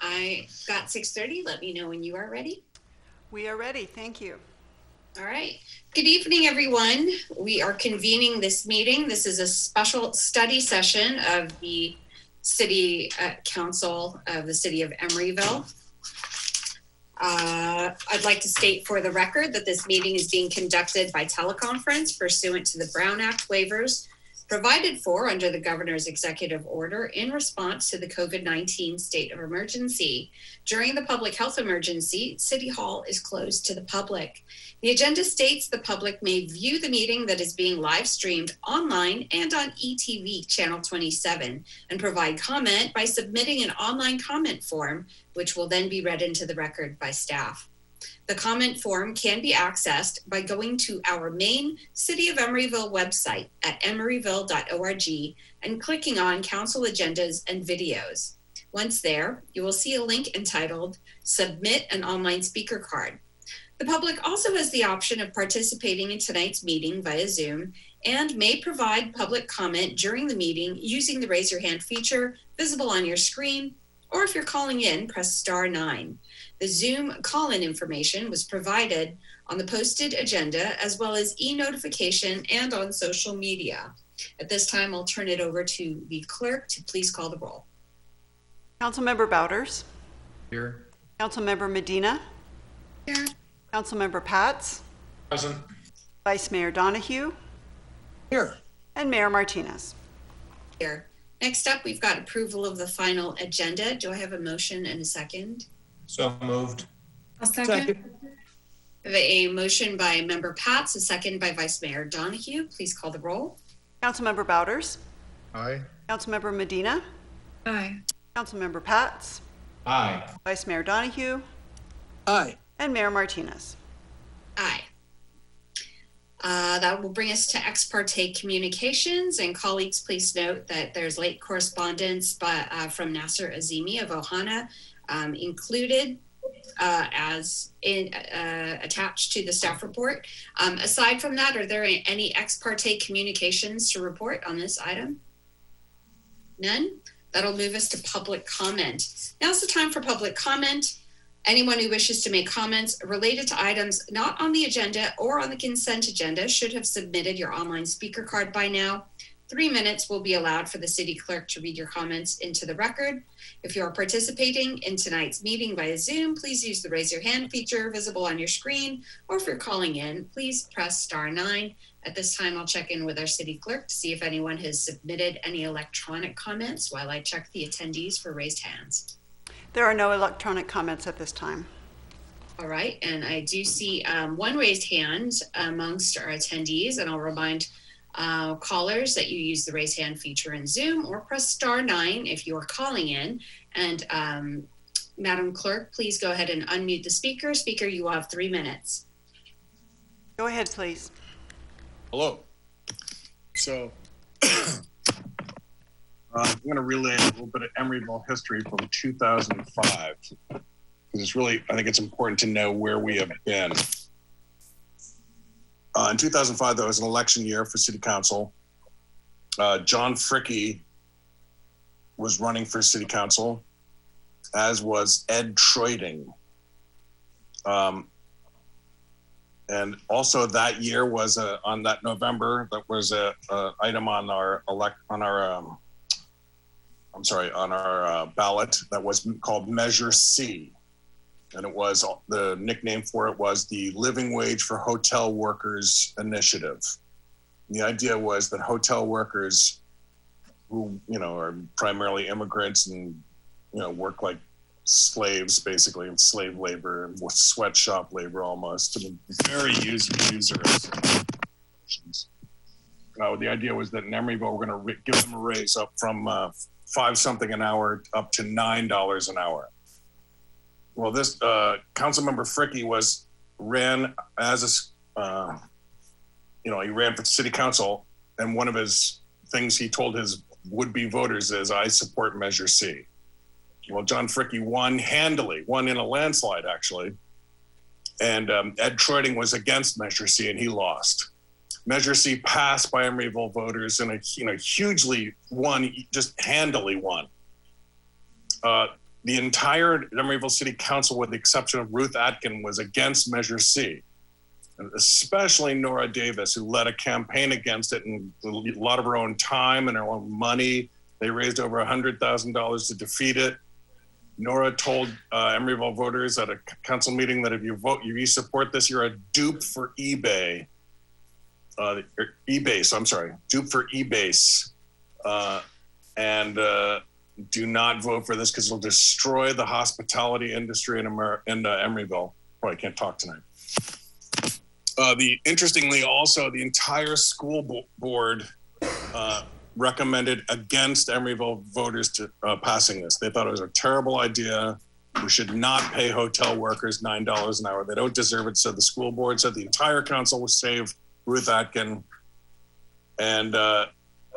I got 6:30. Let me know when you are ready. We are ready. Thank you. All right. Good evening, everyone. We are convening this meeting. This is a special study session of the City Council of the City of Emeryville. I'd like to state for the record that this meeting is being conducted by teleconference pursuant to the Brown Act waivers provided for under the Governor's executive order in response to the COVID-19 state of emergency. During the public health emergency, City Hall is closed to the public. The agenda states the public may view the meeting that is being live streamed online and on ETV Channel 27 and provide comment by submitting an online comment form, which will then be read into the record by staff. The comment form can be accessed by going to our main City of Emeryville website at emeryville.org and clicking on Council Agendas and Videos. Once there, you will see a link entitled Submit an Online Speaker Card. The public also has the option of participating in tonight's meeting via Zoom and may provide public comment during the meeting using the raise your hand feature visible on your screen, or if you're calling in, press *9. The Zoom call-in information was provided on the posted agenda as well as e-notification and on social media. At this time, I'll turn it over to the clerk to please call the roll. Councilmember Bouders. Here. Councilmember Medina. Here. Councilmember Pats. Present. Vice Mayor Donahue. Here. And Mayor Martinez. Here. Next up, we've got approval of the final agenda. Do I have a motion and a second? So moved. I'll second. I have a motion by Member Pats, a second by Vice Mayor Donahue. Please call the roll. Councilmember Bouders. Aye. Councilmember Medina. Aye. Councilmember Pats. Aye. Vice Mayor Donahue. Aye. And Mayor Martinez. Aye. That will bring us to ex parte communications. And colleagues, please note that there's late correspondence from Nasser Azimi of Ohana included as attached to the staff report. Aside from that, are there any ex parte communications to report on this item? None? That'll move us to public comment. Now's the time for public comment. Anyone who wishes to make comments related to items not on the agenda or on the consent agenda should have submitted your online speaker card by now. 3 minutes will be allowed for the city clerk to read your comments into the record. If you are participating in tonight's meeting via Zoom, please use the raise your hand feature visible on your screen, or if you're calling in, please press *9. At this time, I'll check in with our city clerk to see if anyone has submitted any electronic comments while I check the attendees for raised hands. There are no electronic comments at this time. All right, and I do see one raised hand amongst our attendees, and I'll remind callers that you use the raise hand feature in Zoom or press *9 if you are calling in. And Madam Clerk, please go ahead and unmute the speaker. Speaker, you will have 3 minutes. Go ahead, please. Hello. So I'm going to relay a little bit of Emeryville history from 2005, because it's really, I think it's important to know where we have been. In 2005, that was an election year for city council. John Fricke was running for city council, as was Ed Troiding. And also that year was on that November, that was a item on our ballot that was called Measure C. And it was, the nickname for it was the Living Wage for Hotel Workers Initiative. And the idea was that hotel workers who, are primarily immigrants and, work like slaves, basically, in slave labor and sweatshop labor almost. I mean, very usurious. The idea was that in Emeryville, we're going to give them a raise up from $5 something an hour up to $9 an hour. Well, this Councilmember Fricke ran as he ran for city council, and one of his things he told his would-be voters is, "I support Measure C." Well, John Fricke won handily, won in a landslide actually, and Ed Troiding was against Measure C, and he lost. Measure C passed by Emeryville voters, and hugely won, just handily won. the entire Emeryville City Council, with the exception of Ruth Atkin, was against Measure C. And especially Nora Davis, who led a campaign against it, and a lot of her own time and her own money. They raised over $100,000 to defeat it. Nora told Emeryville voters at a council meeting that if you support this, you're a dupe for eBay. Dupe for eBase. Do not vote for this because it'll destroy the hospitality industry in Emeryville. Probably can't talk tonight. Interestingly, also, the entire school board recommended against Emeryville voters to passing this. They thought it was a terrible idea. We should not pay hotel workers $9 an hour. They don't deserve it. So the school board said the entire council was saved, Ruth Atkin and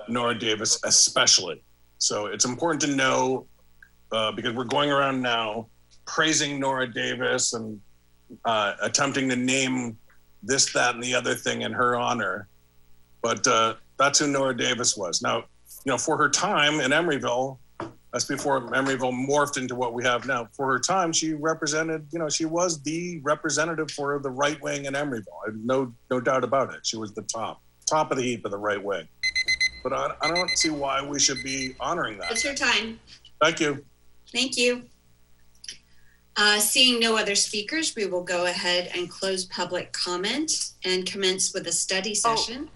Nora Davis especially. So it's important to know, because we're going around now praising Nora Davis and attempting to name this, that, and the other thing in her honor. But that's who Nora Davis was. Now, for her time in Emeryville, that's before Emeryville morphed into what we have now. For her time, she represented, she was the representative for the right wing in Emeryville. No doubt about it. She was the top of the heap of the right wing. But I don't see why we should be honoring that. It's your time. Thank you. Thank you. Seeing no other speakers, we will go ahead and close public comment and commence with a study session.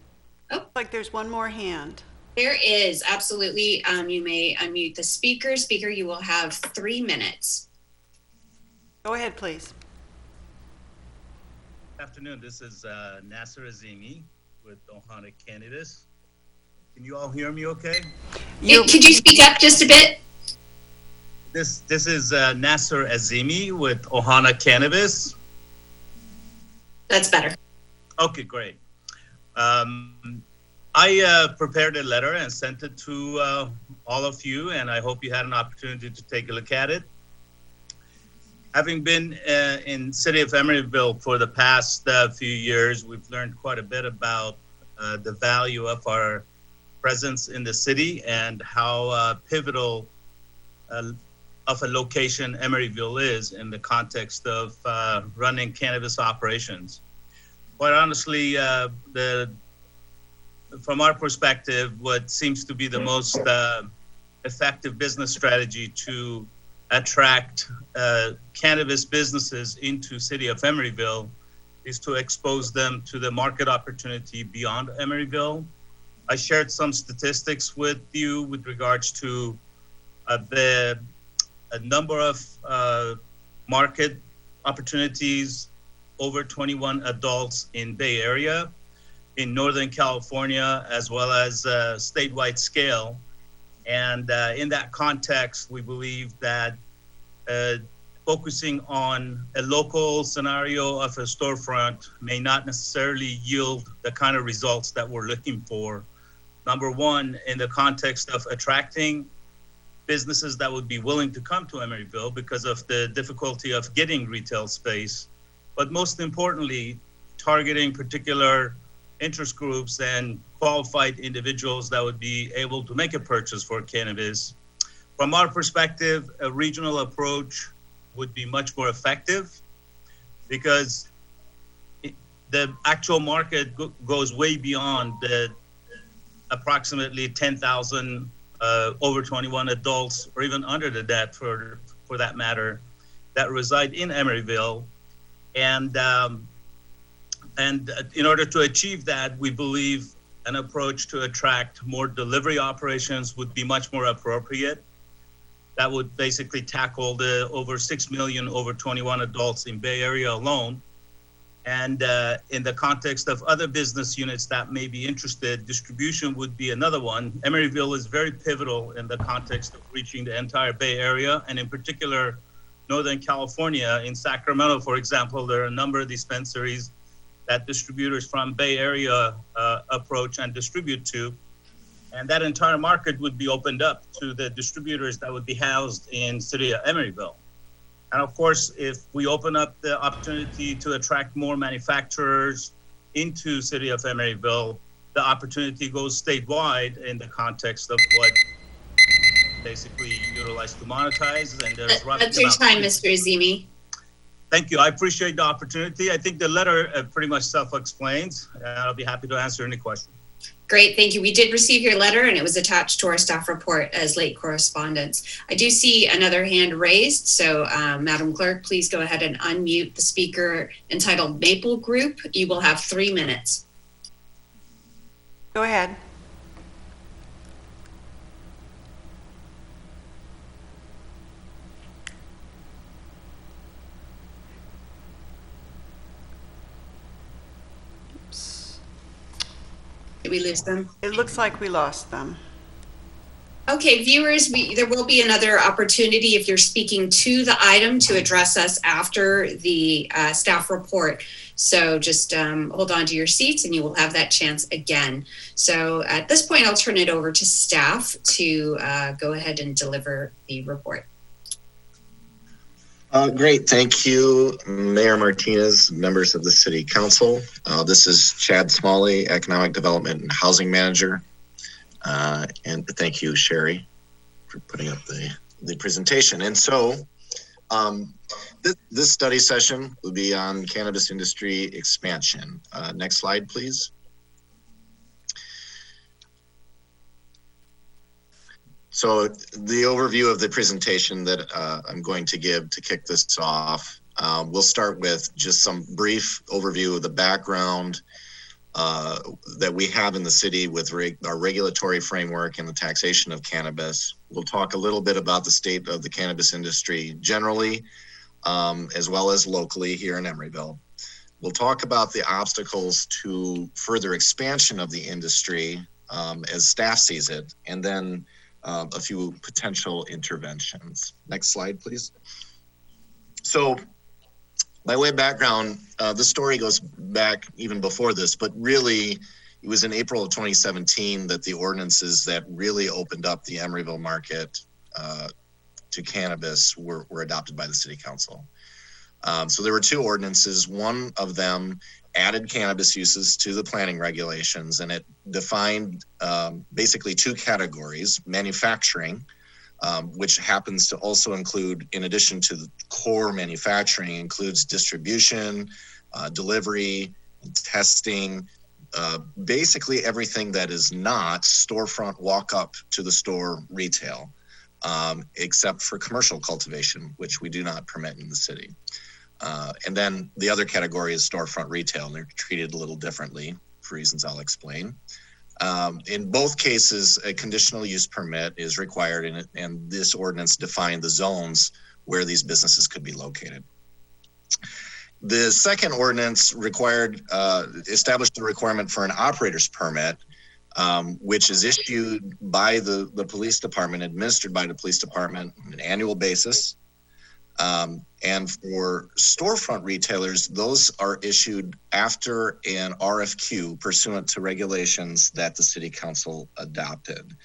Like there's one more hand. There is, absolutely. You may unmute the speaker. Speaker, you will have 3 minutes. Go ahead, please. Good afternoon. This is Nasser Azimi with Ohana Cannabis. Can you all hear me okay? Could you speak up just a bit? This is Nasser Azimi with Ohana Cannabis. That's better. Okay, great. I prepared a letter and sent it to all of you, and I hope you had an opportunity to take a look at it. Having been in city of Emeryville for the past few years, we've learned quite a bit about the value of our presence in the city and how pivotal of a location Emeryville is in the context of running cannabis operations. Quite honestly, from our perspective, what seems to be the most effective business strategy to attract cannabis businesses into city of Emeryville is to expose them to the market opportunity beyond Emeryville. I shared some statistics with you with regards to the number of market opportunities over 21 adults in Bay Area, in Northern California, as well as statewide scale. And in that context, we believe that focusing on a local scenario of a storefront may not necessarily yield the kind of results that we're looking for. Number one, in the context of attracting businesses that would be willing to come to Emeryville because of the difficulty of getting retail space, but most importantly, targeting particular interest groups and qualified individuals that would be able to make a purchase for cannabis. From our perspective, a regional approach would be much more effective because the actual market goes way beyond the approximately 10,000 over 21 adults, or even under that for that matter, that reside in Emeryville. And in order to achieve that, we believe an approach to attract more delivery operations would be much more appropriate. That would basically tackle the over 6 million over 21 adults in Bay Area alone. And in the context of other business units that may be interested, distribution would be another one. Emeryville is very pivotal in the context of reaching the entire Bay Area, and in particular, Northern California. In Sacramento, for example, there are a number of dispensaries that distributors from Bay Area approach and distribute to. And that entire market would be opened up to the distributors that would be housed in city of Emeryville. And of course, if we open up the opportunity to attract more manufacturers into city of Emeryville, the opportunity goes statewide in the context of what basically utilized to monetize, and there's roughly That's your about time, 50. Mr. Azimi. Thank you. I appreciate the opportunity. I think the letter pretty much self-explains. I'll be happy to answer any questions. Great, thank you. We did receive your letter and it was attached to our staff report as late correspondence. I do see another hand raised. So Madam Clerk, please go ahead and unmute the speaker entitled Maple Group. You will have 3 minutes. Go ahead. Did we lose them? It looks like we lost them. Okay, viewers, there will be another opportunity if you're speaking to the item to address us after the staff report. So just hold on to your seats and you will have that chance again. So at this point, I'll turn it over to staff to go ahead and deliver the report. Great. Thank you, Mayor Martinez, members of the City Council. This is Chad Smalley, Economic Development and Housing Manager. And thank you, Sherry, for putting up the presentation. And so this study session will be on cannabis industry expansion. Next slide, please. So the overview of the presentation that I'm going to give to kick this off, we'll start with just some brief overview of the background that we have in the city with our regulatory framework and the taxation of cannabis. We'll talk a little bit about the state of the cannabis industry generally, as well as locally here in Emeryville. We'll talk about the obstacles to further expansion of the industry as staff sees it, and then a few potential interventions. Next slide, please. So by way of background, the story goes back even before this, but really it was in April of 2017 that the ordinances that really opened up the Emeryville market to cannabis were adopted by the City Council. So there were 2 ordinances. One of them added cannabis uses to the planning regulations, and it defined basically 2 categories: manufacturing, which happens to also include, in addition to the core manufacturing, includes distribution, delivery, testing, basically everything that is not storefront walk up to the store retail, except for commercial cultivation, which we do not permit in the city. And then the other category is storefront retail, and they're treated a little differently for reasons I'll explain. In both cases, a conditional use permit is required, and this ordinance defined the zones where these businesses could be located. The second ordinance established the requirement for an operator's permit, which is issued by the police department, administered by the police department on an annual basis. And for storefront retailers, those are issued after an RFQ pursuant to regulations that the City Council adopted.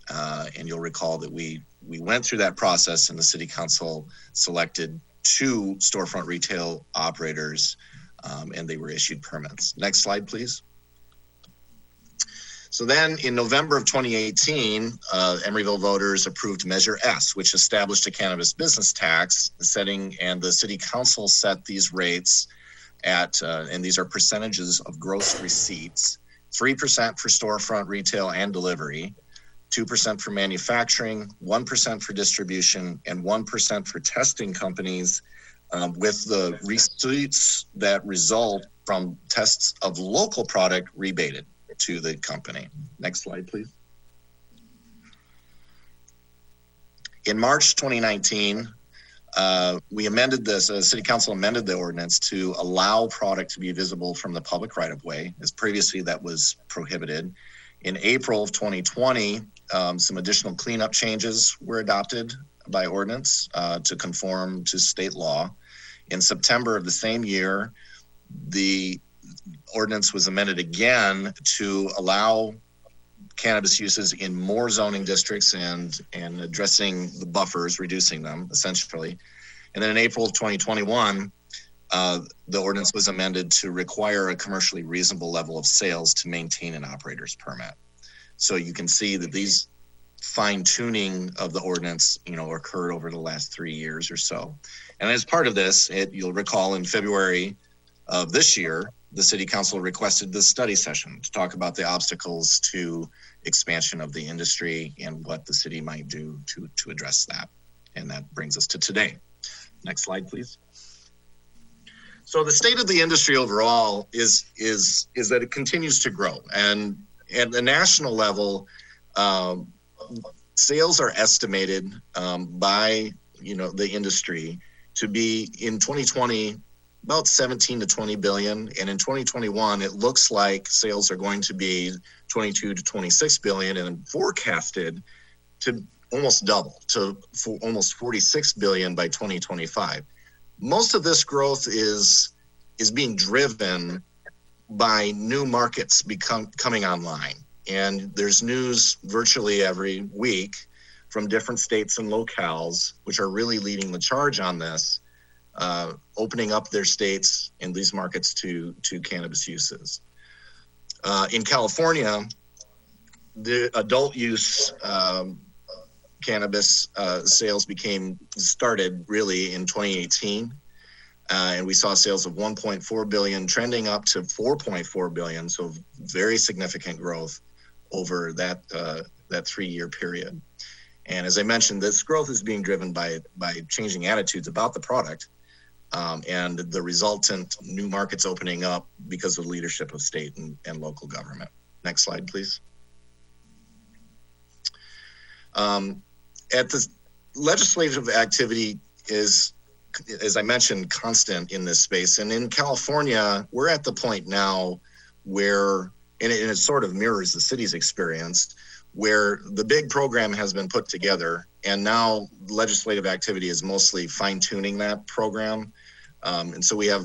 And you'll recall that we went through that process, and the City Council selected 2 storefront retail operators, and they were issued permits. Next slide, please. So then in November of 2018, Emeryville voters approved Measure S, which established a cannabis business tax and the City Council set these rates at, and these are percentages of gross receipts, 3% for storefront retail and delivery, 2% for manufacturing, 1% for distribution, and 1% for testing companies, with the receipts that result from tests of local product rebated to the company. Next slide, please. In March 2019, we amended this, City Council amended the ordinance to allow product to be visible from the public right-of-way, as previously that was prohibited. In April of 2020, some additional cleanup changes were adopted by ordinance to conform to state law. In September of the same year, the ordinance was amended again to allow cannabis uses in more zoning districts and addressing the buffers, reducing them essentially. And then in April of 2021, the ordinance was amended to require a commercially reasonable level of sales to maintain an operator's permit. So you can see that these fine tuning of the ordinance, occurred over the last 3 years or so. And as part of this, you'll recall in February of this year, the city council requested this study session to talk about the obstacles to expansion of the industry and what the city might do to address that. And that brings us to today. Next slide, please. So the state of the industry overall is that it continues to grow, and at the national level, sales are estimated by the industry to be in 2020 about 17 to 20 billion, and in 2021 it looks like sales are going to be 22 to 26 billion, and forecasted to almost double to almost 46 billion by 2025. Most of this growth is being driven by new markets coming online. And there's news virtually every week from different states and locales, which are really leading the charge on this, opening up their states and these markets to cannabis uses. In California, the adult use cannabis sales started really in 2018. And we saw sales of 1.4 billion trending up to 4.4 billion. So very significant growth over that 3-year period. And as I mentioned, this growth is being driven by changing attitudes about the product and the resultant new markets opening up because of leadership of state and local government. Next slide, please. At the legislative activity is, as I mentioned, constant in this space. And in California, we're at the point now where, and it sort of mirrors the city's experience, where the big program has been put together, and now legislative activity is mostly fine-tuning that program. And so we have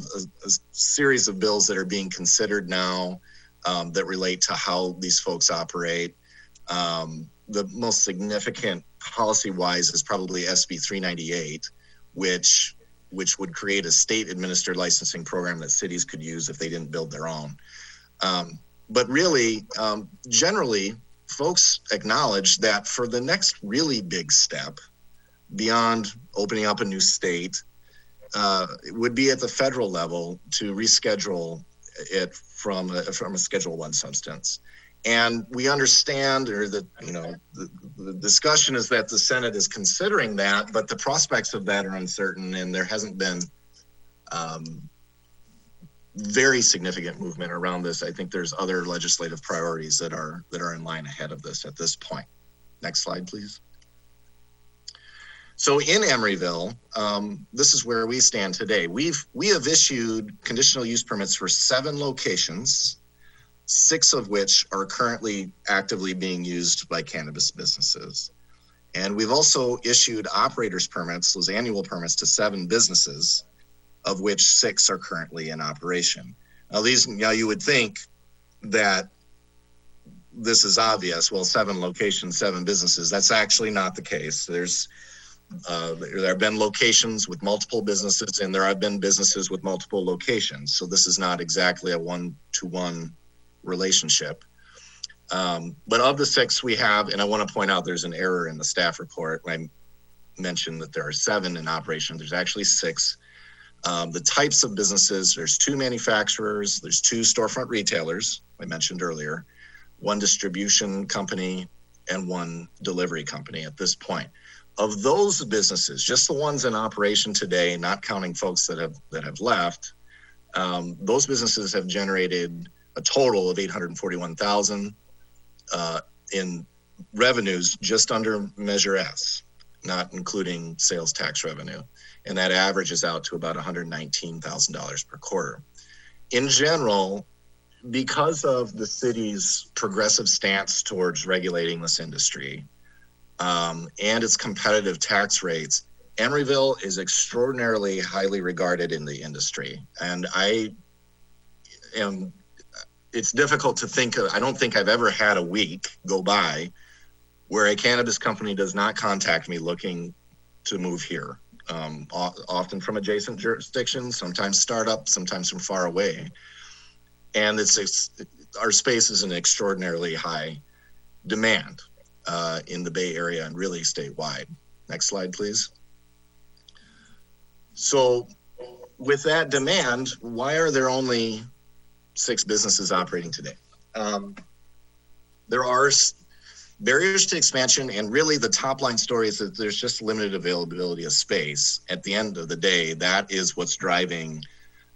a series of bills that are being considered now that relate to how these folks operate. The most significant policy-wise is probably SB 398, which would create a state-administered licensing program that cities could use if they didn't build their own. But really, generally, folks acknowledge that for the next really big step beyond opening up a new state, it would be at the federal level to reschedule it from a Schedule I substance. And we understand, or the discussion is that the Senate is considering that, but the prospects of that are uncertain, and there hasn't been very significant movement around this. I think there's other legislative priorities that are in line ahead of this at this point. Next slide, please. So in Emeryville, this is where we stand today. We have issued conditional use permits for 7 locations, 6 of which are currently actively being used by cannabis businesses. And we've also issued operators permits, those annual permits, to 7 businesses, of which 6 are currently in operation. Now you would think that this is obvious. Well, 7 locations, 7 businesses. That's actually not the case. There have been locations with multiple businesses, and there have been businesses with multiple locations. So this is not exactly a one-to-one relationship. But of the 6 we have, and I want to point out there's an error in the staff report. I mentioned that there are 7 in operation. There's actually 6. The types of businesses, there's 2 manufacturers, there's 2 storefront retailers, I mentioned earlier, 1 distribution company, and 1 delivery company at this point. Of those businesses, just the ones in operation today, not counting folks that have left, those businesses have generated a total of $841,000 in revenues just under Measure S, not including sales tax revenue. And that averages out to about $119,000 per quarter. In general, because of the city's progressive stance towards regulating this industry and its competitive tax rates, Emeryville is extraordinarily highly regarded in the industry. And it's difficult to think of, I don't think I've ever had a week go by where a cannabis company does not contact me looking to move here. Often from adjacent jurisdictions, sometimes startup, sometimes from far away. And our space is an extraordinarily high demand. in the Bay Area and really statewide. Next slide, please. So with that demand, why are there only 6 businesses operating today? There are barriers to expansion, and really the top line story is that there's just limited availability of space. At the end of the day, that is what's driving,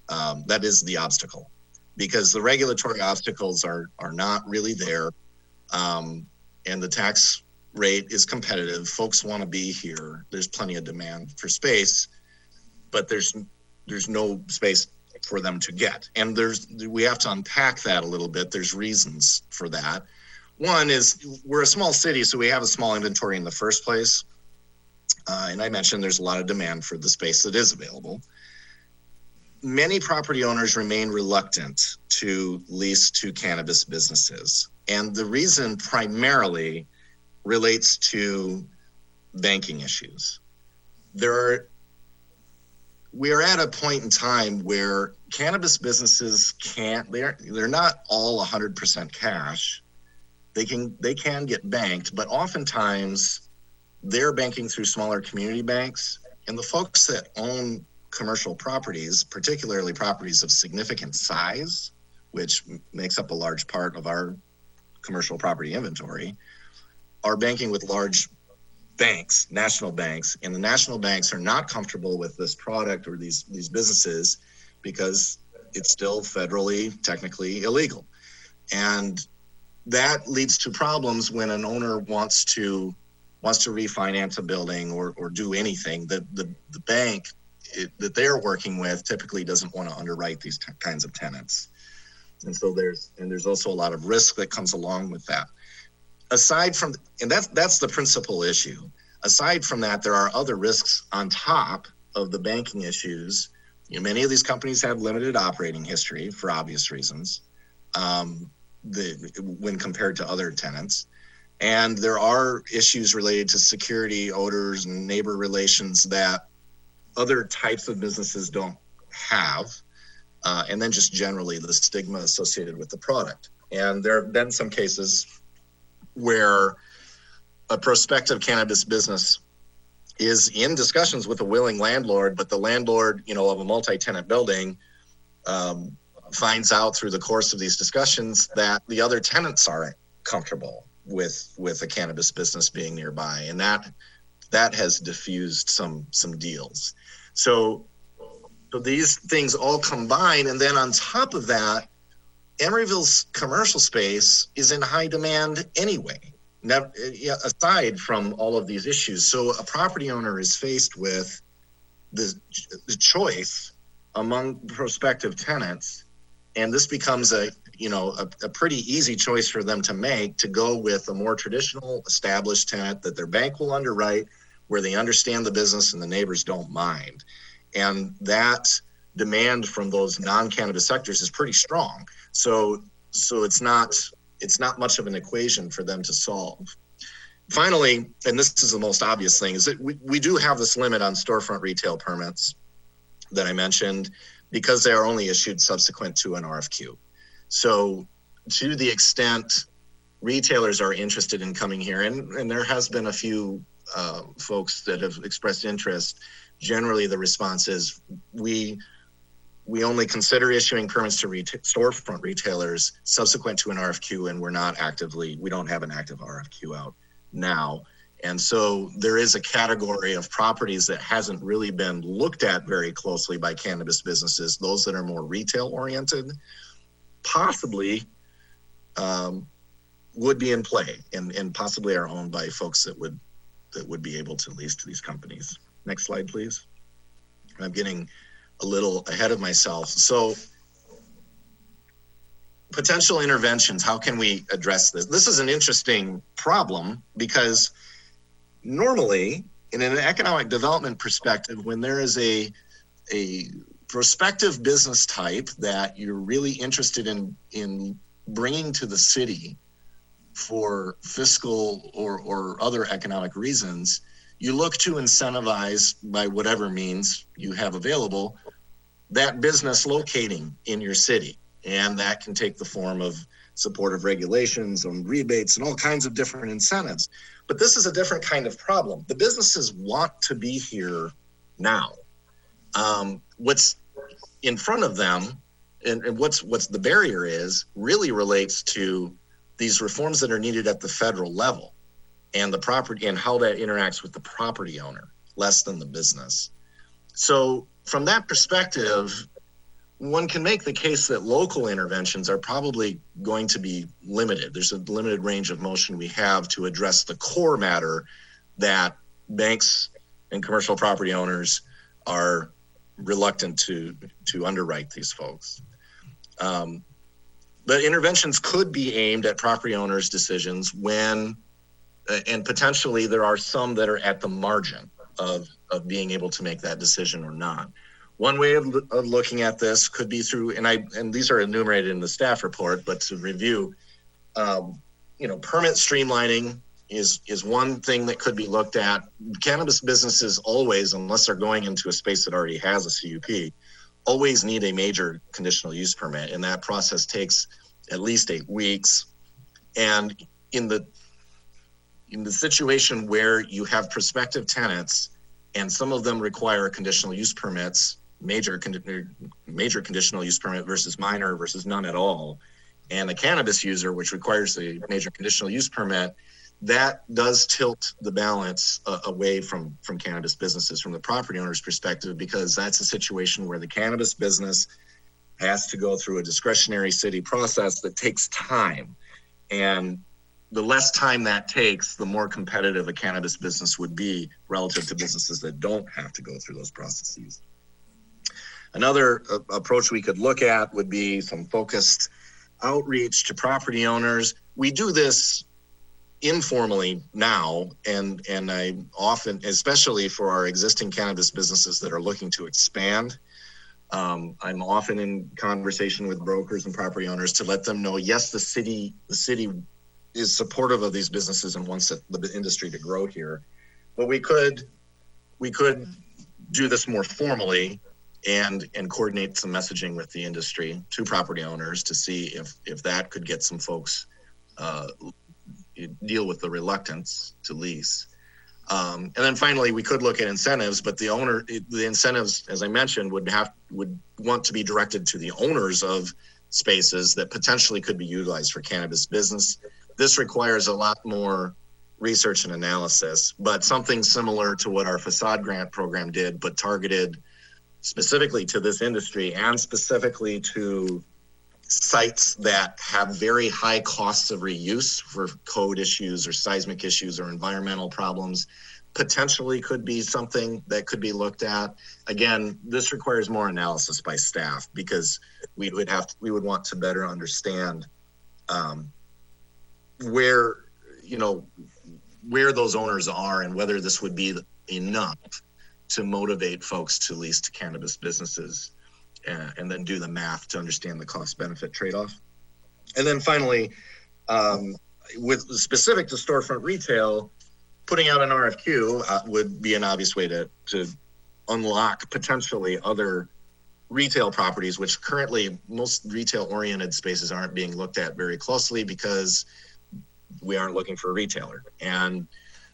that is the obstacle, because the regulatory obstacles are not really there, and the tax rate is competitive. Folks want to be here. There's plenty of demand for space, but there's no space for them to get. And we have to unpack that a little bit. There's reasons for that. One is we're a small city, so we have a small inventory in the first place. And I mentioned there's a lot of demand for the space that is available. Many property owners remain reluctant to lease to cannabis businesses. And the reason primarily relates to banking issues. We are at a point in time where cannabis businesses they're not all 100% cash. They can get banked, but oftentimes they're banking through smaller community banks, and the folks that own commercial properties, particularly properties of significant size, which makes up a large part of our commercial property inventory, are banking with large banks, national banks, and the national banks are not comfortable with this product or these businesses because it's still federally technically illegal. And that leads to problems when an owner wants to refinance a building or do anything. The bank that they're working with typically doesn't want to underwrite these kinds of tenants. And so there's also a lot of risk that comes along with that. Aside from, and that's the principal issue. Aside from that, there are other risks on top of the banking issues. Many of these companies have limited operating history for obvious reasons, when compared to other tenants. And there are issues related to security, odors, and neighbor relations that other types of businesses don't have. And then just generally the stigma associated with the product. And there have been some cases where a prospective cannabis business is in discussions with a willing landlord, but the landlord, of a multi-tenant building finds out through the course of these discussions that the other tenants aren't comfortable with a cannabis business being nearby, and that has diffused some deals. So these things all combine, and then on top of that, Emeryville's commercial space is in high demand anyway, aside from all of these issues. So a property owner is faced with the choice among prospective tenants, and this becomes a pretty easy choice for them to make, to go with a more traditional established tenant that their bank will underwrite, where they understand the business and the neighbors don't mind. And that demand from those non-cannabis sectors is pretty strong. So it's not much of an equation for them to solve. Finally, and this is the most obvious thing, is that we do have this limit on storefront retail permits that I mentioned, because they are only issued subsequent to an RFQ. So to the extent retailers are interested in coming here, and there has been a few folks that have expressed interest, generally the response is we only consider issuing permits to storefront retailers subsequent to an RFQ, and we don't have an active RFQ out now. And so there is a category of properties that hasn't really been looked at very closely by cannabis businesses, those that are more retail oriented, possibly would be in play and possibly are owned by folks that would be able to lease to these companies. Next slide, please. I'm getting a little ahead of myself. So potential interventions, how can we address this? This is an interesting problem, because normally in an economic development perspective, when there is a prospective business type that you're really interested in bringing to the city for fiscal or other economic reasons, you look to incentivize, by whatever means you have available, that business locating in your city. And that can take the form of supportive regulations and rebates and all kinds of different incentives. But this is a different kind of problem. The businesses want to be here now. What's in front of them and what's the barrier is really relates to these reforms that are needed at the federal level and the property and how that interacts with the property owner, less than the business. So from that perspective, one can make the case that local interventions are probably going to be limited. There's a limited range of motion we have to address the core matter that banks and commercial property owners are reluctant to underwrite these folks. But interventions could be aimed at property owners' decisions when, and potentially there are some that are at the margin of being able to make that decision or not. One way of looking at this could be through, and these are enumerated in the staff report, but to review, permit streamlining is one thing that could be looked at. Cannabis businesses always, unless they're going into a space that already has a CUP, always need a major conditional use permit, and that process takes at least 8 weeks. And in the situation where you have prospective tenants and some of them require conditional use permits, major conditional use permit versus minor versus none at all, and a cannabis user which requires a major conditional use permit, that does tilt the balance away from cannabis businesses from the property owner's perspective, because that's a situation where the cannabis business has to go through a discretionary city process that takes time. And the less time that takes, the more competitive a cannabis business would be relative to businesses that don't have to go through those processes. Another approach we could look at would be some focused outreach to property owners. We do this informally now, and I often, especially for our existing cannabis businesses that are looking to expand, I'm often in conversation with brokers and property owners to let them know, yes, the city is supportive of these businesses and wants the industry to grow here, but we could do this more formally and coordinate some messaging with the industry to property owners to see if that could get some folks deal with the reluctance to lease. And then finally, we could look at incentives, but the incentives, as I mentioned, would want to be directed to the owners of spaces that potentially could be utilized for cannabis business. This requires a lot more research and analysis, but something similar to what our facade grant program did, but targeted specifically to this industry and specifically to sites that have very high costs of reuse for code issues or seismic issues or environmental problems, potentially could be something that could be looked at. Again, this requires more analysis by staff, because we would want to better understand where those owners are and whether this would be enough to motivate folks to lease to cannabis businesses, and then do the math to understand the cost benefit trade-off. And then finally, with specific to storefront retail, putting out an RFQ would be an obvious way to unlock potentially other retail properties, which currently most retail-oriented spaces aren't being looked at very closely because we aren't looking for a retailer. And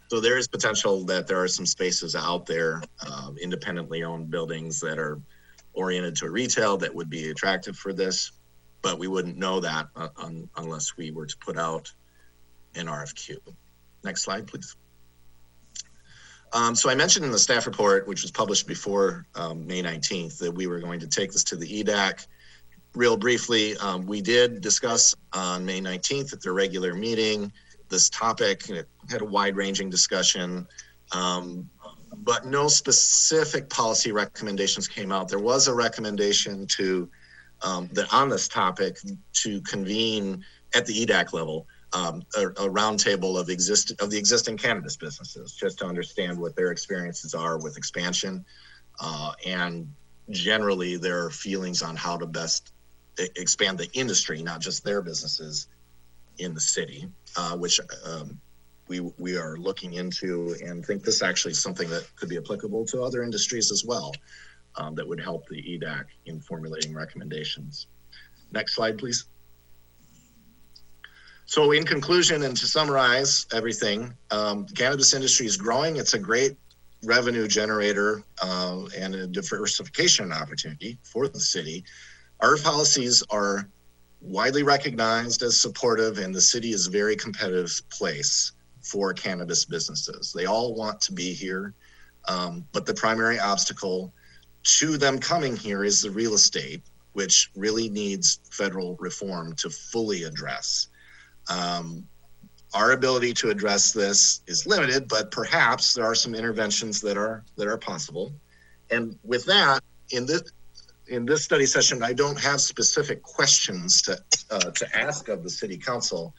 so there is potential that there are some spaces out there, independently owned buildings that are oriented to retail that would be attractive for this, but we wouldn't know that unless we were to put out an RFQ. Next slide, please. So I mentioned in the staff report, which was published before May 19th, that we were going to take this to the EDAC. Real briefly, we did discuss on May 19th at their regular meeting this topic. It had a wide-ranging discussion, but no specific policy recommendations came out. There was a recommendation on this topic to convene at the EDAC level a roundtable of the existing cannabis businesses, just to understand what their experiences are with expansion, and generally their feelings on how to best expand the industry, not just their businesses in the city, which we are looking into, and think this actually is something that could be applicable to other industries as well, that would help the EDAC in formulating recommendations. Next slide, please. So in conclusion, and to summarize everything, the cannabis industry is growing. It's a great revenue generator and a diversification opportunity for the city. Our policies are widely recognized as supportive, and the city is a very competitive place for cannabis businesses. They all want to be here, but the primary obstacle to them coming here is the real estate, which really needs federal reform to fully address. Our ability to address this is limited, but perhaps there are some interventions that are possible. And with that, in this study session, I don't have specific questions to ask of the city council,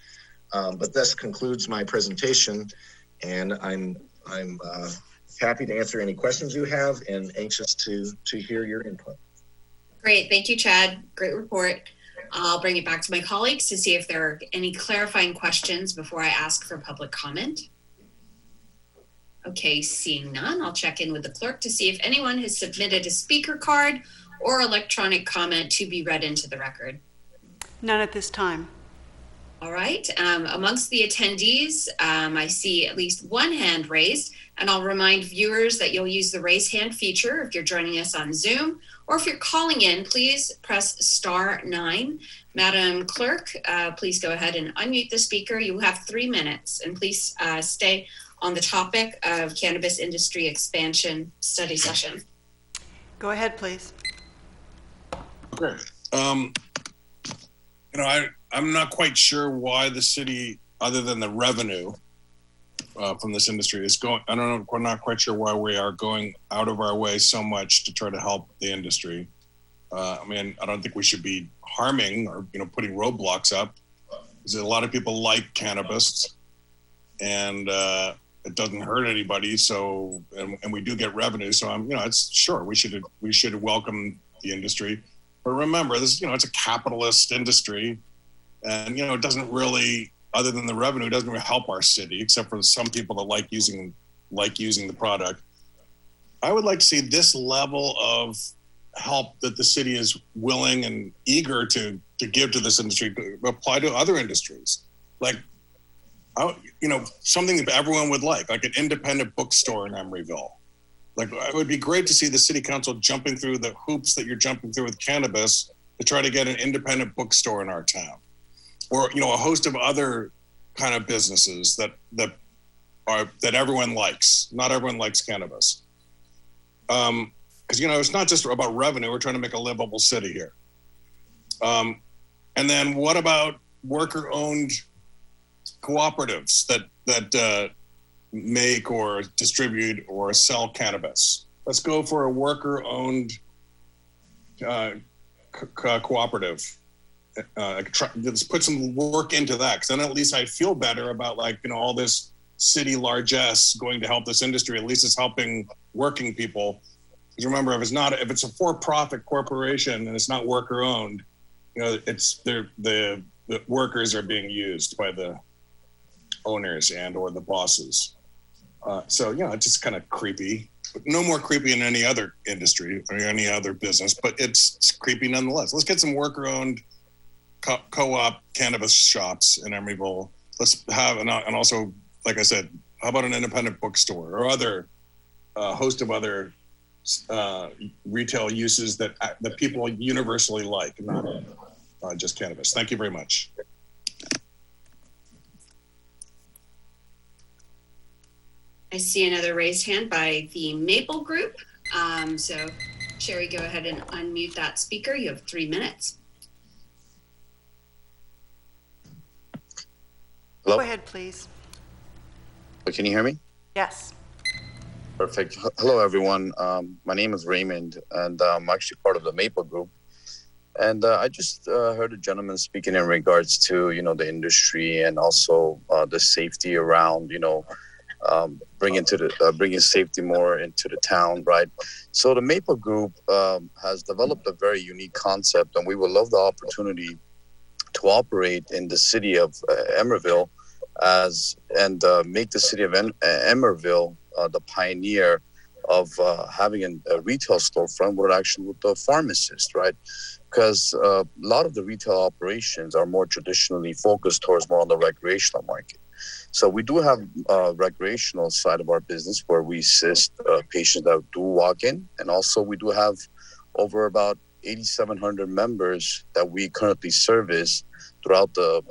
but this concludes my presentation, and I'm happy to answer any questions you have and anxious to hear your input. Great, thank you, Chad. Great report. I'll bring it back to my colleagues to see if there are any clarifying questions before I ask for public comment. Okay, seeing none, I'll check in with the clerk to see if anyone has submitted a speaker card or electronic comment to be read into the record. None at this time. All right, amongst the attendees, I see at least one hand raised, and I'll remind viewers that you'll use the raise hand feature if you're joining us on Zoom, or if you're calling in, please press *9. Madam Clerk, please go ahead and unmute the speaker. You have 3 minutes, and please stay on the topic of cannabis industry expansion study session. Go ahead, please. Sure. I'm not quite sure why the city, other than the revenue from this industry, is going. I don't know. We're not quite sure why we are going out of our way so much to try to help the industry. I don't think we should be harming or putting roadblocks up, because a lot of people like cannabis, and it doesn't hurt anybody. So, and we do get revenue. So it's sure we should welcome the industry. But remember, this it's a capitalist industry. And, it doesn't really, other than the revenue, it doesn't really help our city, except for some people that like using the product. I would like to see this level of help that the city is willing and eager to give to this industry to apply to other industries. Like, something that everyone would like an independent bookstore in Emeryville. Like, it would be great to see the city council jumping through the hoops that you're jumping through with cannabis to try to get an independent bookstore in our town. Or a host of other kind of businesses that everyone likes. Not everyone likes cannabis, because it's not just about revenue. We're trying to make a livable city here. And then what about worker-owned cooperatives that make or distribute or sell cannabis? Let's go for a worker-owned cooperative. Let's put some work into that, because then at least I feel better about all this city largesse going to help this industry. At least it's helping working people. Because remember, if it's a for-profit corporation and it's not worker owned, it's the workers are being used by the owners and or the bosses. So it's just kind of creepy. But no more creepy in any other industry or any other business, but it's creepy nonetheless. Let's get some worker owned co-op cannabis shops in Emeryville. Let's have, and also, like I said, how about an independent bookstore or other host of other retail uses that people universally like, not just cannabis. Thank you very much. I see another raised hand by the Maple Group. So Sherry, go ahead and unmute that speaker. You have 3 minutes. Hello? Go ahead, please. Can you hear me? Yes. Perfect. Hello, everyone. My name is Raymond, and I'm actually part of the Maple Group. And I just heard a gentleman speaking in regards to, the industry and also the safety around, bringing safety more into the town, right? So the Maple Group has developed a very unique concept, and we would love the opportunity to operate in the city of Emeryville and make the city of Emeryville the pioneer of having a retail storefront with the pharmacist, right? because a lot of the retail operations are more traditionally focused towards more on the recreational market. So we do have a recreational side of our business where we assist patients that do walk in. And also we do have over about 8,700 members that we currently service throughout the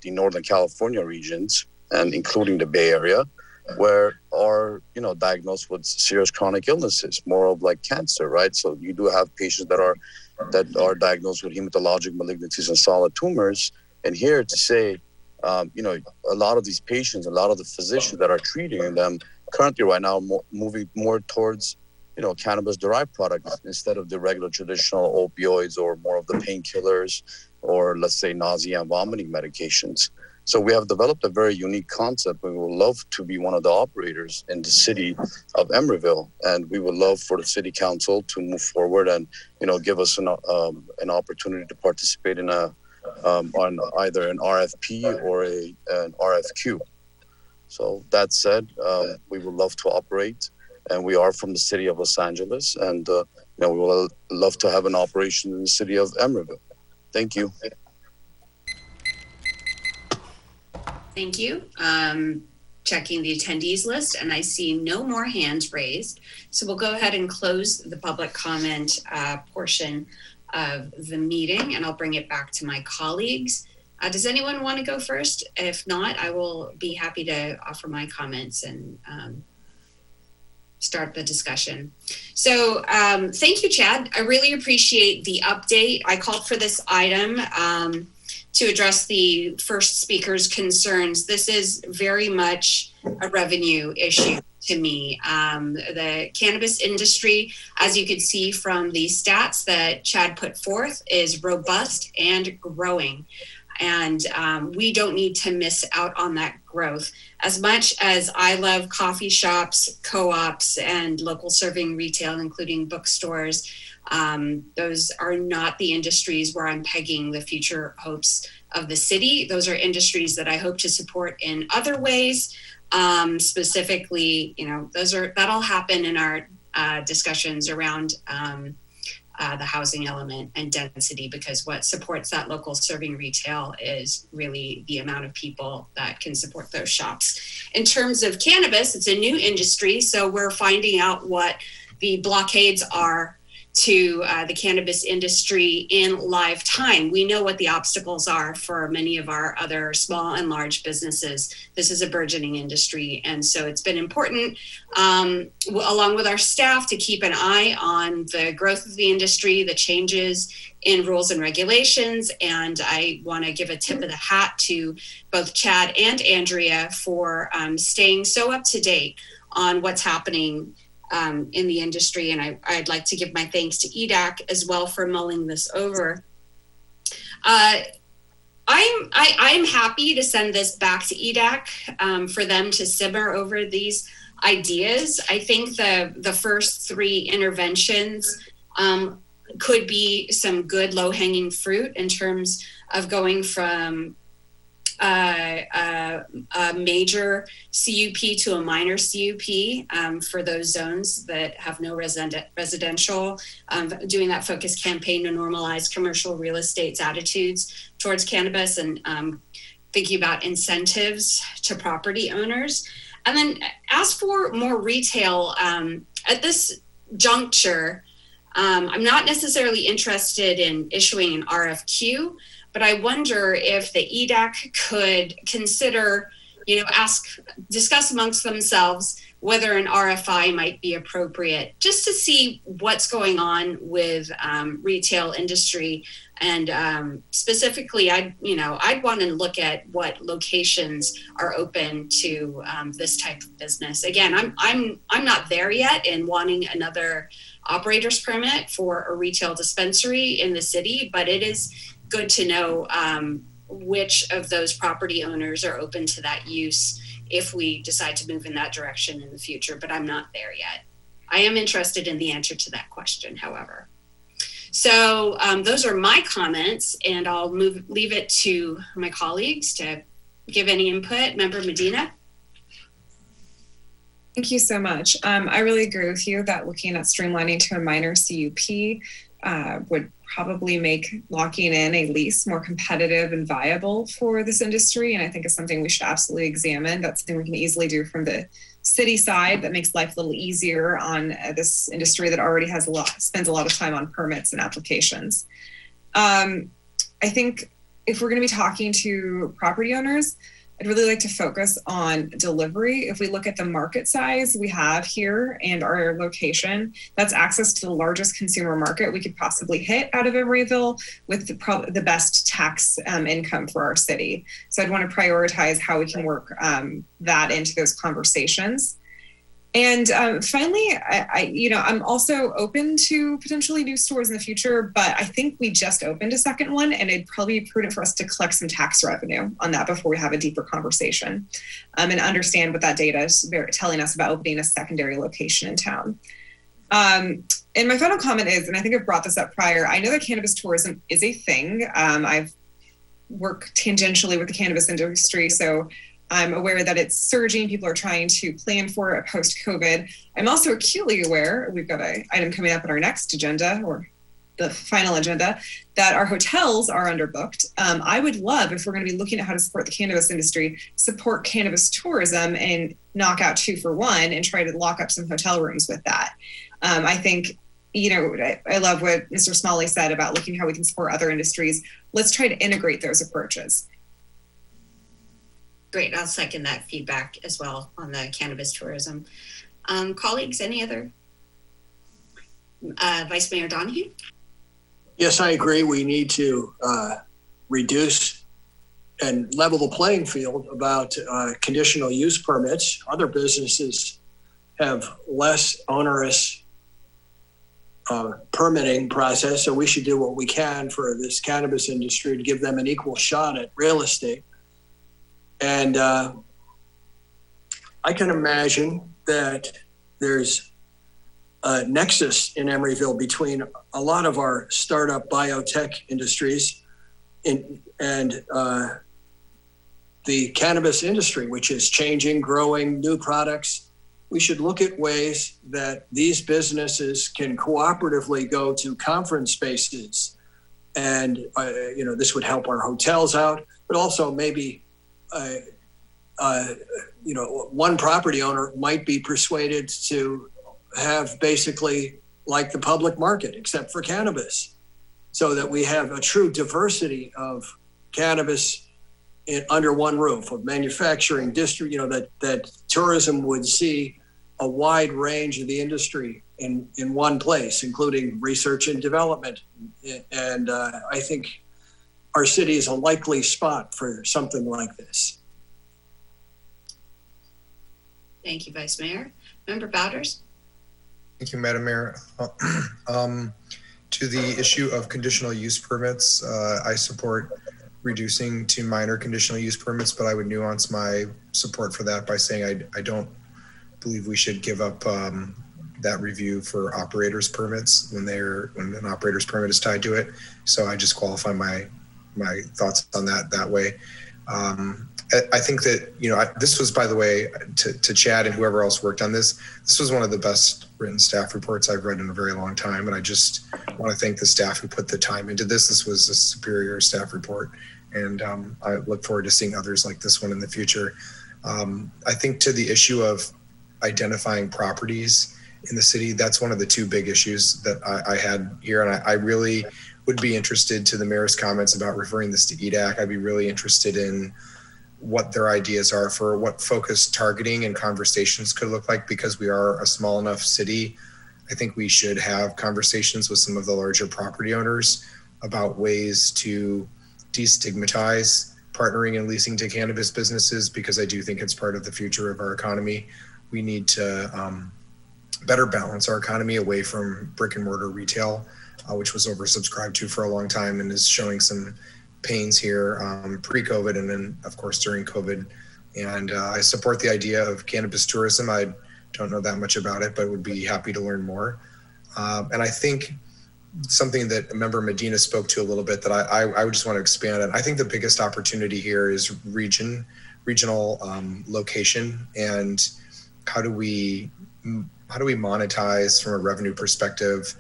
Northern California regions and including the Bay Area, where are, diagnosed with serious chronic illnesses, more of like cancer, right? So you do have patients that are diagnosed with hematologic malignancies and solid tumors. And here to say, a lot of these patients, a lot of the physicians that are treating them currently right now are moving more towards, cannabis-derived products instead of the regular traditional opioids or more of the painkillers or, let's say, nausea and vomiting medications. So we have developed a very unique concept. We would love to be one of the operators in the city of Emeryville, and we would love for the city council to move forward and, give us an opportunity to participate in on either an RFP or an RFQ. So that said, we would love to operate, and we are from the city of Los Angeles, and we will love to have an operation in the city of Emeryville. Thank you. Thank you. Checking the attendees list, and I see no more hands raised. So we'll go ahead and close the public comment portion of the meeting, and I'll bring it back to my colleagues. Does anyone want to go first? If not, I will be happy to offer my comments and start the discussion. So thank you, Chad. I really appreciate the update. I called for this item to address the first speaker's concerns. This is very much a revenue issue to me. The cannabis industry, as you could see from the stats that Chad put forth, is robust and growing. And we don't need to miss out on that growth. As much as I love coffee shops, co-ops, and local serving retail, including bookstores, those are not the industries where I'm pegging the future hopes of the city. Those are industries that I hope to support in other ways. Specifically, that'll happen in our discussions around the housing element and density, because what supports that local serving retail is really the amount of people that can support those shops. In terms of cannabis, it's a new industry, so we're finding out what the blockades are to the cannabis industry in live time. We know what the obstacles are for many of our other small and large businesses. This is a burgeoning industry, and so it's been important, along with our staff, to keep an eye on the growth of the industry, the changes in rules and regulations. And I want to give a tip of the hat to both Chad and Andrea for staying so up to date on what's happening in the industry. And I'd like to give my thanks to EDAC as well for mulling this over. I'm happy to send this back to EDAC for them to simmer over these ideas. I think the first three interventions could be some good low-hanging fruit in terms of going from a major CUP to a minor CUP for those zones that have no residential, doing that focused campaign to normalize commercial real estate's attitudes towards cannabis, and thinking about incentives to property owners. And then as for more retail, at this juncture, I'm not necessarily interested in issuing an RFQ, but I wonder if the EDAC could consider, discuss amongst themselves whether an RFI might be appropriate, just to see what's going on with retail industry. And specifically, I'd want to look at what locations are open to this type of business. Again, I'm not there yet in wanting another operator's permit for a retail dispensary in the city, but it is good to know which of those property owners are open to that use if we decide to move in that direction in the future, but I'm not there yet. I am interested in the answer to that question, however. So those are my comments, and I'll leave it to my colleagues to give any input. Member Medina? Thank you so much. I really agree with you that looking at streamlining to a minor CUP would probably make locking in a lease more competitive and viable for this industry. And I think it's something we should absolutely examine. That's something we can easily do from the city side that makes life a little easier on this industry that already spends a lot of time on permits and applications. I think if we're going to be talking to property owners, I'd really like to focus on delivery. If we look at the market size we have here and our location, that's access to the largest consumer market we could possibly hit out of Emeryville with the best tax income for our city. So I'd want to prioritize how we can work that into those conversations. And finally, I'm also open to potentially new stores in the future, but I think we just opened a second one, and it'd probably be prudent for us to collect some tax revenue on that before we have a deeper conversation and understand what that data is telling us about opening a secondary location in town. And my final comment is, and I think I've brought this up prior, I know that cannabis tourism is a thing. I've worked tangentially with the cannabis industry, so I'm aware that it's surging. People are trying to plan for it post-COVID. I'm also acutely aware, we've got an item coming up on our next agenda, or the final agenda, that our hotels are underbooked. I would love, if we're going to be looking at how to support the cannabis industry, support cannabis tourism and knock out 2 for 1 and try to lock up some hotel rooms with that. I think, I love what Mr. Smalley said about looking how we can support other industries. Let's try to integrate those approaches. Great, I'll second that feedback as well on the cannabis tourism. Colleagues, any other? Vice Mayor Donahue? Yes, I agree. We need to reduce and level the playing field about conditional use permits. Other businesses have less onerous permitting process, so we should do what we can for this cannabis industry to give them an equal shot at real estate. And I can imagine that there's a nexus in Emeryville between a lot of our startup biotech industries and the cannabis industry, which is changing, growing, new products. We should look at ways that these businesses can cooperatively go to conference spaces. And, this would help our hotels out, but also maybe one property owner might be persuaded to have basically like the public market, except for cannabis, so that we have a true diversity of cannabis under one roof, of manufacturing, that tourism would see a wide range of the industry in one place, including research and development. And I think our city is a likely spot for something like this. Thank you, Vice Mayor. Member Bowders? Thank you, Madam Mayor. To the issue of conditional use permits, I support reducing to minor conditional use permits, but I would nuance my support for that by saying I don't believe we should give up that review for operators permits when an operator's permit is tied to it. So I just qualify my thoughts on that way. I think that, this was, by the way, to Chad and whoever else worked on this was one of the best written staff reports I've read in a very long time. And I just want to thank the staff who put the time into this. This was a superior staff report. And I look forward to seeing others like this one in the future. I think to the issue of identifying properties in the city, that's one of the 2 big issues that I had here. And I really would be interested to the mayor's comments about referring this to EDAC. I'd be really interested in what their ideas are for what focused targeting and conversations could look like, because we are a small enough city. I think we should have conversations with some of the larger property owners about ways to destigmatize partnering and leasing to cannabis businesses, because I do think it's part of the future of our economy. We need to better balance our economy away from brick and mortar retail, which was oversubscribed to for a long time and is showing some pains here pre-COVID and then, of course, during COVID. And I support the idea of cannabis tourism. I don't know that much about it, but would be happy to learn more. And I think something that Member Medina spoke to a little bit that I would just want to expand on. I think the biggest opportunity here is regional location, and how do we monetize from a revenue perspective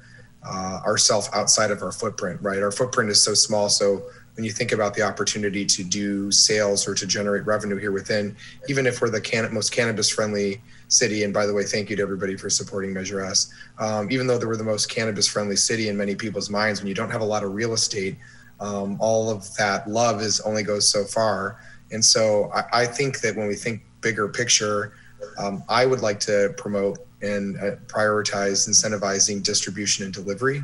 ourselves outside of our footprint, right? Our footprint is so small. So when you think about the opportunity to do sales or to generate revenue here within, even if we're the most cannabis friendly city, and by the way, thank you to everybody for supporting Measure S, even though we're the most cannabis friendly city in many people's minds, when you don't have a lot of real estate, all of that love only goes so far. And so I think that when we think bigger picture, I would like to promote and prioritize incentivizing distribution and delivery.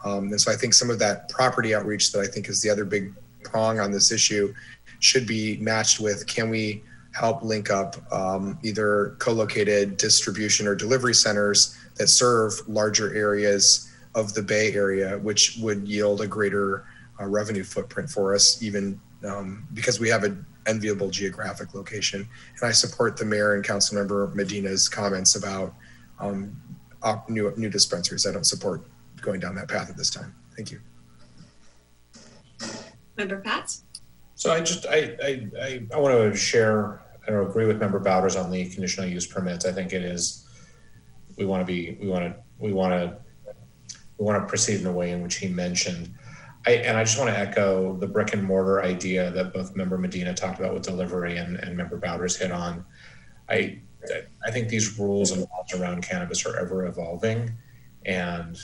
And so I think some of that property outreach that I think is the other big prong on this issue should be matched with, can we help link up either co-located distribution or delivery centers that serve larger areas of the Bay Area, which would yield a greater revenue footprint for us, even because we have an enviable geographic location. And I support the mayor and council member Medina's comments about new dispensaries. I don't support going down that path at this time. Thank you. Member Pats? So I want to share, I don't agree with Member Bowders on the conditional use permits. I think it is, we want to proceed in the way in which he mentioned. I just want to echo the brick and mortar idea that both Member Medina talked about with delivery and Member Bowders hit on. I think these rules and laws around cannabis are ever evolving, and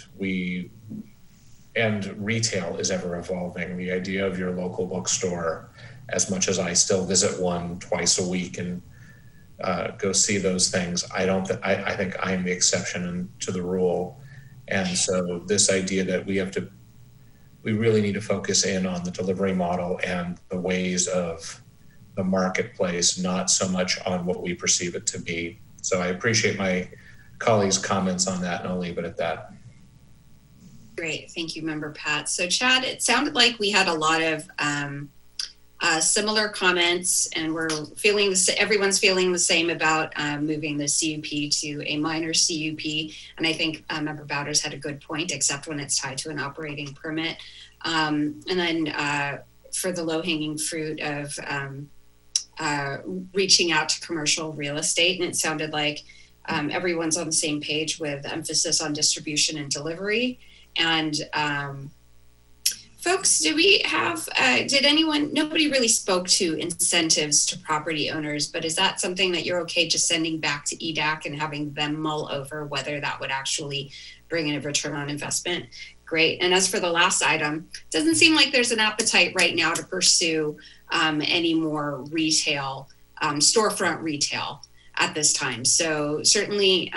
retail is ever evolving. The idea of your local bookstore, as much as I still visit one twice a week and go see those things, I think I am the exception to the rule. And so this idea that we really need to focus in on the delivery model and the ways of the marketplace, not so much on what we perceive it to be. So I appreciate my colleagues' comments on that, and I'll leave it at that. Great, thank you, Member Pat. So Chad, it sounded like we had a lot of similar comments, and everyone's feeling the same about moving the CUP to a minor CUP. And I think Member Bowders had a good point, except when it's tied to an operating permit. And then for the low-hanging fruit of reaching out to commercial real estate, and it sounded like everyone's on the same page with emphasis on distribution and delivery. And folks, do we have, nobody really spoke to incentives to property owners, but is that something that you're okay just sending back to EDAC and having them mull over whether that would actually bring in a return on investment? Great. And as for the last item, it doesn't seem like there's an appetite right now to pursue any more retail, storefront retail at this time. So certainly,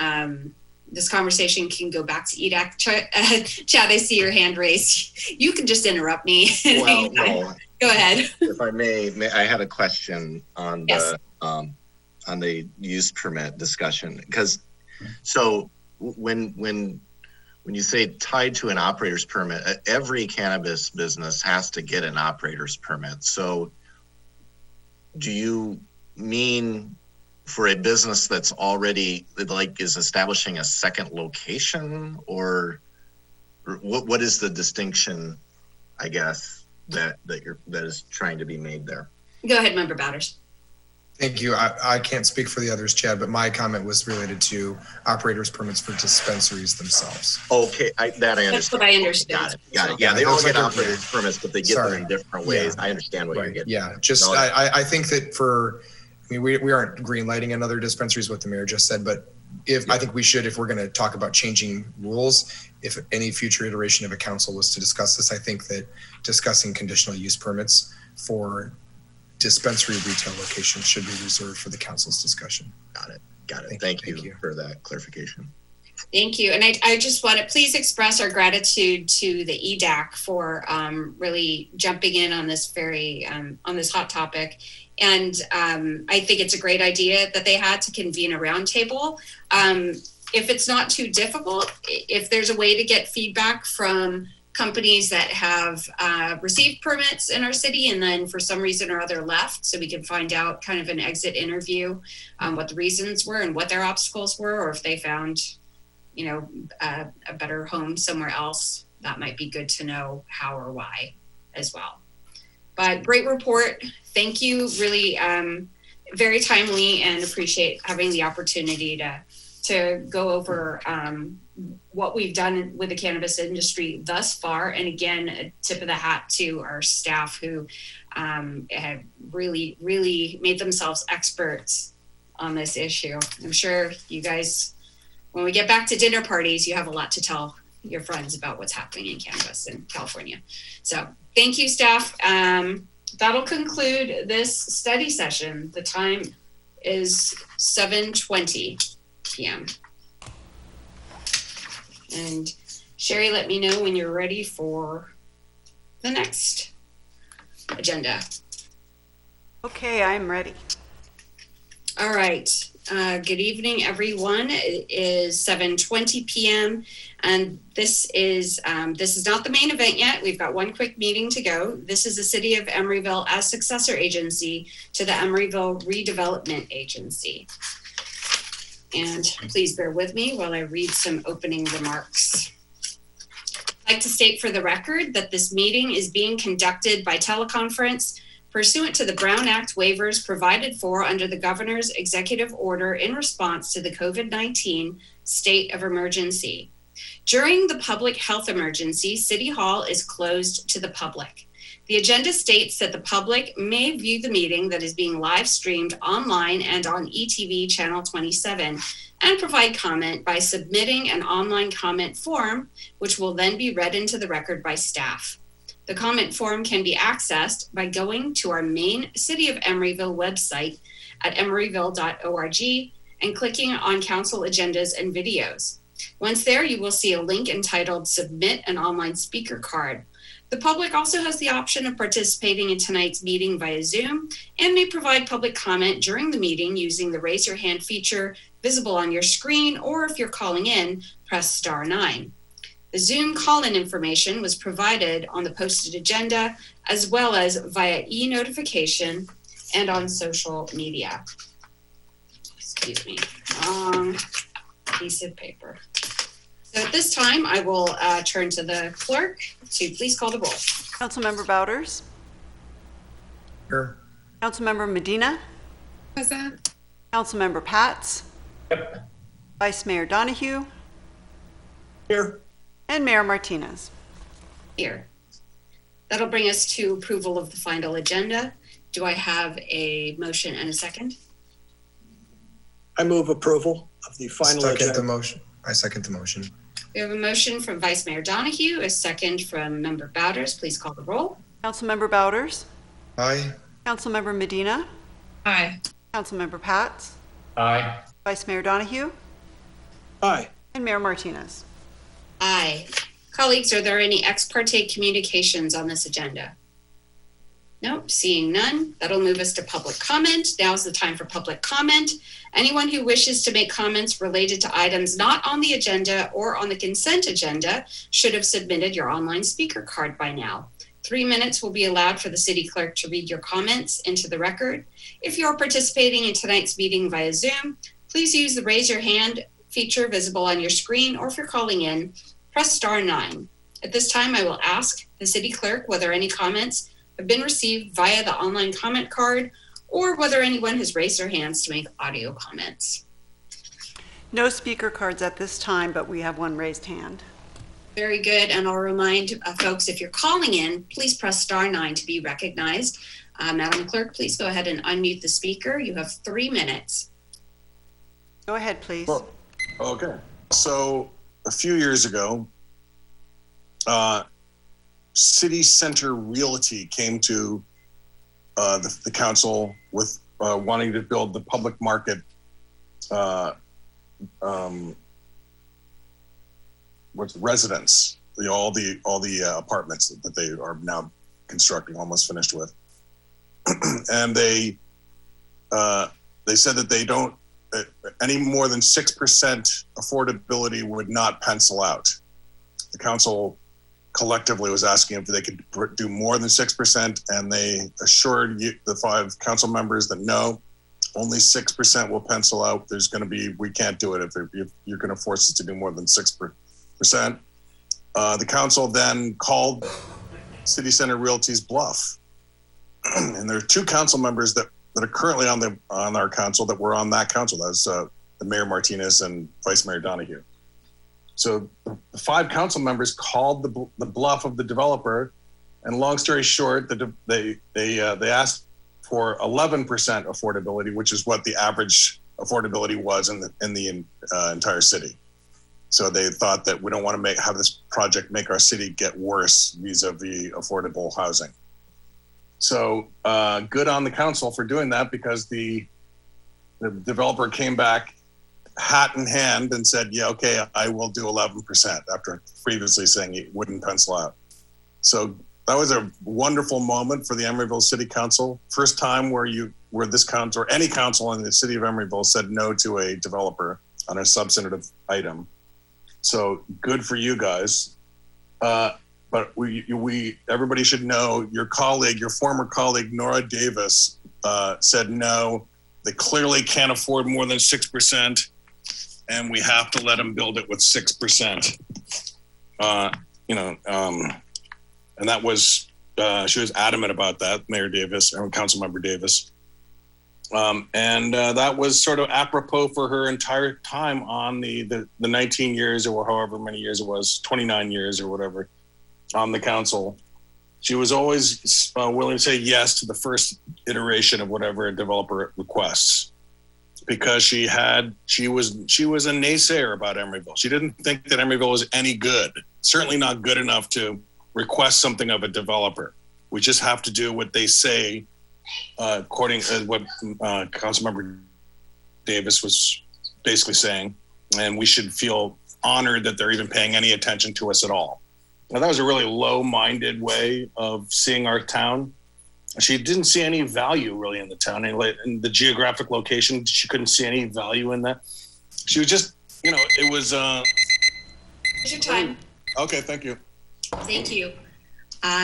this conversation can go back to EDAC. Chad, I see your hand raised. You can just interrupt me. Well, no. Go ahead. If I may, I had a question on the use permit discussion. Because so when you say tied to an operator's permit, every cannabis business has to get an operator's permit. So do you mean for a business that's already is establishing a second location, or what is the distinction, I guess, that is trying to be made there? Go ahead, Member Bowders. Thank you. I can't speak for the others, Chad, but my comment was related to operators permits for dispensaries themselves. Okay, I understand. That's what I understood. Got it. Yeah, they all get operators permits, but they get them in different ways. Yeah. I understand what you're getting. Yeah, I think that we aren't green lighting another dispensary is what the mayor just said, but I think we should, if we're going to talk about changing rules, if any future iteration of a council was to discuss this, I think that discussing conditional use permits for dispensary retail locations should be reserved for the council's discussion. Got it. Thank you for that clarification. Thank you. And I just want to please express our gratitude to the EDAC for really jumping in on this on this hot topic. And I think it's a great idea that they had to convene a roundtable. If it's not too difficult, if there's a way to get feedback from companies that have received permits in our city and then for some reason or other left, so we can find out kind of an exit interview, what the reasons were and what their obstacles were, or if they found, a better home somewhere else, that might be good to know how or why as well. But great report. Thank you. Really very timely, and appreciate having the opportunity to to go over what we've done with the cannabis industry thus far. And again, a tip of the hat to our staff who have really, really made themselves experts on this issue. I'm sure you guys, when we get back to dinner parties, you have a lot to tell your friends about what's happening in cannabis in California. So thank you, staff. That'll conclude this study session. The time is 7:20 p.m. And Sherry, let me know when you're ready for the next agenda. Okay, I'm ready. All right. Good evening, everyone. It is 7:20 p.m. and this is not the main event yet. We've got one quick meeting to go. This is the City of Emeryville as successor agency to the Emeryville Redevelopment Agency. And please bear with me while I read some opening remarks. I'd like to state for the record that this meeting is being conducted by teleconference pursuant to the Brown Act waivers provided for under the governor's executive order in response to the COVID-19 state of emergency. During the public health emergency, City Hall is closed to the public. The agenda states that the public may view the meeting that is being live streamed online and on ETV channel 27 and provide comment by submitting an online comment form, which will then be read into the record by staff. The comment form can be accessed by going to our main City of Emeryville website at emeryville.org and clicking on Council Agendas and Videos. Once there, you will see a link entitled Submit an Online Speaker Card. The public also has the option of participating in tonight's meeting via Zoom and may provide public comment during the meeting using the raise your hand feature visible on your screen, or if you're calling in, press *9. The Zoom call-in information was provided on the posted agenda as well as via e-notification and on social media. Excuse me, wrong piece of paper. So at this time, I will turn to the clerk to please call the roll. Councilmember Bouders? Here. Councilmember Medina? Present. Councilmember Pats? Yep. Vice Mayor Donahue? Here. And Mayor Martinez. Here. That'll bring us to approval of the final agenda. Do I have a motion and a second? I move approval of the final agenda. I second the motion. We have a motion from Vice Mayor Donahue, a second from Member Bouders. Please call the roll. Councilmember Bouders? Aye. Councilmember Medina? Aye. Councilmember Pats? Aye. Vice Mayor Donahue? Aye. And Mayor Martinez. Aye. Colleagues, are there any ex parte communications on this agenda? Nope, seeing none. That'll move us to public comment. Now's the time for public comment. Anyone who wishes to make comments related to items not on the agenda or on the consent agenda should have submitted your online speaker card by now. 3 minutes will be allowed for the city clerk to read your comments into the record. If you're participating in tonight's meeting via Zoom, please use the raise your hand feature visible on your screen, or if you're calling in, press *9. At this time, I will ask the city clerk whether any comments have been received via the online comment card or whether anyone has raised their hands to make audio comments. No speaker cards at this time, but we have one raised hand. Very good. And I'll remind folks, if you're calling in, please press *9 to be recognized. Madam Clerk, please go ahead and unmute the speaker. You have 3 minutes. Go ahead, please. Well, okay. So a few years ago, City Center Realty came to the council with wanting to build the public market residence, all the apartments that they are now constructing, almost finished with, and they said that they don't any more than 6% affordability would not pencil out. The council collectively was asking if they could do more than 6%, and they assured the 5 council members that no, only 6% will pencil out. We can't do it if you're going to force us to do more than 6%. The council then called City Center Realty's bluff, and there are 2 council members that are currently on our council that were on that council. That was Mayor Martinez and Vice Mayor Donahue. So the 5 council members called the bluff of the developer, and long story short, they asked for 11% affordability, which is what the average affordability was in the entire city. So they thought that we don't want to have this project make our city get worse vis-a-vis affordable housing. So good on the council for doing that, because the developer came back hat in hand and said, yeah, okay, I will do 11% after previously saying it wouldn't pencil out. So that was a wonderful moment for the Emeryville City Council. First time where this council or any council in the city of Emeryville said no to a developer on a substantive item. So good for you guys. But everybody should know your former colleague, Nora Davis, said no. They clearly can't afford more than 6%, and we have to let them build it with 6%. And that was, she was adamant about that, Mayor Davis, or Councilmember Davis. That was sort of apropos for her entire time on the 19 years or however many years it was, 29 years or whatever, on the council. She was always willing to say yes to the first iteration of whatever a developer requests, because she was a naysayer about Emeryville. She didn't think that Emeryville was any good, certainly not good enough to request something of a developer. We just have to do what they say, according to what Councilmember Davis was basically saying, and we should feel honored that they're even paying any attention to us at all. Now, that was a really low-minded way of seeing our town. She didn't see any value really in the town, and the geographic location, she couldn't see any value in that. She was just, it was... Here's your time. Okay, thank you. Thank you.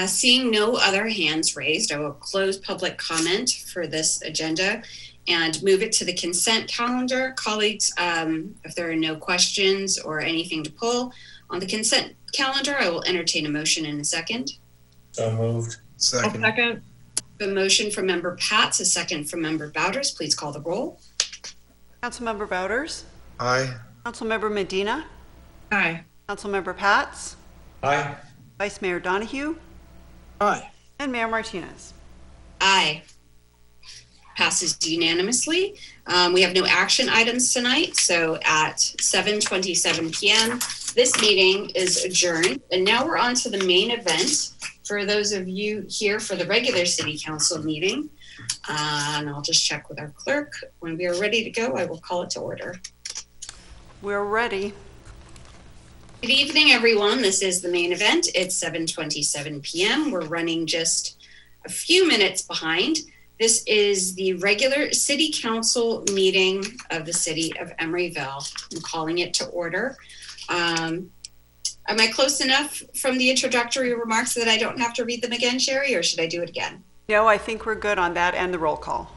Seeing no other hands raised, I will close public comment for this agenda and move it to the consent calendar. Colleagues, if there are no questions or anything to pull on the consent calendar, I will entertain a motion in a second. So moved. Second. A motion from Member Pats, a second from Member Bowders. Please call the roll. Councilmember Bowders? Aye. Councilmember Medina? Aye. Councilmember Pats? Aye. Vice Mayor Donahue? Aye. And Mayor Martinez? Aye. Passes unanimously. We have no action items tonight, so at 7:27 p.m., this meeting is adjourned. And now we're on to the main event. For those of you here for the regular city council meeting, and I'll just check with our clerk. When we are ready to go, I will call it to order. We're ready. Good evening, everyone. This is the main event. It's 7:27 p.m. We're running just a few minutes behind. This is the regular city council meeting of the city of Emeryville. I'm calling it to order. Am I close enough from the introductory remarks that I don't have to read them again, Sherry, or should I do it again? No, I think we're good on that and the roll call.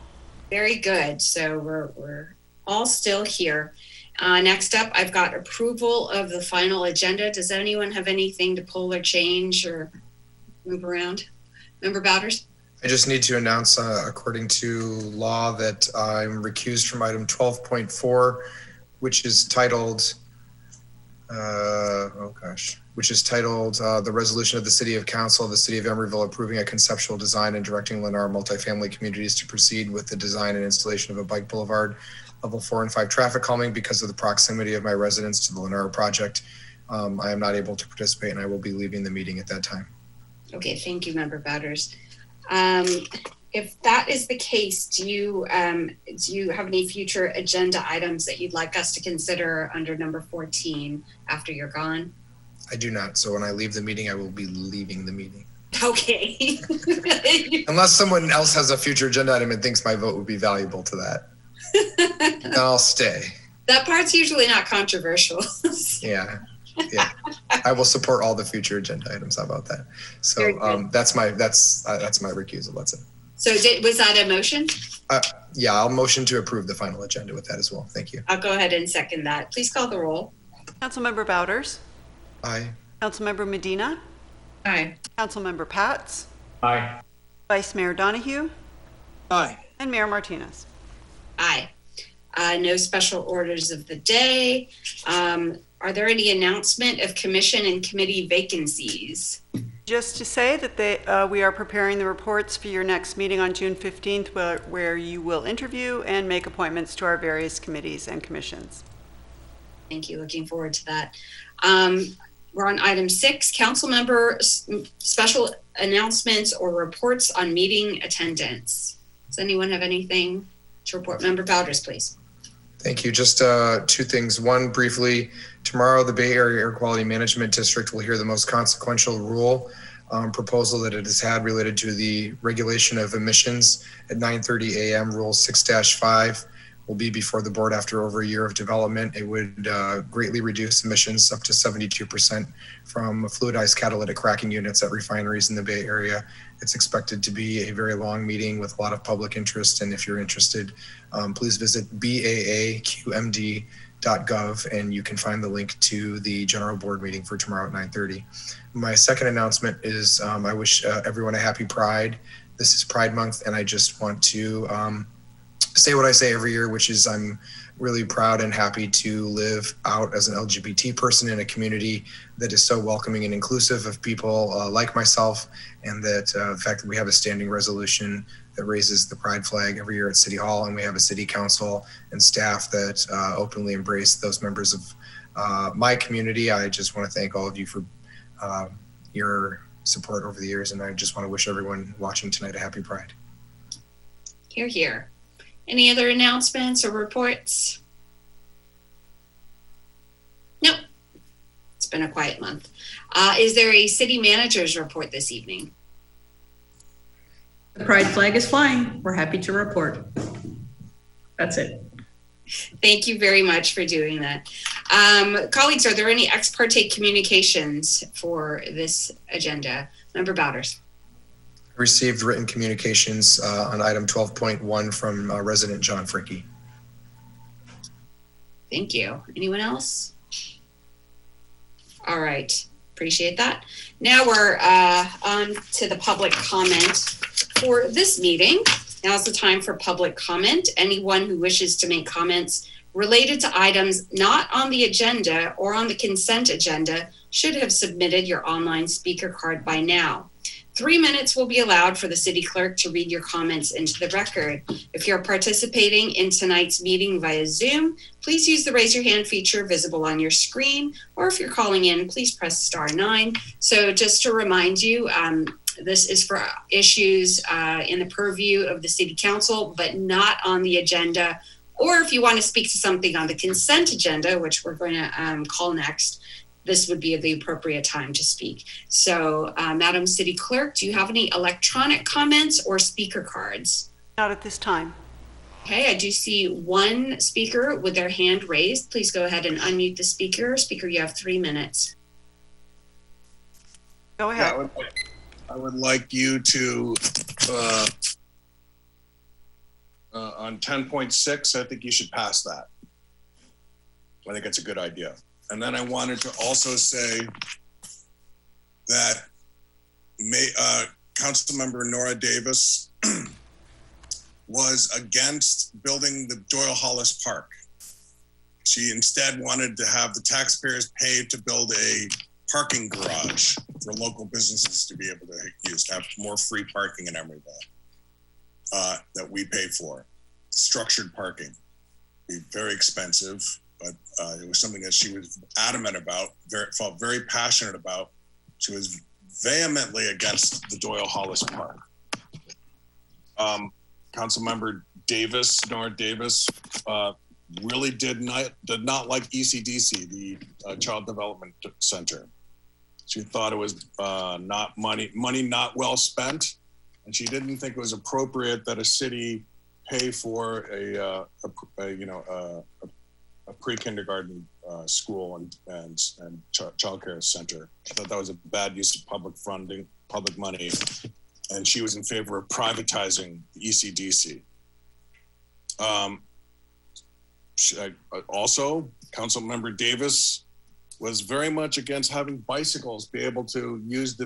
Very good. So we're all still here. Next up, I've got approval of the final agenda. Does anyone have anything to pull or change or move around? Member Bowders? I just need to announce, according to law, that I'm recused from item 12.4, which is titled, the resolution of the City of Council of the City of Emeryville approving a conceptual design and directing Lennar multifamily communities to proceed with the design and installation of a bike boulevard, level 4 and 5 traffic calming. Because of the proximity of my residence to the Lennar project, I am not able to participate, and I will be leaving the meeting at that time. Okay, thank you, Member Bowders. If that is the case, do you have any future agenda items that you'd like us to consider under number 14 after you're gone? I do not. So when I leave the meeting, I will be leaving the meeting. Okay. Unless someone else has a future agenda item and thinks my vote would be valuable to that, then I'll stay. That part's usually not controversial. Yeah. I will support all the future agenda items. How about that? So that's my recusal. That's it. So was that a motion? Yeah, I'll motion to approve the final agenda with that as well. Thank you. I'll go ahead and second that. Please call the roll. Councilmember Bowders? Aye. Councilmember Medina? Aye. Councilmember Pats? Aye. Vice Mayor Donahue? Aye. And Mayor Martinez? Aye. No special orders of the day. Are there any announcement of commission and committee vacancies? Just to say that we are preparing the reports for your next meeting on June 15th, where you will interview and make appointments to our various committees and commissions. Thank you. Looking forward to that. We're on item 6, council member special announcements or reports on meeting attendance. Does anyone have anything to report? Member Bowders, please. Thank you. Just 2 things. One, briefly, tomorrow the Bay Area Air Quality Management District will hear the most consequential rule proposal that it has had related to the regulation of emissions at 9:30 a.m. Rule 6-5 will be before the board after over a year of development. It would greatly reduce emissions up to 72% from fluidized catalytic cracking units at refineries in the Bay Area. It's expected to be a very long meeting with a lot of public interest. And if you're interested, please visit baaqmd.gov and you can find the link to the general board meeting for tomorrow at 9:30. My second announcement is I wish everyone a happy Pride. This is Pride Month, and I just want to say what I say every year, which is I'm really proud and happy to live out as an LGBT person in a community that is so welcoming and inclusive of people like myself, and that the fact that we have a standing resolution that raises the pride flag every year at City Hall, and we have a city council and staff that openly embrace those members of my community. I just want to thank all of you for your support over the years, and I just want to wish everyone watching tonight a happy Pride. Hear, hear. Any other announcements or reports? Nope. It's been a quiet month. Is there a city manager's report this evening? The pride flag is flying. We're happy to report. That's it. Thank you very much for doing that. Colleagues, are there any ex parte communications for this agenda? Member Bowders. Received written communications on item 12.1 from resident John Fricke. Thank you. Anyone else? All right. Appreciate that. Now we're on to the public comment for this meeting. Now's the time for public comment. Anyone who wishes to make comments related to items not on the agenda or on the consent agenda should have submitted your online speaker card by now. 3 minutes will be allowed for the city clerk to read your comments into the record. If you're participating in tonight's meeting via Zoom, please use the raise your hand feature visible on your screen, or if you're calling in, please press *9. So just to remind you, this is for issues in the purview of the city council, but not on the agenda. Or if you want to speak to something on the consent agenda, which we're going to call next, this would be the appropriate time to speak. So, Madam City Clerk, do you have any electronic comments or speaker cards? Not at this time. Okay, I do see one speaker with their hand raised. Please go ahead and unmute the speaker. Speaker, you have 3 minutes. Go ahead. Yeah, I would like you to, on 10.6, I think you should pass that. I think it's a good idea. And then I wanted to also say that Councilmember Nora Davis was against building the Doyle Hollis Park. She instead wanted to have the taxpayers pay to build a parking garage for local businesses to be able to use, to have more free parking in Emeryville that we pay for. Structured parking, be very expensive, but it was something that she was adamant about, felt very passionate about. She was vehemently against the Doyle Hollis Park. Councilmember Davis, Nora Davis, really did not like ECDC, the Child Development Center. She thought it was not money not well spent, and she didn't think it was appropriate that a city pay for a pre-kindergarten school and childcare center. She thought that was a bad use of public funding, public money, and she was in favor of privatizing the ECDC. Also, Councilmember Davis was very much against having bicycles be able to use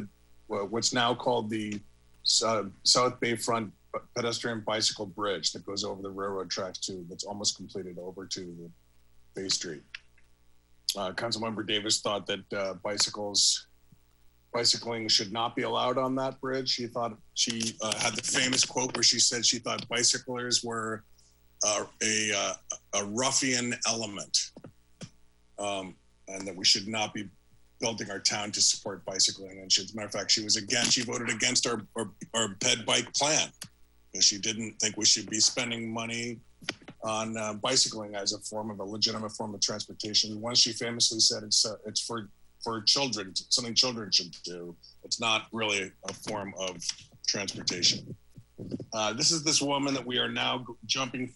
what's now called the South Bayfront pedestrian bicycle bridge that goes over the railroad tracks that's almost completed over to the Bay Street. Councilmember Davis thought that bicycling should not be allowed on that bridge. She thought she had the famous quote where she said she thought bicyclers were a ruffian element, and that we should not be building our town to support bicycling. And as a matter of fact, she voted against our ped bike plan, because she didn't think we should be spending money on bicycling as a legitimate form of transportation. Once she famously said it's for children, something children should do. It's not really a form of transportation. This is this woman that we are now jumping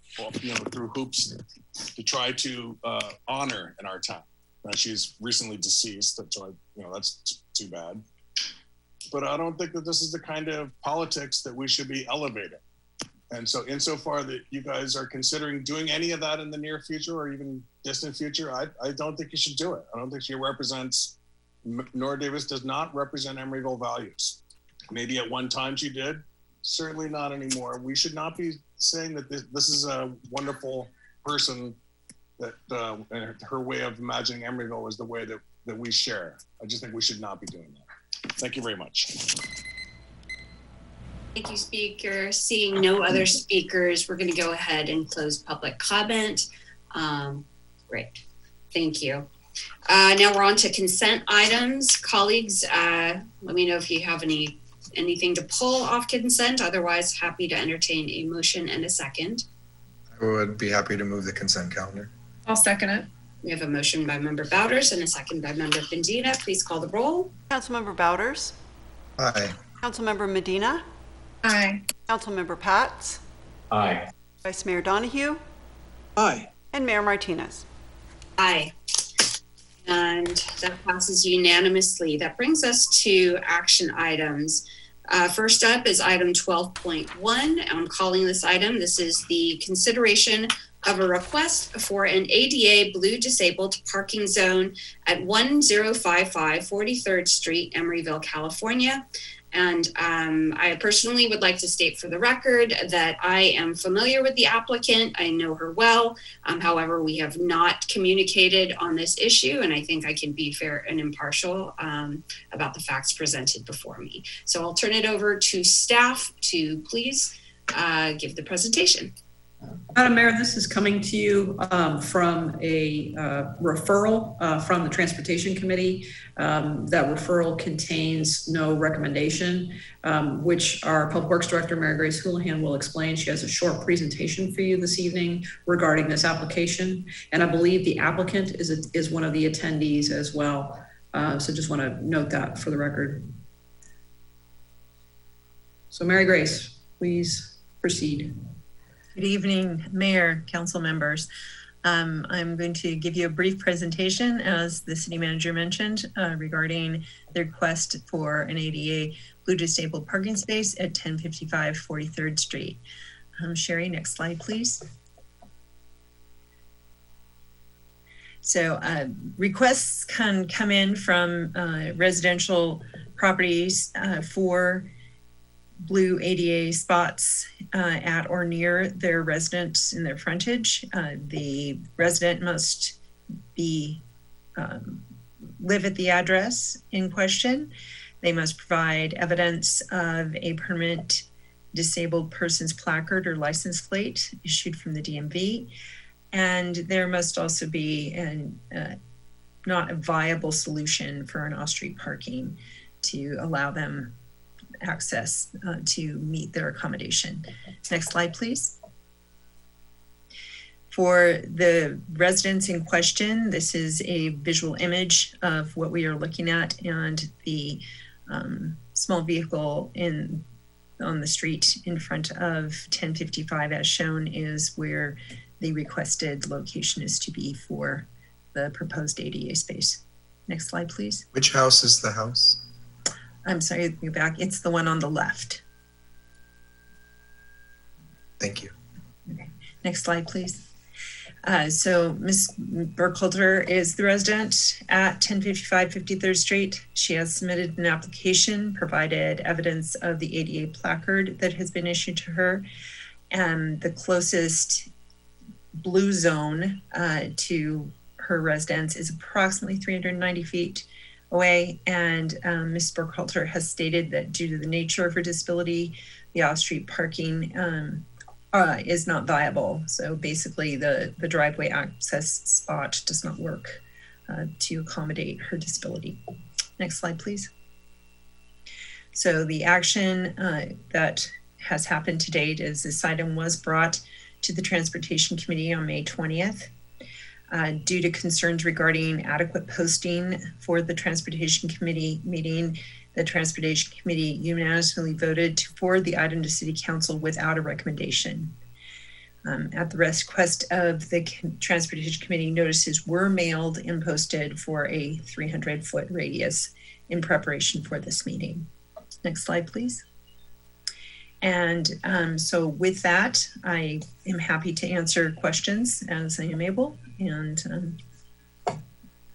through hoops to try to honor in our town. She's recently deceased, so that's too bad. But I don't think that this is the kind of politics that we should be elevating. And so insofar that you guys are considering doing any of that in the near future or even distant future, I don't think you should do it. I don't think she represents, Nora Davis does not represent Emeryville values. Maybe at one time she did, certainly not anymore. We should not be saying that this is a wonderful person, that her way of imagining Emeryville is the way that we share. I just think we should not be doing that. Thank you very much. Thank you, Speaker. Seeing no other speakers, we're going to go ahead and close public comment. Great. Thank you. Now we're on to consent items. Colleagues, let me know if you have anything to pull off consent. Otherwise, happy to entertain a motion and a second. I would be happy to move the consent calendar. I'll second it. We have a motion by Member Bowders and a second by Member Bendina. Please call the roll. Councilmember Bowders. Aye. Councilmember Medina. Aye. Councilmember Pats. Aye. Vice Mayor Donahue. Aye. And Mayor Martinez. Aye. And that passes unanimously. That brings us to action items. First up is item 12.1. I'm calling this item. This is the consideration of a request for an ADA Blue Disabled parking zone at 1055 43rd Street, Emeryville, California. And I personally would like to state for the record that I am familiar with the applicant. I know her well. However, we have not communicated on this issue, and I think I can be fair and impartial about the facts presented before me. So I'll turn it over to staff to please give the presentation. Madam Mayor, this is coming to you from a referral from the Transportation Committee. That referral contains no recommendation, which our Public Works Director, Mary Grace Houlihan, will explain. She has a short presentation for you this evening regarding this application. And I believe the applicant is one of the attendees as well. So just want to note that for the record. So Mary Grace, please proceed. Good evening, Mayor, council members. I'm going to give you a brief presentation, as the city manager mentioned, regarding the request for an ADA Blue Disabled parking space at 1055 43rd Street. Sherry, next slide, please. So requests can come in from residential properties for blue ADA spots at or near their residence in their frontage. The resident must be live at the address in question. They must provide evidence of a permanent disabled person's placard or license plate issued from the DMV. And there must also be not a viable solution for an off-street parking to allow them access to meet their accommodation. Next slide, please. For the residents in question, this is a visual image of what we are looking at, and the small vehicle on the street in front of 1055 as shown is where the requested location is to be for the proposed ADA space. Next slide, please. Which house is the house? I'm sorry, you're back. It's the one on the left. Thank you. Okay. Next slide, please. So Ms. Burkhalter is the resident at 1055 53rd Street. She has submitted an application, provided evidence of the ADA placard that has been issued to her. And the closest blue zone to her residence is approximately 390 feet away. And Ms. Burkhalter has stated that due to the nature of her disability, the off-street parking is not viable. So basically the driveway access spot does not work to accommodate her disability. Next slide, please. So the action that has happened to date is this item was brought to the Transportation Committee on May 20th. Due to concerns regarding adequate posting for the Transportation Committee meeting, the Transportation Committee unanimously voted to forward the item to City Council without a recommendation. At the request of the Transportation Committee, notices were mailed and posted for a 300-foot radius in preparation for this meeting. Next slide, please. And so with that, I am happy to answer questions as I am able, and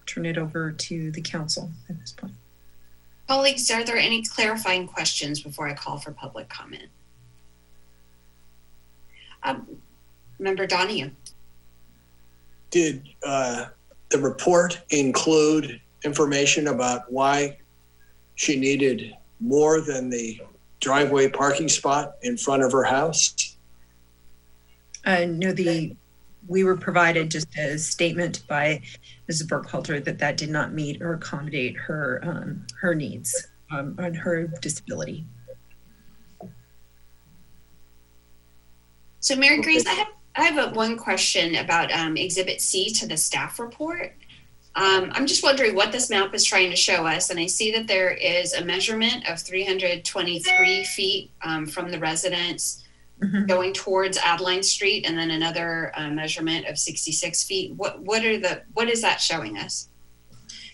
turn it over to the council at this point. Colleagues, are there any clarifying questions before I call for public comment? Member Donahue. Did the report include information about why she needed more than the driveway parking spot in front of her house? No, we were provided just a statement by Mrs. Burkhalter that did not meet or accommodate her her needs on her disability. So Mary Grace, I have one question about Exhibit C to the staff report. I'm just wondering what this map is trying to show us. And I see that there is a measurement of 323 feet from the residence going towards Adeline Street, and then another measurement of 66 feet. What is that showing us?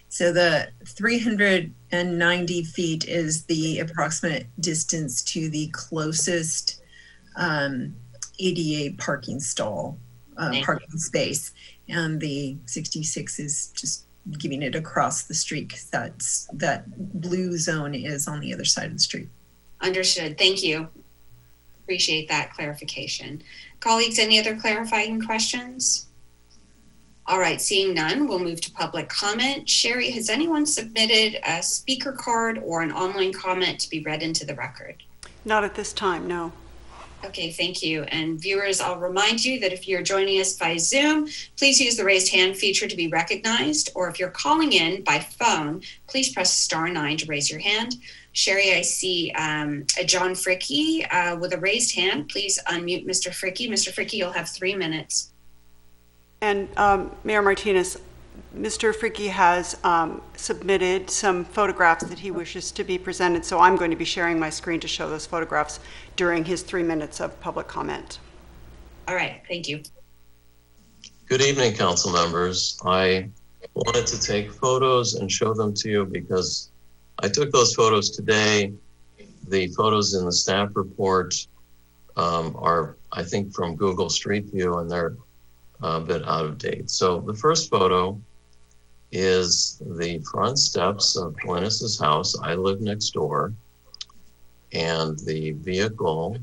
So the 390 feet is the approximate distance to the closest ADA parking stall, parking space. And the 66 is just giving it across the street, because that blue zone is on the other side of the street. Understood. Thank you. Appreciate that clarification. Colleagues, any other clarifying questions? All right, seeing none, we'll move to public comment. Sherry, has anyone submitted a speaker card or an online comment to be read into the record? Not at this time, no. Okay, thank you. And viewers, I'll remind you that if you're joining us by Zoom, please use the raised hand feature to be recognized, or if you're calling in by phone, please press *9 to raise your hand. Sherry, I see a John Fricke with a raised hand. Please unmute Mr. Fricke. Mr. Fricke, you'll have 3 minutes. And Mayor Martinez, Mr. Fricke has submitted some photographs that he wishes to be presented, so I'm going to be sharing my screen to show those photographs during his 3 minutes of public comment. All right, thank you. Good evening, council members. I wanted to take photos and show them to you because I took those photos today. The photos in the staff report are, I think, from Google Street View, and they're a bit out of date. So the first photo is the front steps of Glynis's house. I live next door, and the vehicle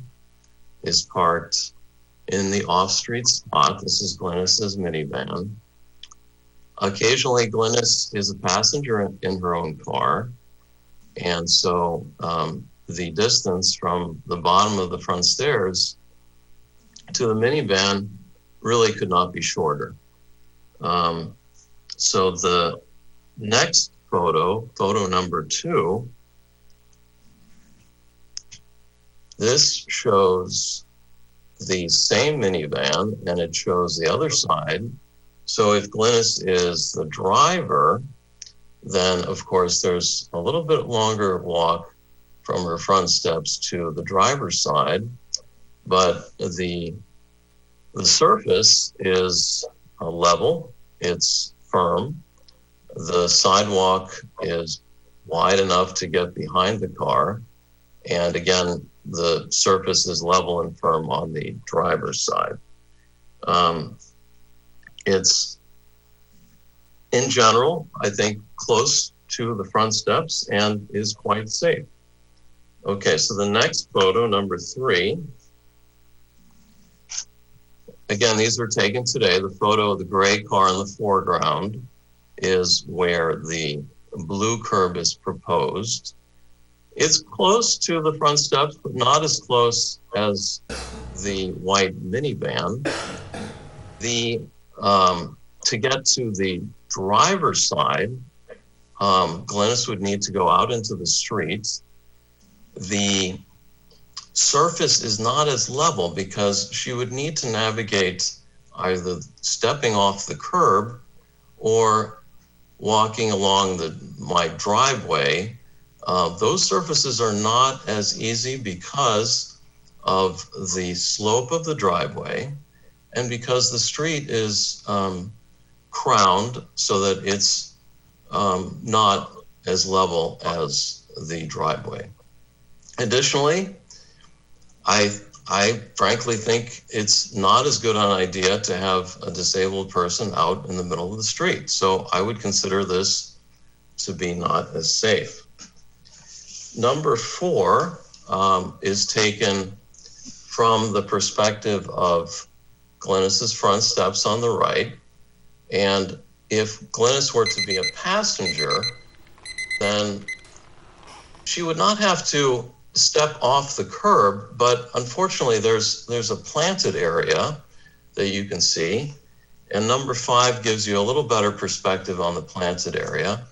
is parked in the off-street spot. This is Glynis's minivan. Occasionally, Glynis is a passenger in her own car, and so the distance from the bottom of the front stairs to the minivan really could not be shorter. So the next photo number 2, this shows the same minivan, and it shows the other side. So if Glynis is the driver, then of course there's a little bit longer walk from her front steps to the driver's side, but the surface is level, it's firm. The sidewalk is wide enough to get behind the car. And again, the surface is level and firm on the driver's side. It's, in general, I think, close to the front steps and is quite safe. Okay, so the next photo, number 3. Again, these were taken today. The photo of the gray car in the foreground is where the blue curb is proposed. It's close to the front steps, but not as close as the white minivan. To get to the driver's side, Glynis would need to go out into the street. The surface is not as level because she would need to navigate either stepping off the curb or walking along my driveway. Those surfaces are not as easy because of the slope of the driveway and because the street is crowned so that it's not as level as the driveway. Additionally, I frankly think it's not as good an idea to have a disabled person out in the middle of the street. So I would consider this to be not as safe. Number 4 is taken from the perspective of Glynis's front steps on the right. And if Glynis were to be a passenger, then she would not have to step off the curb, but unfortunately there's a planted area that you can see, and number 5 gives you a little better perspective on the planted area.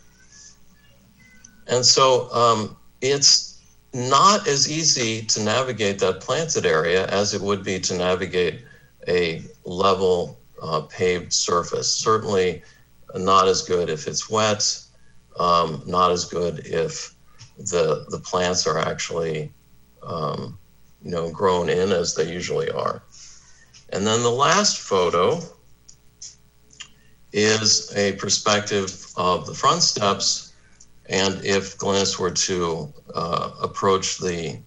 And so it's not as easy to navigate that planted area as it would be to navigate a level paved surface. Certainly not as good if it's wet, not as good if the plants are actually, grown in as they usually are. And then the last photo is a perspective of the front steps. And if Glynis were to approach the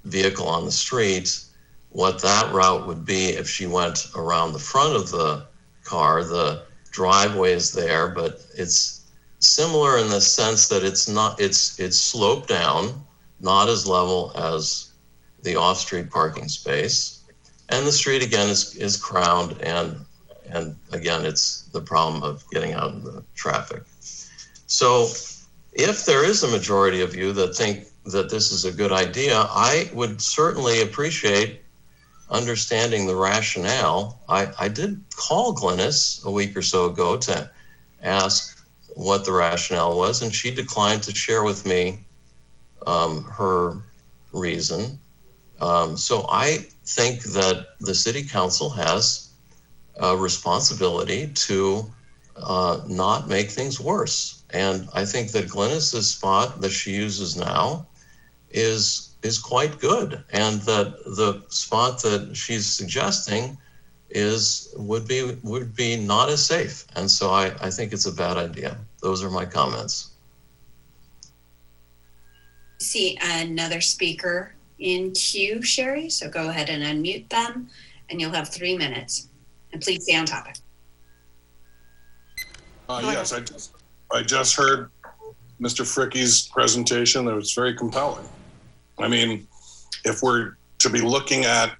vehicle on the street, what that route would be if she went around the front of the car. The driveway is there, but it's similar in the sense that it's sloped down, not as level as the off-street parking space. And the street again is crowned, and again, it's the problem of getting out in the traffic. So if there is a majority of you that think that this is a good idea, I would certainly appreciate understanding the rationale. I did call Glynis a week or so ago to ask what the rationale was, and she declined to share with me her reason. So I think that the city council has a responsibility to not make things worse. And I think that Glynis's spot that she uses now is quite good, and that the spot that she's suggesting would be not as safe. And so I think it's a bad idea. Those are my comments. See another speaker in queue, Sherry. So go ahead and unmute them, and you'll have 3 minutes. And please stay on topic. Yes, I just heard Mr. Fricke's presentation. That was very compelling. I mean, if we're to be looking at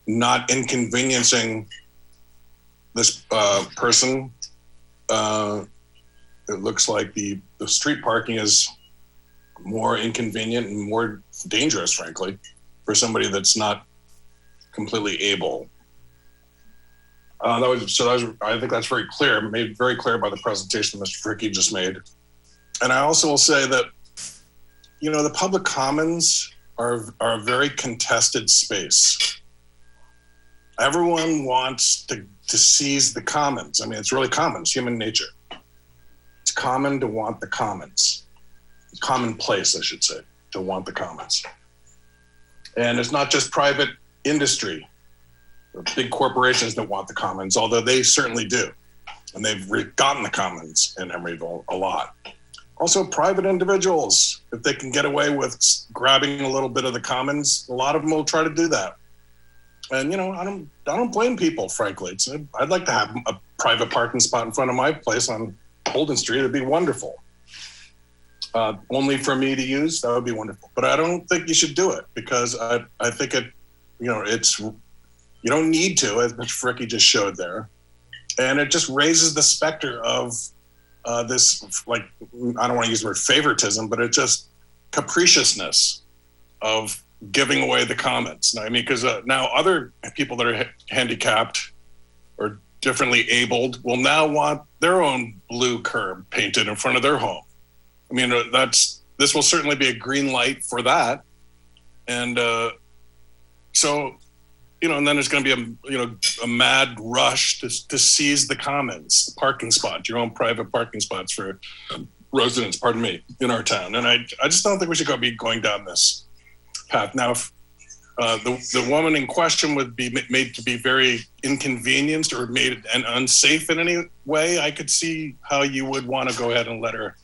not inconveniencing this person, it looks like the street parking is more inconvenient and more dangerous, frankly, for somebody that's not completely able. I think that's very clear, made very clear by the presentation Mr. Fricke just made. And I also will say that, the public commons are a very contested space. Everyone wants to seize the commons. I mean, it's really common. It's human nature. It's common to want the commons. It's commonplace, I should say, to want the commons. And it's not just private industry or big corporations that want the commons, although they certainly do. And they've gotten the commons in Emeryville a lot. Also, private individuals, if they can get away with grabbing a little bit of the commons, a lot of them will try to do that. And I don't blame people, frankly. I'd like to have a private parking spot in front of my place on Holden Street. It'd be wonderful. Only for me to use, that would be wonderful. But I don't think you should do it, because I think it's, you don't need to, as Mr. Fricke just showed there. And it just raises the specter of this, like, I don't want to use the word favoritism, but it just capriciousness of giving away the comments. I mean, because now other people that are handicapped or differently abled will now want their own blue curb painted in front of their home. I mean, this will certainly be a green light for that. And so, and then there's going to be a mad rush to seize the commons, parking spots, your own private parking spots for residents, in our town. And I just don't think we should be going down this path. Now, if the woman in question would be made to be very inconvenienced or made and unsafe in any way, I could see how you would want to go ahead and let her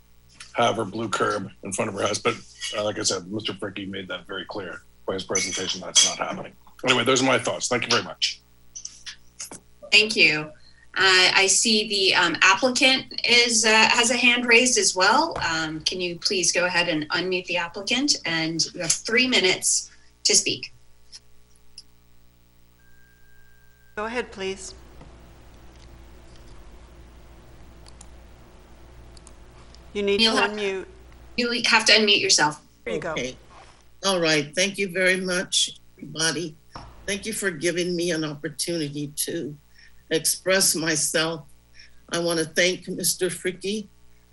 have her blue curb in front of her house. But like I said, Mr. Fricke made that very clear by his presentation. That's not happening. Anyway, those are my thoughts. Thank you very much. Thank you. I see the applicant has a hand raised as well. Can you please go ahead and unmute the applicant? And you have 3 minutes to speak. Go ahead, please. You need to unmute. You have to unmute yourself. There you go. All right. Thank you very much, everybody. Thank you for giving me an opportunity to express myself. I want to thank Mr. Fricke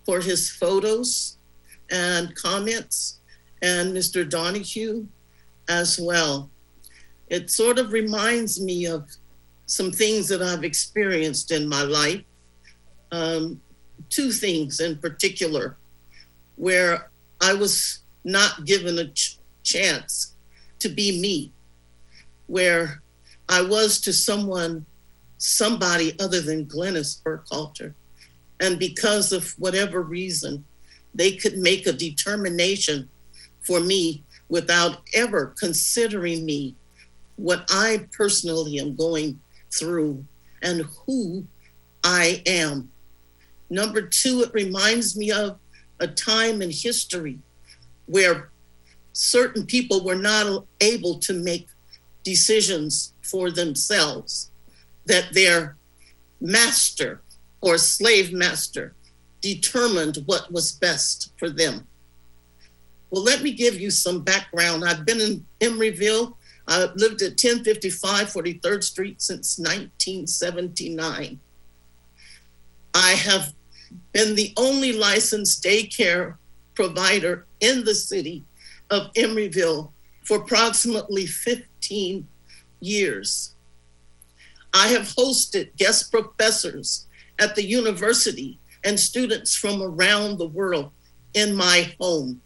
for his photos and comments, and Mr. Donahue as well. It sort of reminds me of some things that I've experienced in my life. 2 things in particular, where I was not given a chance to be me, where I was to somebody other than Glennis Burkhalter. And because of whatever reason, they could make a determination for me without ever considering me, what I personally am going through and who I am. Number 2, it reminds me of a time in history where certain people were not able to make decisions for themselves, that their master or slave master determined what was best for them. Well, let me give you some background. I've been in Emeryville. I've lived at 1055 43rd Street since 1979. I have been the only licensed daycare provider in the city of Emeryville for approximately 15 years. I have hosted guest professors at the university and students from around the world in my home.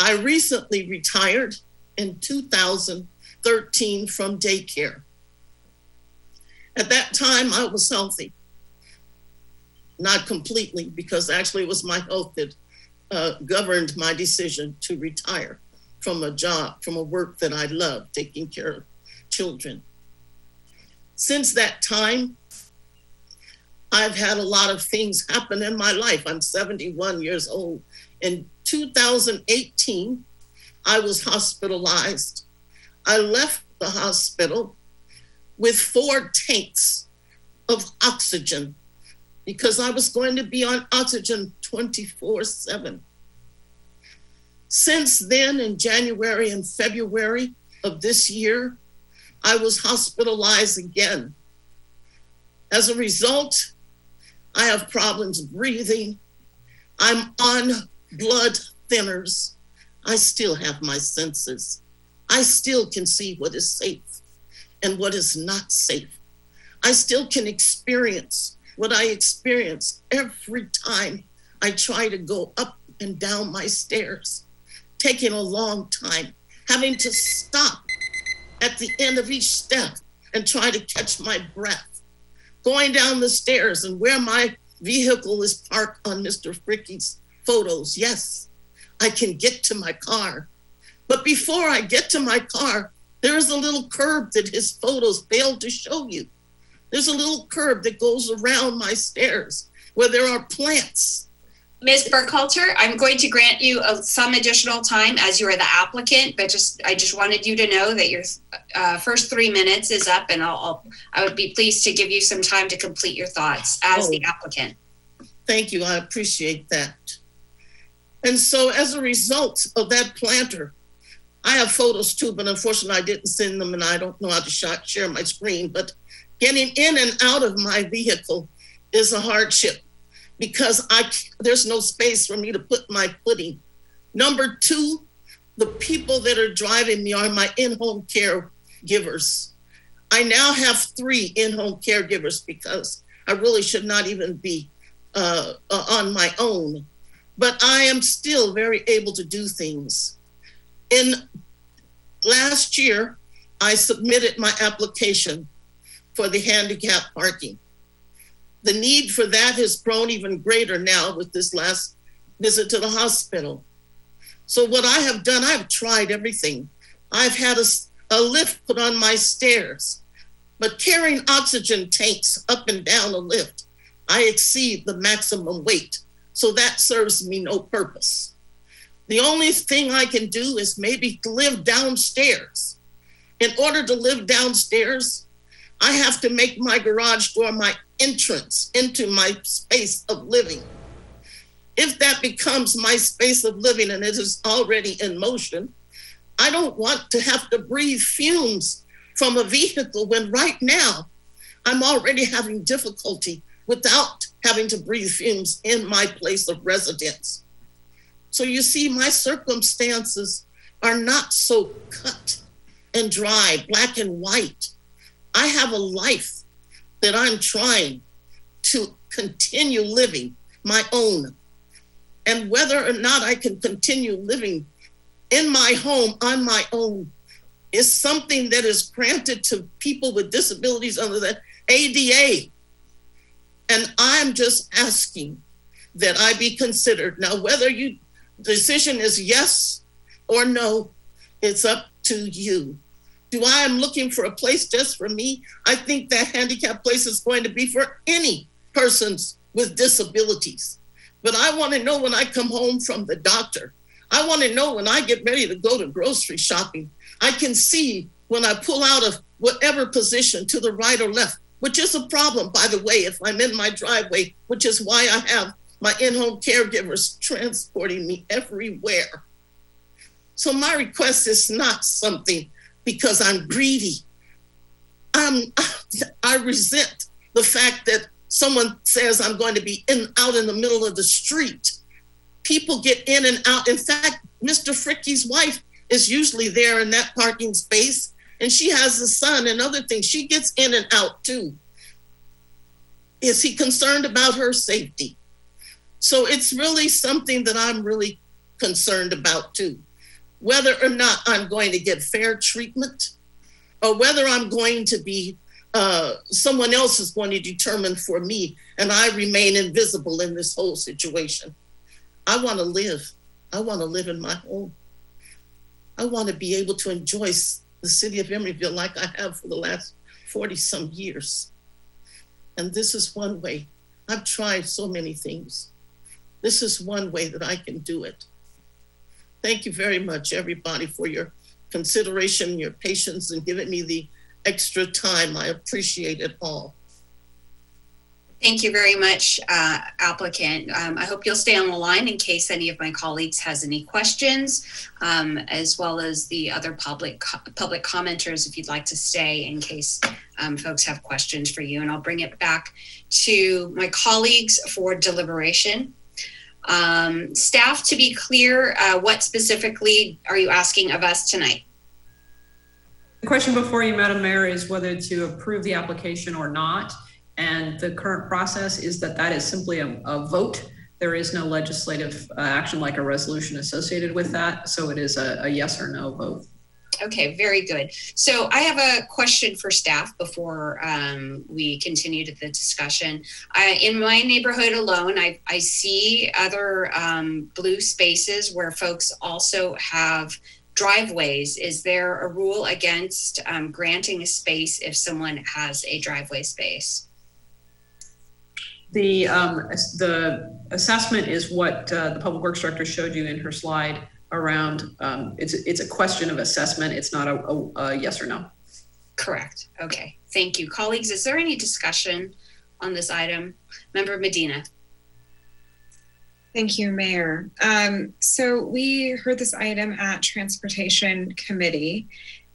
I recently retired in 2013 from daycare. At that time, I was healthy. Not completely, because actually it was my health that governed my decision to retire from a job, from a work that I love, taking care of children. Since that time, I've had a lot of things happen in my life. I'm 71 years old. In 2018, I was hospitalized. I left the hospital with 4 tanks of oxygen because I was going to be on oxygen 24/7. Since then, in January and February of this year, I was hospitalized again. As a result, I have problems breathing. I'm on blood thinners. I still have my senses. I still can see what is safe and what is not safe. I still can experience what I experience every time I try to go up and down my stairs, taking a long time, having to stop at the end of each step and try to catch my breath, going down the stairs and where my vehicle is parked on Mr. Fricke's photos. Yes, I can get to my car. But before I get to my car, There is a little curb that his photos failed to show you. There's a little curb that goes around my stairs where there are plants. Ms. Burkhalter, I'm going to grant you some additional time as you are the applicant, but I just wanted you to know that your first 3 minutes is up, and I would be pleased to give you some time to complete your thoughts as the applicant. Thank you. I appreciate that. And so as a result of that planter, I have photos too, but unfortunately I didn't send them and I don't know how to share my screen, but getting in and out of my vehicle is a hardship because there's no space for me to put my footing. Number two, the people that are driving me are my in-home caregivers. I now have 3 in-home caregivers because I really should not even be on my own, but I am still very able to do things. In last year, I submitted my application for the handicap parking. The need for that has grown even greater now with this last visit to the hospital. So what I have done, I've tried everything. I've had a lift put on my stairs, but carrying oxygen tanks up and down a lift, I exceed the maximum weight. So that serves me no purpose. The only thing I can do is maybe live downstairs. In order to live downstairs, I have to make my garage door my entrance into my space of living. If that becomes my space of living and it is already in motion, I don't want to have to breathe fumes from a vehicle when right now I'm already having difficulty without having to breathe fumes in my place of residence. So you see, my circumstances are not so cut and dry, black and white. I have a life that I'm trying to continue living my own. And whether or not I can continue living in my home on my own is something that is granted to people with disabilities under the ADA. And I'm just asking that I be considered. Now, whether the decision is yes or no, it's up to you. Do I am looking for a place just for me? I think that handicap place is going to be for any persons with disabilities. But I want to know when I come home from the doctor. I want to know when I get ready to go to grocery shopping. I can see when I pull out of whatever position to the right or left, which is a problem, by the way, if I'm in my driveway, which is why I have my in-home caregivers transporting me everywhere. So my request is not something because I'm greedy. I resent the fact that someone says I'm going to be out in the middle of the street. People get in and out. In fact, Mr. Fricky's wife is usually there in that parking space, and she has a son and other things. She gets in and out too. Is he concerned about her safety? So it's really something that I'm really concerned about too. Whether or not I'm going to get fair treatment or whether I'm going to be, someone else is going to determine for me and I remain invisible in this whole situation. I want to live. I want to live in my home. I want to be able to enjoy the city of Emeryville like I have for the last 40 some years. And this is one way. I've tried so many things. This is one way that I can do it. Thank you very much, everybody, for your consideration, your patience, and giving me the extra time. I appreciate it all. Thank you very much, applicant. I hope you'll stay on the line in case any of my colleagues has any questions, as well as the other public commenters if you'd like to stay in case folks have questions for you. And I'll bring it back to my colleagues for deliberation. Staff, to be clear, what specifically are you asking of us tonight? The question before you, Madam Mayor, is whether to approve the application or not. And the current process is that is simply a vote. There is no legislative action like a resolution associated with that. So it is a yes or no vote. Okay, very good. So I have a question for staff before we continue to the discussion. In my neighborhood alone, I see other blue spaces where folks also have driveways, is there a rule against granting a space if someone has a driveway space? The assessment is what the Public Works Director showed you in her slide around, it's a question of assessment. It's not a yes or no. Correct. Okay. Thank you. Colleagues, is there any discussion on this item? Member Medina. Thank you, Mayor. So we heard this item at Transportation Committee,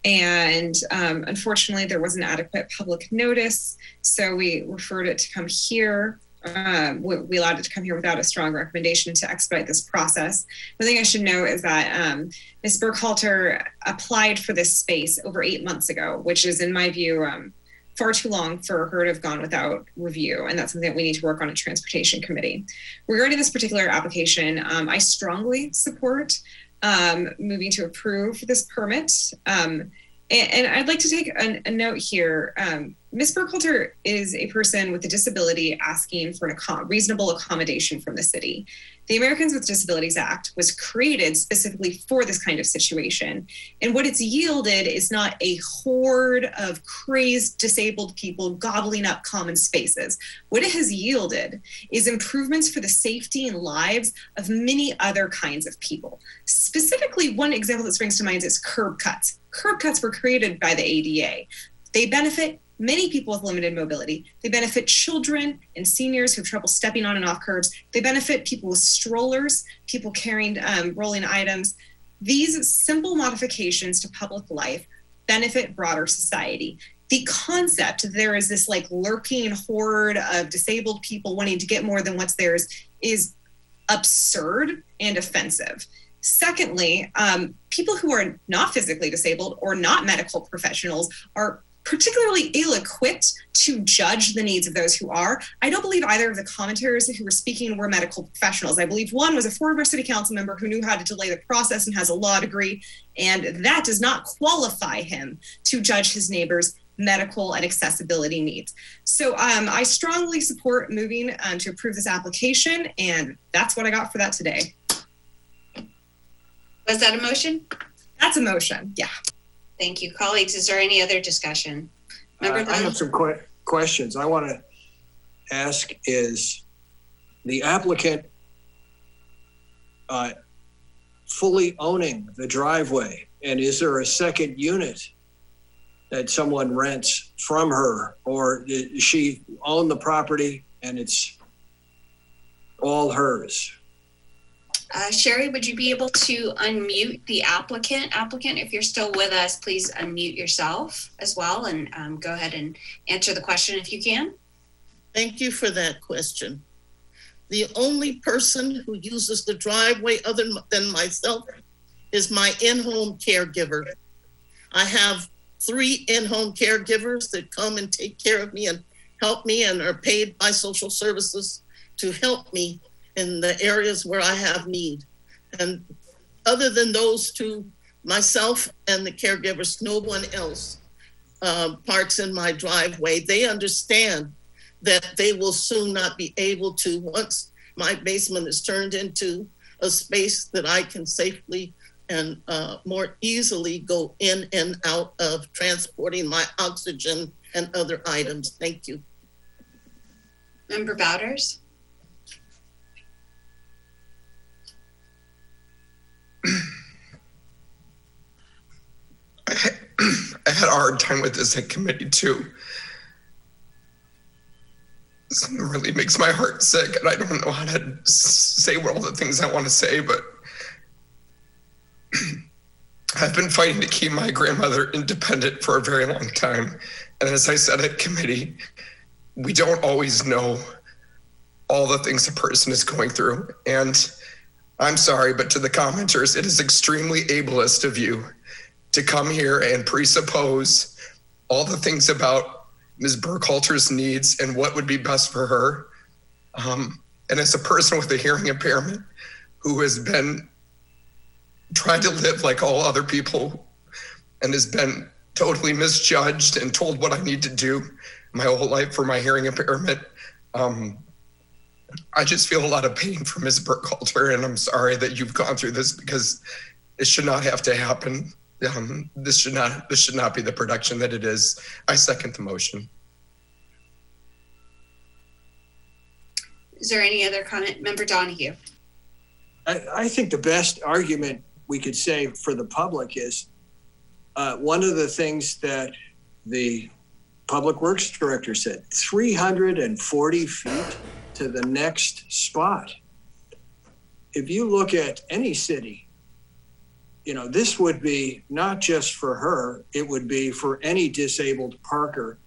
and unfortunately there wasn't adequate public notice. So we referred it to come here. We allowed it to come here without a strong recommendation to expedite this process. The thing I should note is that Ms. Burkhalter applied for this space over 8 months ago, which is, in my view, far too long for her to have gone without review. And that's something that we need to work on at Transportation Committee. Regarding this particular application, I strongly support moving to approve this permit. And I'd like to take a note here. Ms. Burkhalter is a person with a disability asking for a reasonable accommodation from the city. The Americans with Disabilities Act was created specifically for this kind of situation. And what it's yielded is not a horde of crazed disabled people gobbling up common spaces. What it has yielded is improvements for the safety and lives of many other kinds of people. Specifically, one example that springs to mind is curb cuts. Curb cuts were created by the ADA. They benefit many people with limited mobility. They benefit children and seniors who have trouble stepping on and off curbs. They benefit people with strollers, people carrying rolling items. These simple modifications to public life benefit broader society. The concept that there is this like lurking horde of disabled people wanting to get more than what's theirs is absurd and offensive. Secondly, people who are not physically disabled or not medical professionals are particularly ill-equipped to judge the needs of those who are. I don't believe either of the commenters who were speaking were medical professionals. I believe one was a former city council member who knew how to delay the process and has a law degree, and that does not qualify him to judge his neighbors' medical and accessibility needs. So I strongly support moving to approve this application, and that's what I got for that today. Was that a motion? That's a motion, yeah. Thank you. Colleagues, is there any other discussion? I have some questions. I want to ask, is the applicant fully owning the driveway? And is there a second unit that someone rents from her? Or does she own the property and it's all hers? Sherry, would you be able to unmute the applicant? Applicant, if you're still with us, please unmute yourself as well and go ahead and answer the question if you can. Thank you for that question. The only person who uses the driveway other than myself is my in-home caregiver. I have 3 in-home caregivers that come and take care of me and help me and are paid by social services to help me in the areas where I have need. And other than those 2, myself and the caregivers, no one else parks in my driveway. They understand that they will soon not be able to, once my basement is turned into a space that I can safely and more easily go in and out of, transporting my oxygen and other items. Thank you. Member Bowders? I had a hard time with this at committee too. This really makes my heart sick, and I don't know how to say all the things I want to say, but I've been fighting to keep my grandmother independent for a very long time. And as I said at committee, we don't always know all the things a person is going through. And I'm sorry, but to the commenters, it is extremely ableist of you to come here and presuppose all the things about Ms. Burkhalter's needs and what would be best for her. And as a person with a hearing impairment who has been trying to live like all other people and has been totally misjudged and told what I need to do my whole life for my hearing impairment, I just feel a lot of pain for Ms. Burkhalter, and I'm sorry that you've gone through this, because It should not have to happen. This should not be the production that it is. I second the motion. Is there any other comment? Member Donahue. I think the best argument we could say for the public is one of the things that the Public Works Director said, 340 feet to the next spot. If you look at any city, this would be not just for her, it would be for any disabled parker.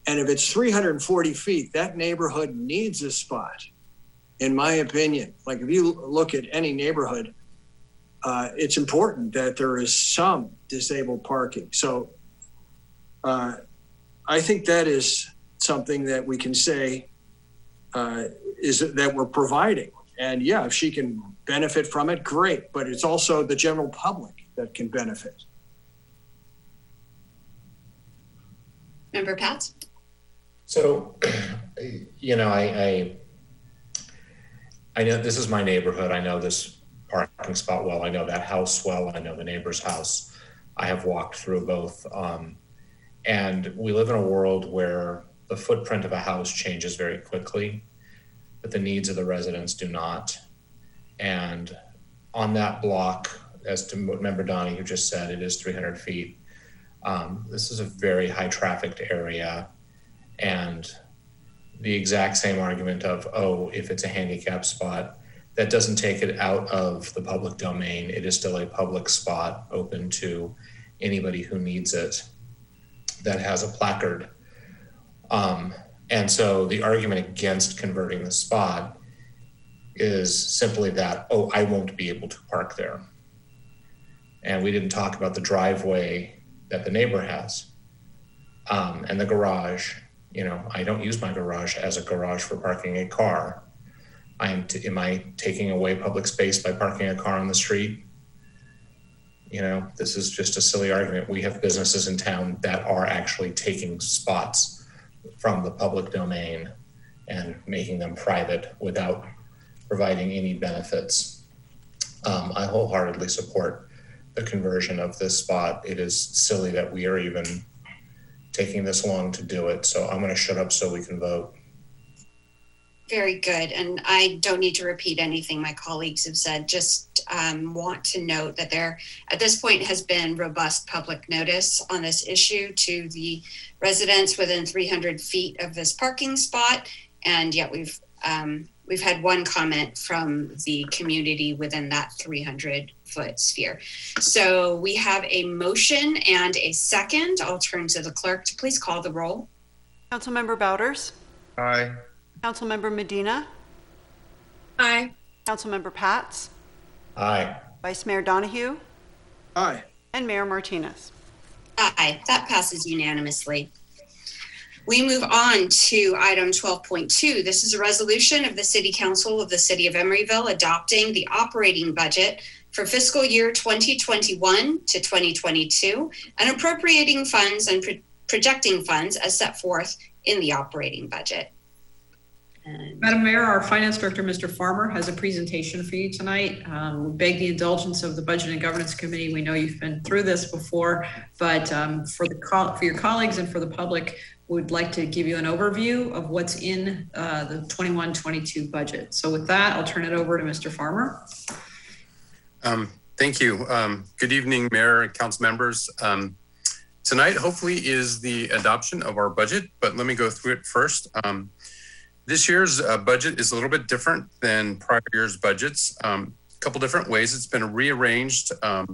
And if it's 340 feet, that neighborhood needs a spot, in my opinion. Like if you look at any neighborhood, it's important that there is some disabled parking. So I think that is something that we can say is that we're providing. And yeah, if she can benefit from it, great. But it's also the general public that can benefit. Member Pats? So, I know this is my neighborhood. I know this parking spot well. I know that house well. I know the neighbor's house. I have walked through both. And we live in a world where the footprint of a house changes very quickly, but the needs of the residents do not. And on that block, as to what Member Donahue just said, it is 300 feet. This is a very high trafficked area. And the exact same argument of, if it's a handicap spot, that doesn't take it out of the public domain. It is still a public spot open to anybody who needs it that has a placard. And so the argument against converting the spot is simply that, I won't be able to park there. And we didn't talk about the driveway that the neighbor has and the garage. I don't use my garage as a garage for parking a car. Am I taking away public space by parking a car on the street? This is just a silly argument. We have businesses in town that are actually taking spots from the public domain and making them private without providing any benefits. I wholeheartedly support the conversion of this spot. It is silly that we are even taking this long to do it. So I'm going to shut up so we can vote. Very good. And I don't need to repeat anything my colleagues have said. Just want to note that there, at this point, has been robust public notice on this issue to the residents within 300 feet of this parking spot. And yet we've had one comment from the community within that 300-foot sphere. So we have a motion and a second. I'll turn to the clerk to please call the roll. Councilmember Bouders? Aye. Councilmember Medina? Aye. Councilmember Pats? Aye. Vice Mayor Donahue? Aye. And Mayor Martinez? Aye. That passes unanimously. We move on to item 12.2. This is a resolution of the City Council of the City of Emeryville adopting the operating budget for fiscal year 2021 to 2022 and appropriating funds and projecting funds as set forth in the operating budget. Madam Mayor, our Finance Director, Mr. Farmer, has a presentation for you tonight. We beg the indulgence of the Budget and Governance Committee. We know you've been through this before, but for your colleagues and for the public, we'd like to give you an overview of what's in the 21-22 budget. So with that, I'll turn it over to Mr. Farmer. Thank you. Good evening, Mayor and council members. Tonight, hopefully, is the adoption of our budget, but let me go through it first. This year's budget is a little bit different than prior year's budgets. A couple different ways. It's been rearranged to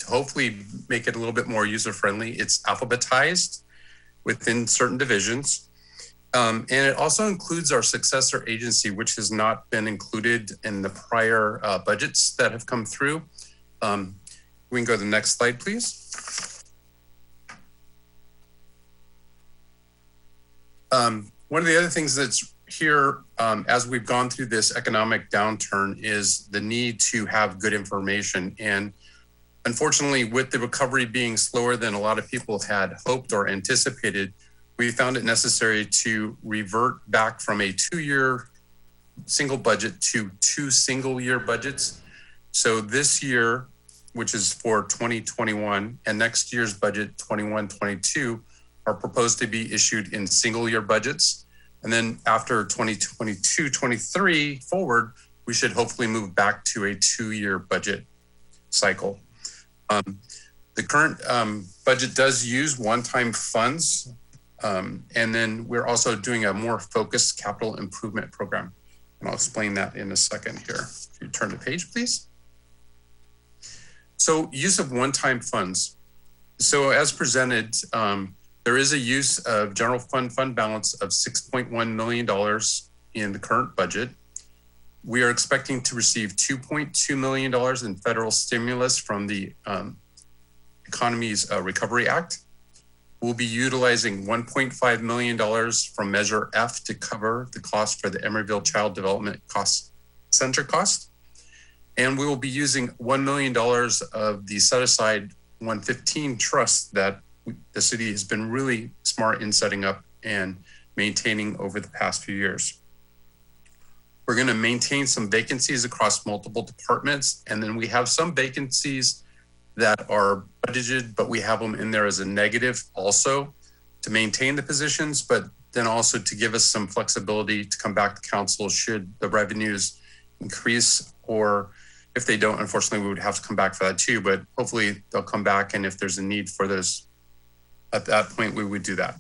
hopefully make it a little bit more user-friendly. It's alphabetized within certain divisions. And it also includes our successor agency, which has not been included in the prior budgets that have come through. We can go to the next slide, please. One of the other things that's here as we've gone through this economic downturn is the need to have good information. And unfortunately, with the recovery being slower than a lot of people had hoped or anticipated, we found it necessary to revert back from a 2-year single budget to 2 single-year budgets. So this year, which is for 2021, and next year's budget 21-22 are proposed to be issued in single year budgets. And then after 2022-23 forward, we should hopefully move back to a 2-year budget cycle. The current budget does use one-time funds. And then we're also doing a more focused capital improvement program. And I'll explain that in a second here. If you turn the page, please. So use of one-time funds. So as presented, there is a use of general fund balance of $6.1 million in the current budget. We are expecting to receive $2.2 million in federal stimulus from the Economy's Recovery Act. We'll be utilizing $1.5 million from Measure F to cover the cost for the Emeryville Child Development Center cost. And we will be using $1 million of the set aside 115 trust that the city has been really smart in setting up and maintaining over the past few years. We're going to maintain some vacancies across multiple departments. And then we have some vacancies that are budgeted, but we have them in there as a negative also to maintain the positions, but then also to give us some flexibility to come back to council should the revenues increase, or if they don't, unfortunately, we would have to come back for that too, but hopefully they'll come back. And if there's a need for those, at that point, we would do that.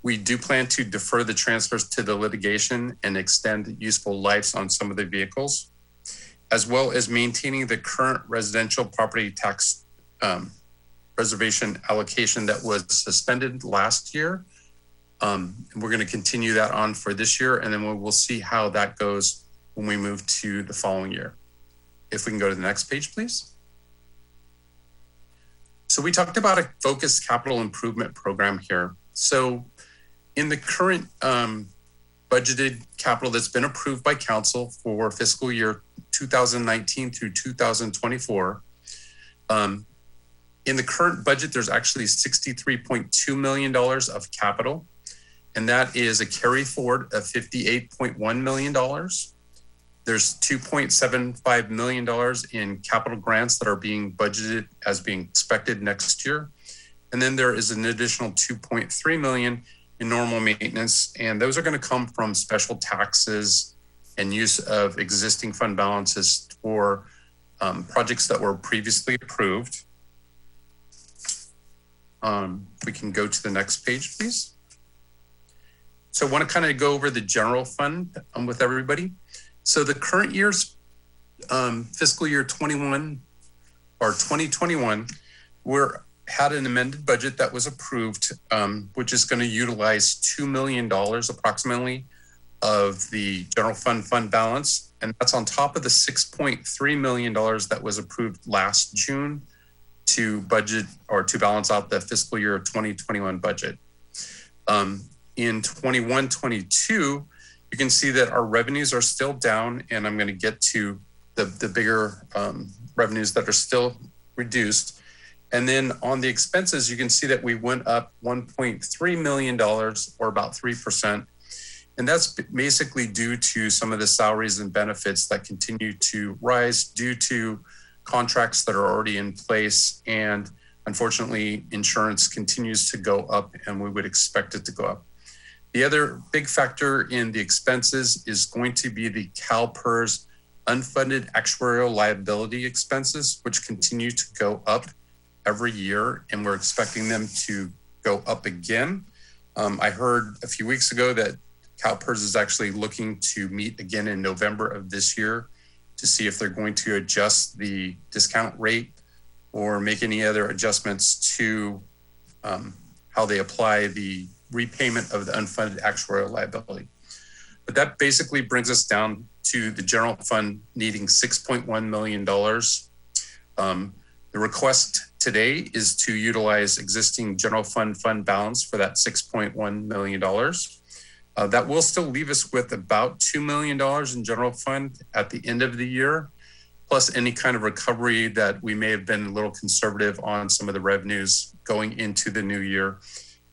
We do plan to defer the transfers to the litigation and extend useful lives on some of the vehicles, as well as maintaining the current residential property tax reservation allocation that was suspended last year. We're going to continue that on for this year, and then we'll see how that goes when we move to the following year. If we can go to the next page, please. So we talked about a focused capital improvement program here. So in the current budgeted capital that's been approved by council for fiscal year 2019 through 2024, in the current budget, there's actually $63.2 million of capital, and that is a carry forward of $58.1 million. There's $2.75 million in capital grants that are being budgeted as being expected next year. And then there is an additional $2.3 million in normal maintenance, and those are going to come from special taxes and use of existing fund balances for projects that were previously approved. We can go to the next page, please. So I want to kind of go over the general fund with everybody. So the current year's fiscal year 21 or 2021, had an amended budget that was approved, which is going to utilize $2 million approximately of the general fund balance. And that's on top of the $6.3 million that was approved last June to budget or to balance out the fiscal year 2021 budget. In 21-22, you can see that our revenues are still down, and I'm going to get to the bigger revenues that are still reduced. And then on the expenses, you can see that we went up $1.3 million, or about 3%. And that's basically due to some of the salaries and benefits that continue to rise due to contracts that are already in place. And unfortunately, insurance continues to go up, and we would expect it to go up. The other big factor in the expenses is going to be the CalPERS unfunded actuarial liability expenses, which continue to go up every year, and we're expecting them to go up again. I heard a few weeks ago that CalPERS is actually looking to meet again in November of this year to see if they're going to adjust the discount rate or make any other adjustments to how they apply the repayment of the unfunded actuarial liability. But that basically brings us down to the general fund needing $6.1 million. The request today is to utilize existing general fund balance for that $6.1 million. That will still leave us with about $2 million in general fund at the end of the year, plus any kind of recovery that we may have been a little conservative on some of the revenues going into the new year.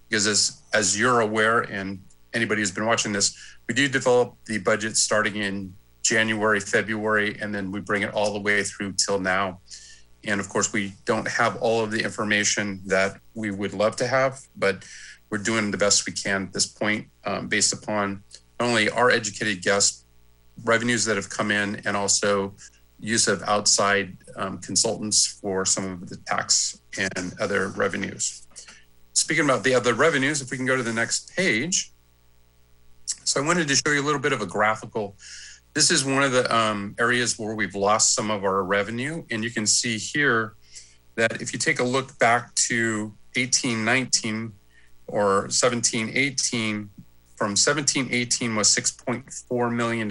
Because as you're aware, and anybody who's been watching this, we do develop the budget starting in January, February, and then we bring it all the way through till now. And of course, we don't have all of the information that we would love to have, but we're doing the best we can at this point, based upon not only our educated guess, revenues that have come in, and also use of outside consultants for some of the tax and other revenues. Speaking about the other revenues, if we can go to the next page. So I wanted to show you a little bit of a graphical. This is one of the areas where we've lost some of our revenue. And you can see here that if you take a look back to 18-19 or 17-18, from 17-18 was $6.4 million.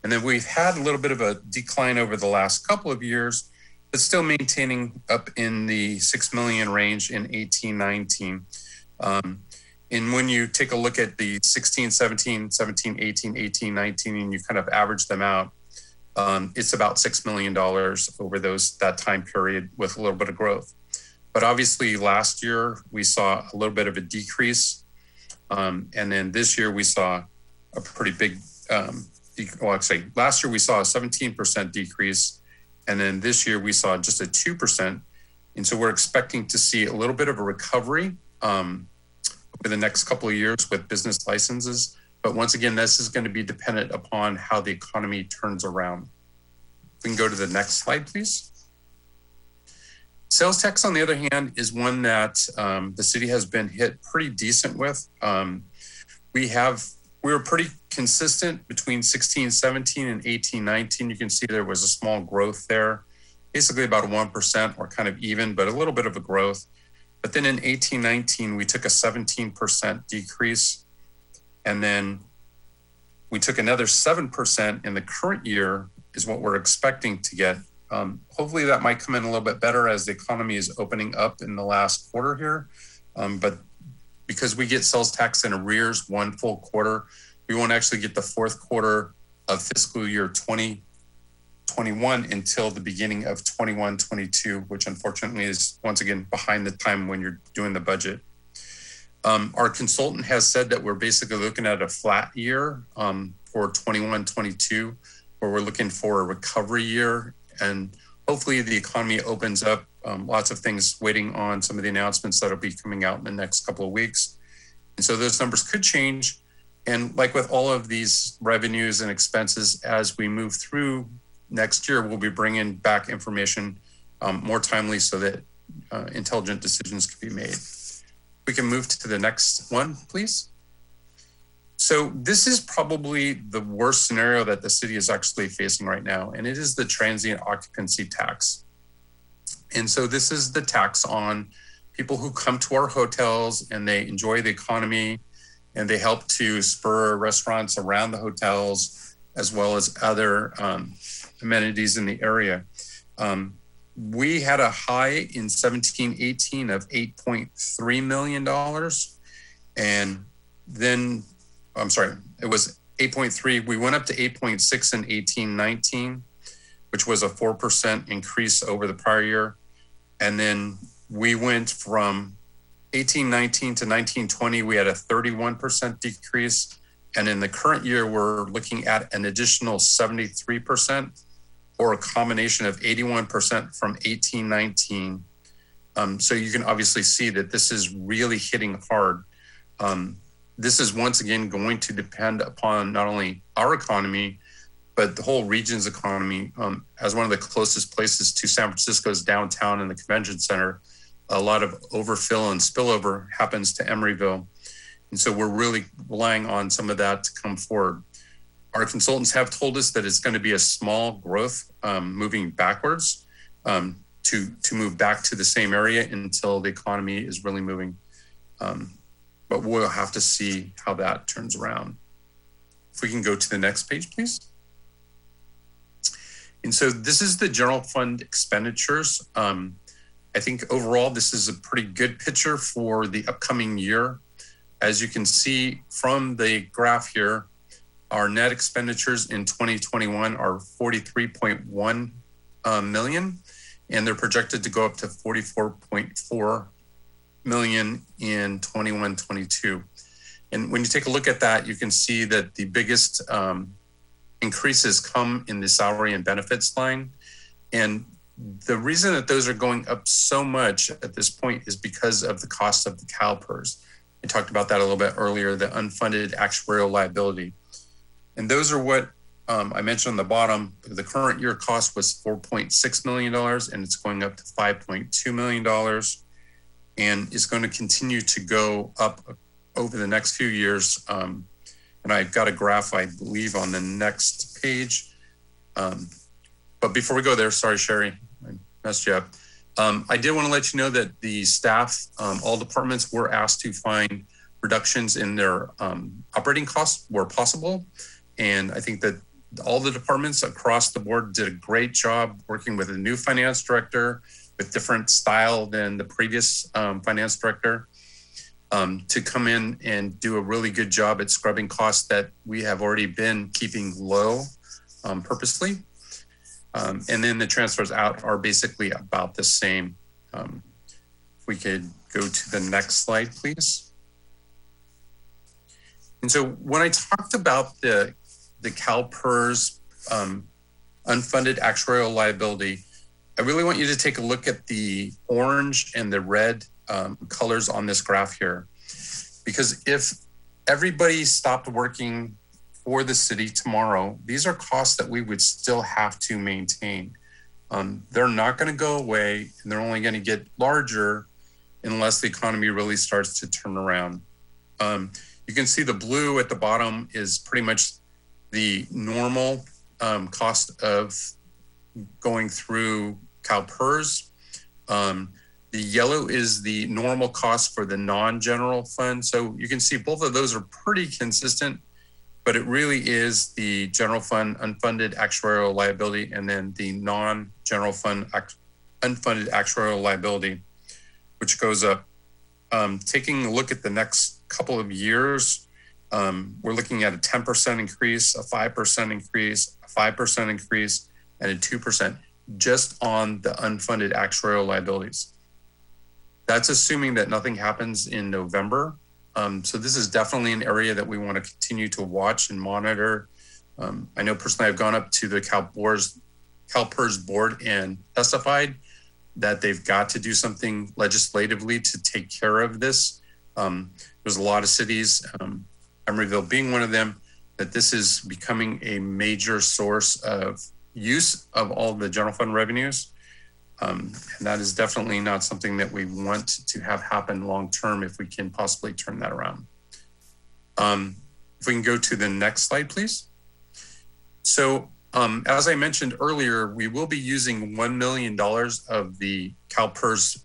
And then we've had a little bit of a decline over the last couple of years, but still maintaining up in the 6 million range in 18-19. And when you take a look at the 16-17, 17-18, 18-19, and you kind of average them out, it's about $6 million over that time period with a little bit of growth. But obviously last year we saw a little bit of a decrease. And then this year we saw a pretty big, last year we saw a 17% decrease. And then this year we saw just a 2%. And so we're expecting to see a little bit of a recovery over the next couple of years with business licenses. But once again, this is going to be dependent upon how the economy turns around. We can go to the next slide, please. Sales tax, on the other hand, is one that the city has been hit pretty decent with. We were pretty consistent between 16-17 and 18-19. You can see there was a small growth there, basically about 1% or kind of even, but a little bit of a growth. But then in 18-19, we took a 17% decrease. And then we took another 7% in the current year is what we're expecting to get. Hopefully that might come in a little bit better as the economy is opening up in the last quarter here. But because we get sales tax in arrears one full quarter, we won't actually get the fourth quarter of fiscal year 2021 until the beginning of 21-22, which unfortunately is once again behind the time when you're doing the budget. Our consultant has said that we're basically looking at a flat year for 21-22, where we're looking for a recovery year. And hopefully the economy opens up. Lots of things waiting on some of the announcements that'll be coming out in the next couple of weeks. And so those numbers could change. And like with all of these revenues and expenses, as we move through next year, we'll be bringing back information more timely so that intelligent decisions can be made. We can move to the next one, please. So this is probably the worst scenario that the city is actually facing right now, and it is the Transient Occupancy Tax. And so this is the tax on people who come to our hotels and they enjoy the economy and they help to spur restaurants around the hotels as well as other amenities in the area. We had a high in 17-18 of $8.3 million. And then, I'm sorry, it was 8.3. We went up to 8.6 in 18-19, which was a 4% increase over the prior year. And then we went from 18-19 to 19-20, we had a 31% decrease. And in the current year, we're looking at an additional 73%, or a combination of 81% from 18-19. So you can obviously see that this is really hitting hard. This is once again going to depend upon not only our economy, but the whole region's economy. As one of the closest places to San Francisco's downtown and the convention center, a lot of overfill and spillover happens to Emeryville. And so we're really relying on some of that to come forward. Our consultants have told us that it's going to be a small growth moving backwards to move back to the same area until the economy is really moving. But we'll have to see how that turns around. If we can go to the next page, please. And so this is the general fund expenditures. I think overall, this is a pretty good picture for the upcoming year. As you can see from the graph here, our net expenditures in 2021 are 43.1 million, and they're projected to go up to 44.4 million in 21-22. And when you take a look at that, you can see that the biggest increases come in the salary and benefits line. And The reason that those are going up so much at this point is because of the cost of the CalPERS. I talked about that a little bit earlier, the unfunded actuarial liability. And those are what I mentioned on the bottom. The current year cost was $4.6 million, and it's going up to $5.2 million, and is going to continue to go up over the next few years. And I've got a graph, I believe, on the next page. But before we go there, sorry, Sherry, I messed you up. I did want to let you know that the staff, all departments were asked to find reductions in their operating costs where possible. And I think that all the departments across the board did a great job working with a new finance director with different style than the previous finance director to come in and do a really good job at scrubbing costs that we have already been keeping low purposely. And then the transfers out are basically about the same. If we could go to the next slide, please. And so when I talked about the CalPERS unfunded actuarial liability, I really want you to take a look at the orange and the red colors on this graph here. Because if everybody stopped working for the city tomorrow, these are costs that we would still have to maintain. They're not going to go away, and they're only going to get larger unless the economy really starts to turn around. You can see the blue at the bottom is pretty much the normal cost of going through CalPERS. The yellow is the normal cost for the non-general fund. So you can see both of those are pretty consistent, but it really is the general fund unfunded actuarial liability and then the non-general fund unfunded actuarial liability, which goes up. Taking a look at the next couple of years, we're looking at a 10% increase, a 5% increase, a 5% increase, and a 2% just on the unfunded actuarial liabilities. That's assuming that nothing happens in November. So this is definitely an area that we want to continue to watch and monitor. I know personally I've gone up to the CalPERS board and testified that they've got to do something legislatively to take care of this. There's a lot of cities, Emeryville being one of them, that this is becoming a major source of use of all the general fund revenues. And that is definitely not something that we want to have happen long-term if we can possibly turn that around. If we can go to the next slide, please. So as I mentioned earlier, we will be using $1 million of the CalPERS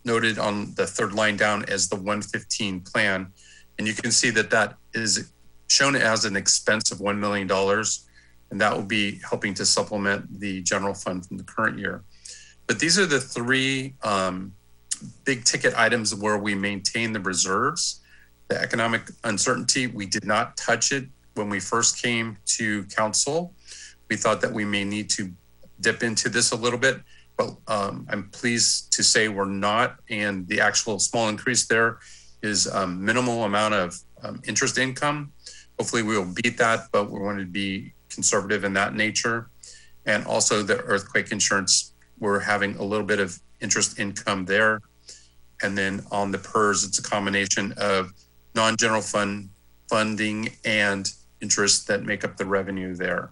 noted on the third line down as the 115 plan. And you can see that that is shown as an expense of $1 million. And that will be helping to supplement the general fund from the current year. But these are the three big ticket items where we maintain the reserves. The economic uncertainty, we did not touch it when we first came to council. We thought that we may need to dip into this a little bit, but I'm pleased to say we're not. And the actual small increase there is a minimal amount of interest income. Hopefully we will beat that, but we want to be conservative in that nature. And also the earthquake insurance, we're having a little bit of interest income there. And then on the PERS, it's a combination of non-general fund funding and interest that make up the revenue there.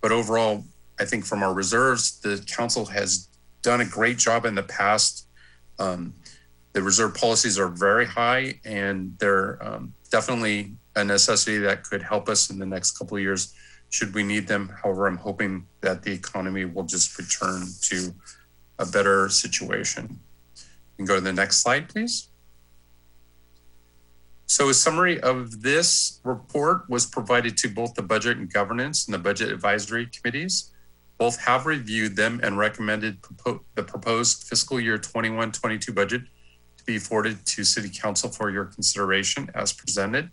But overall, I think from our reserves, the council has done a great job in the past. The reserve policies are very high, and they're definitely a necessity that could help us in the next couple of years should we need them. However, I'm hoping that the economy will just return to a better situation. You can go to the next slide, please. So a summary of this report was provided to both the Budget and Governance and the Budget Advisory Committees. Both have reviewed them and recommended the proposed fiscal year 21-22 budget to be forwarded to City Council for your consideration as presented.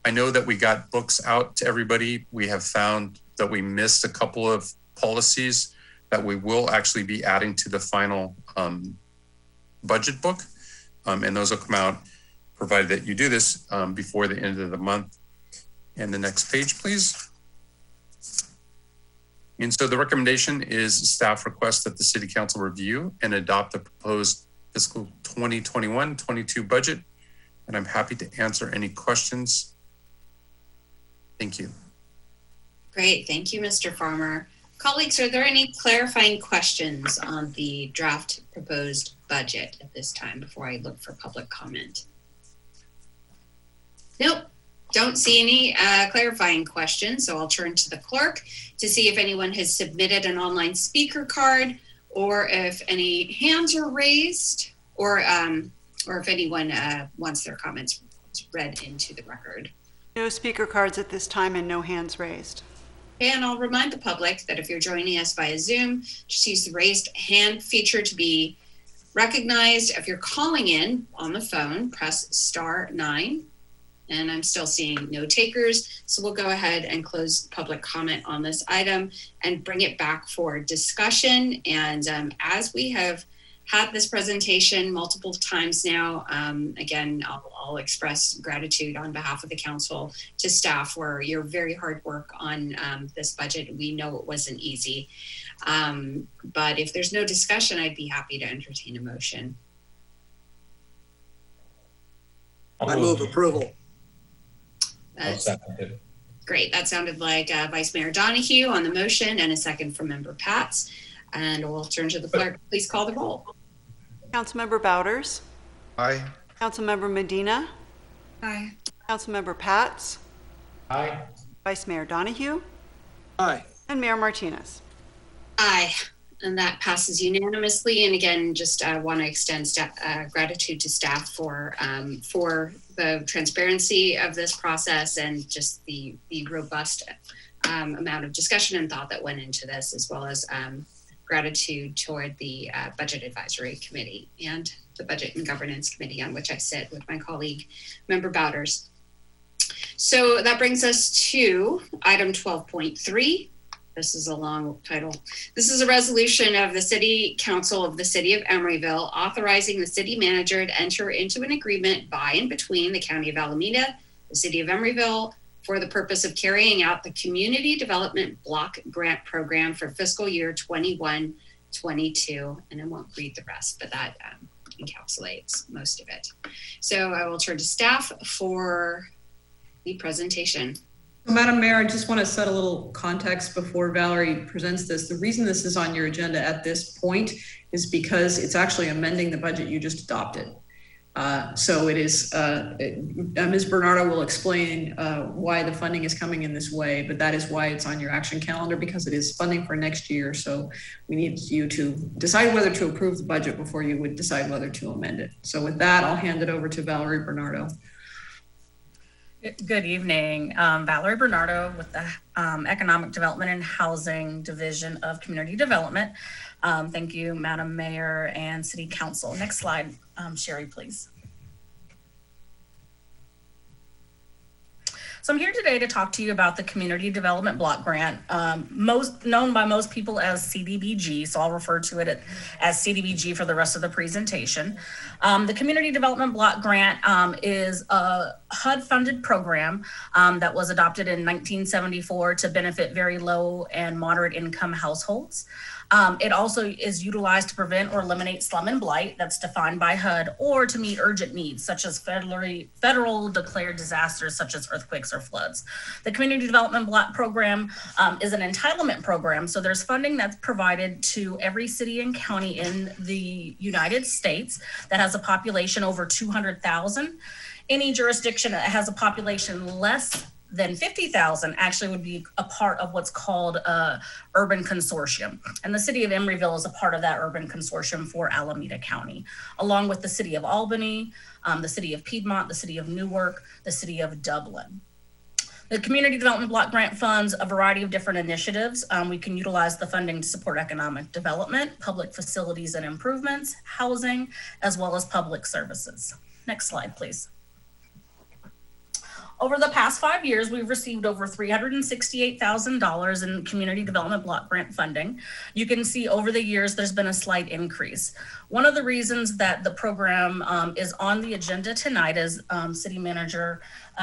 I know that we got books out to everybody. We have found that we missed a couple of policies that we will actually be adding to the final budget book. And those will come out provided that you do this before the end of the month. And the next page, please. And so the recommendation is staff requests that the City Council review and adopt the proposed fiscal 2021-22 budget. And I'm happy to answer any questions. Thank you. Great, thank you, Mr. Farmer. Colleagues, are there any clarifying questions on the draft proposed budget at this time before I look for public comment? Nope, don't see any clarifying questions, so I'll turn to the clerk to see if anyone has submitted an online speaker card or if any hands are raised or if anyone wants their comments read into the record. No speaker cards at this time and no hands raised. And I'll remind the public that if you're joining us via Zoom, just use the raised hand feature to be recognized. If you're calling in on the phone, press *9. And I'm still seeing no takers. So we'll go ahead and close public comment on this item and bring it back for discussion. And as we have had this presentation multiple times now, again, I'll express gratitude on behalf of the council to staff for your very hard work on this budget. We know it wasn't easy, but if there's no discussion, I'd be happy to entertain a motion. I move approval. Great, that sounded like Vice Mayor Donahue on the motion and a second from Member Pats. And we'll turn to the clerk. Please call the roll. Councilmember Bouders? Aye. Councilmember Medina? Aye. Councilmember Pats? Aye. Vice Mayor Donahue? Aye. And Mayor Martinez? Aye, and that passes unanimously. And again, just want to extend gratitude to staff for the transparency of this process and just the robust amount of discussion and thought that went into this, as well as gratitude toward the Budget Advisory Committee and the Budget and Governance Committee, on which I sit with my colleague, Member Bouders. So that brings us to item 12.3. This is a long title. This is a resolution of the City Council of the City of Emeryville authorizing the city manager to enter into an agreement by and between the County of Alameda, the City of Emeryville, for the purpose of carrying out the Community Development Block Grant Program for fiscal year 21-22. And I won't read the rest, but that encapsulates most of it. So I will turn to staff for the presentation. Madam Mayor, I just want to set a little context before Valerie presents this. The reason this is on your agenda at this point is because it's actually amending the budget you just adopted. So it is, Ms. Bernardo will explain why the funding is coming in this way, but that is why it's on your action calendar, because it is funding for next year. So we need you to decide whether to approve the budget before you would decide whether to amend it. So with that, I'll hand it over to Valerie Bernardo. Good evening. Valerie Bernardo with the Economic Development and Housing Division of Community Development. Thank you, Madam Mayor and City Council. Next slide, Sherry, please. So I'm here today to talk to you about the Community Development Block Grant, most known by most people as CDBG. So I'll refer to it as CDBG for the rest of the presentation. The Community Development Block Grant is a HUD-funded program that was adopted in 1974 to benefit very low and moderate income households. It also is utilized to prevent or eliminate slum and blight that's defined by HUD, or to meet urgent needs such as federal declared disasters such as earthquakes or floods. The Community Development Block Program is an entitlement program, so there's funding that's provided to every city and county in the United States that has a population over 200,000. Any jurisdiction that has a population less than 50,000 actually would be a part of what's called a urban consortium. And the city of Emeryville is a part of that urban consortium for Alameda County, along with the city of Albany, the city of Piedmont, the city of Newark, the city of Dublin. The Community Development Block Grant funds a variety of different initiatives. We can utilize the funding to support economic development, public facilities and improvements, housing, as well as public services. Next slide, please. Over the past 5 years, we've received over $368,000 in Community Development Block Grant funding. You can see over the years, there's been a slight increase. One of the reasons that the program is on the agenda tonight, as City Manager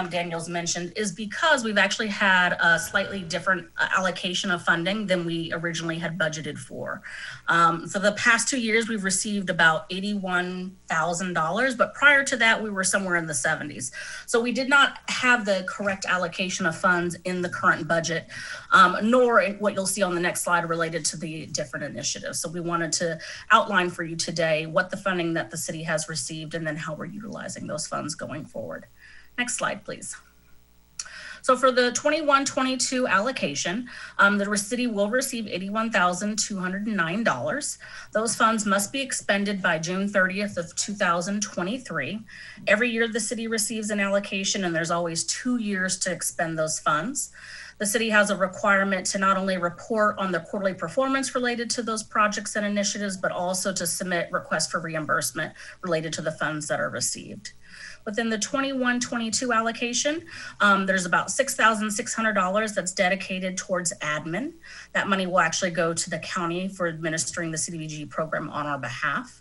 Daniel's mentioned, is because we've actually had a slightly different allocation of funding than we originally had budgeted for. For the past 2 years, we've received about $81,000, but prior to that, we were somewhere in the 70s. So we did not have the correct allocation of funds in the current budget, nor what you'll see on the next slide related to the different initiatives. So we wanted to outline for you today what the funding that the city has received and then how we're utilizing those funds going forward. Next slide, please. So for the 21-22 allocation, the city will receive $81,209. Those funds must be expended by June 30th of 2023. Every year the city receives an allocation and there's always 2 years to expend those funds. The city has a requirement to not only report on the quarterly performance related to those projects and initiatives, but also to submit requests for reimbursement related to the funds that are received. Within the 21-22 allocation, there's about $6,600 that's dedicated towards admin. That money will actually go to the county for administering the CDBG program on our behalf.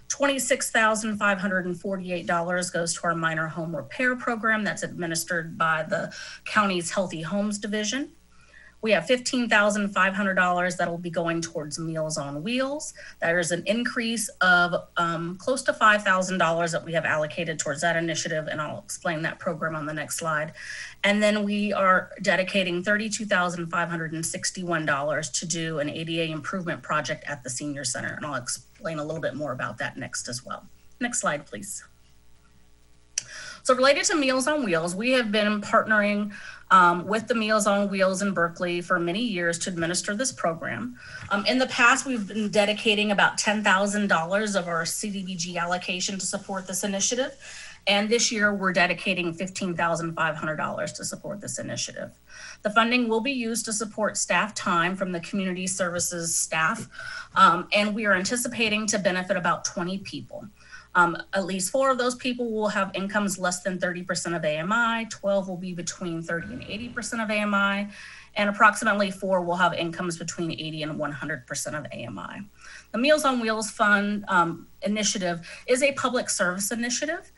$26,548 goes to our minor home repair program that's administered by the county's Healthy Homes Division. We have $15,500 that will be going towards Meals on Wheels. There's an increase of close to $5,000 that we have allocated towards that initiative, and I'll explain that program on the next slide. And then we are dedicating $32,561 to do an ADA improvement project at the senior center, and I'll explain a little bit more about that next as well. Next slide, please. So related to Meals on Wheels, we have been partnering with the Meals on Wheels in Berkeley for many years to administer this program. In the past, we've been dedicating about $10,000 of our CDBG allocation to support this initiative. And this year we're dedicating $15,500 to support this initiative. The funding will be used to support staff time from the community services staff. And we are anticipating to benefit about 20 people. At least 4 of those people will have incomes less than 30% of AMI, 12 will be between 30 and 80% of AMI, and approximately 4 will have incomes between 80 and 100% of AMI. The Meals on Wheels Fund initiative is a public service initiative.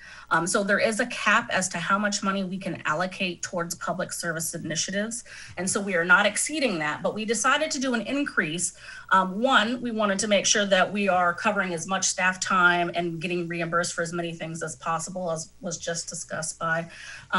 So there is a cap as to how much money we can allocate towards public service initiatives. And so we are not exceeding that, but we decided to do an increase. One, we wanted to make sure that we are covering as much staff time and getting reimbursed for as many things as possible, as was just discussed by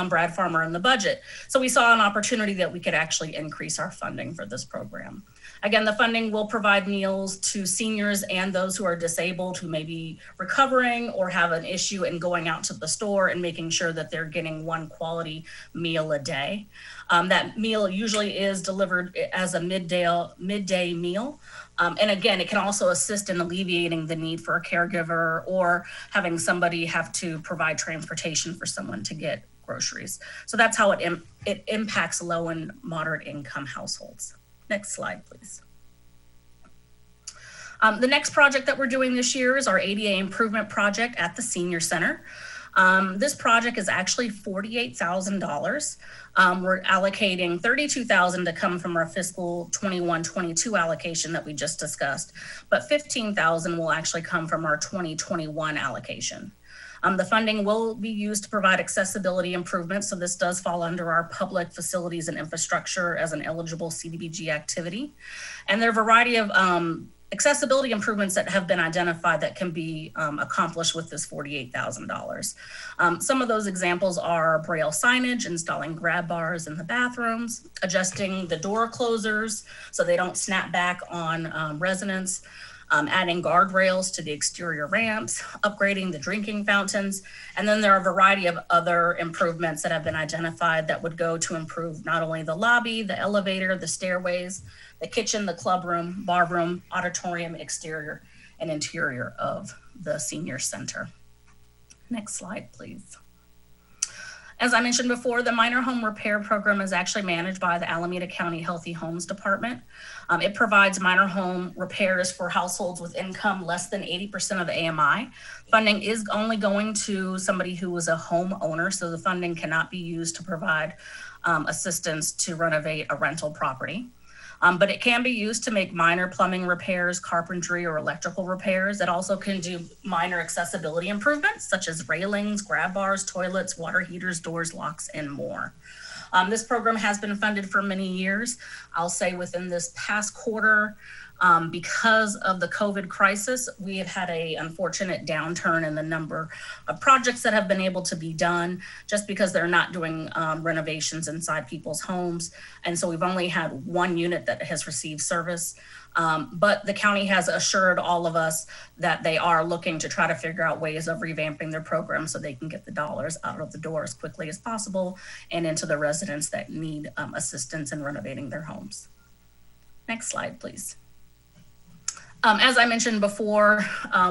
Brad Farmer in the budget. So we saw an opportunity that we could actually increase our funding for this program. Again, the funding will provide meals to seniors and those who are disabled who may be recovering or have an issue in going out to the store and making sure that they're getting one quality meal a day. That meal usually is delivered as a midday meal. And again, it can also assist in alleviating the need for a caregiver or having somebody have to provide transportation for someone to get groceries. So that's how it impacts low and moderate income households. Next slide, please. The next project that we're doing this year is our ADA improvement project at the senior center. This project is actually $48,000. We're allocating $32,000 to come from our fiscal 21-22 allocation that we just discussed, but $15,000 will actually come from our 2021 allocation. The funding will be used to provide accessibility improvements. So this does fall under our public facilities and infrastructure as an eligible CDBG activity. And there are a variety of accessibility improvements that have been identified that can be accomplished with this $48,000. Some of those examples are Braille signage, installing grab bars in the bathrooms, adjusting the door closers so they don't snap back on residents, adding guardrails to the exterior ramps, upgrading the drinking fountains. And then there are a variety of other improvements that have been identified that would go to improve not only the lobby, the elevator, the stairways, the kitchen, the club room, bar room, auditorium, exterior, and interior of the senior center. Next slide, please. As I mentioned before, the minor home repair program is actually managed by the Alameda County Healthy Homes Department. It provides minor home repairs for households with income less than 80% of AMI. Funding is only going to somebody who is a homeowner, so the funding cannot be used to provide assistance to renovate a rental property. But it can be used to make minor plumbing repairs, carpentry, or electrical repairs. It also can do minor accessibility improvements, such as railings, grab bars, toilets, water heaters, doors, locks, and more. This program has been funded for many years. I'll say within this past quarter, because of the COVID crisis, we have had an unfortunate downturn in the number of projects that have been able to be done just because they're not doing renovations inside people's homes. And so we've only had one unit that has received service. But the county has assured all of us that they are looking to try to figure out ways of revamping their program so they can get the dollars out of the door as quickly as possible and into the residents that need assistance in renovating their homes. Next slide, please. As I mentioned before,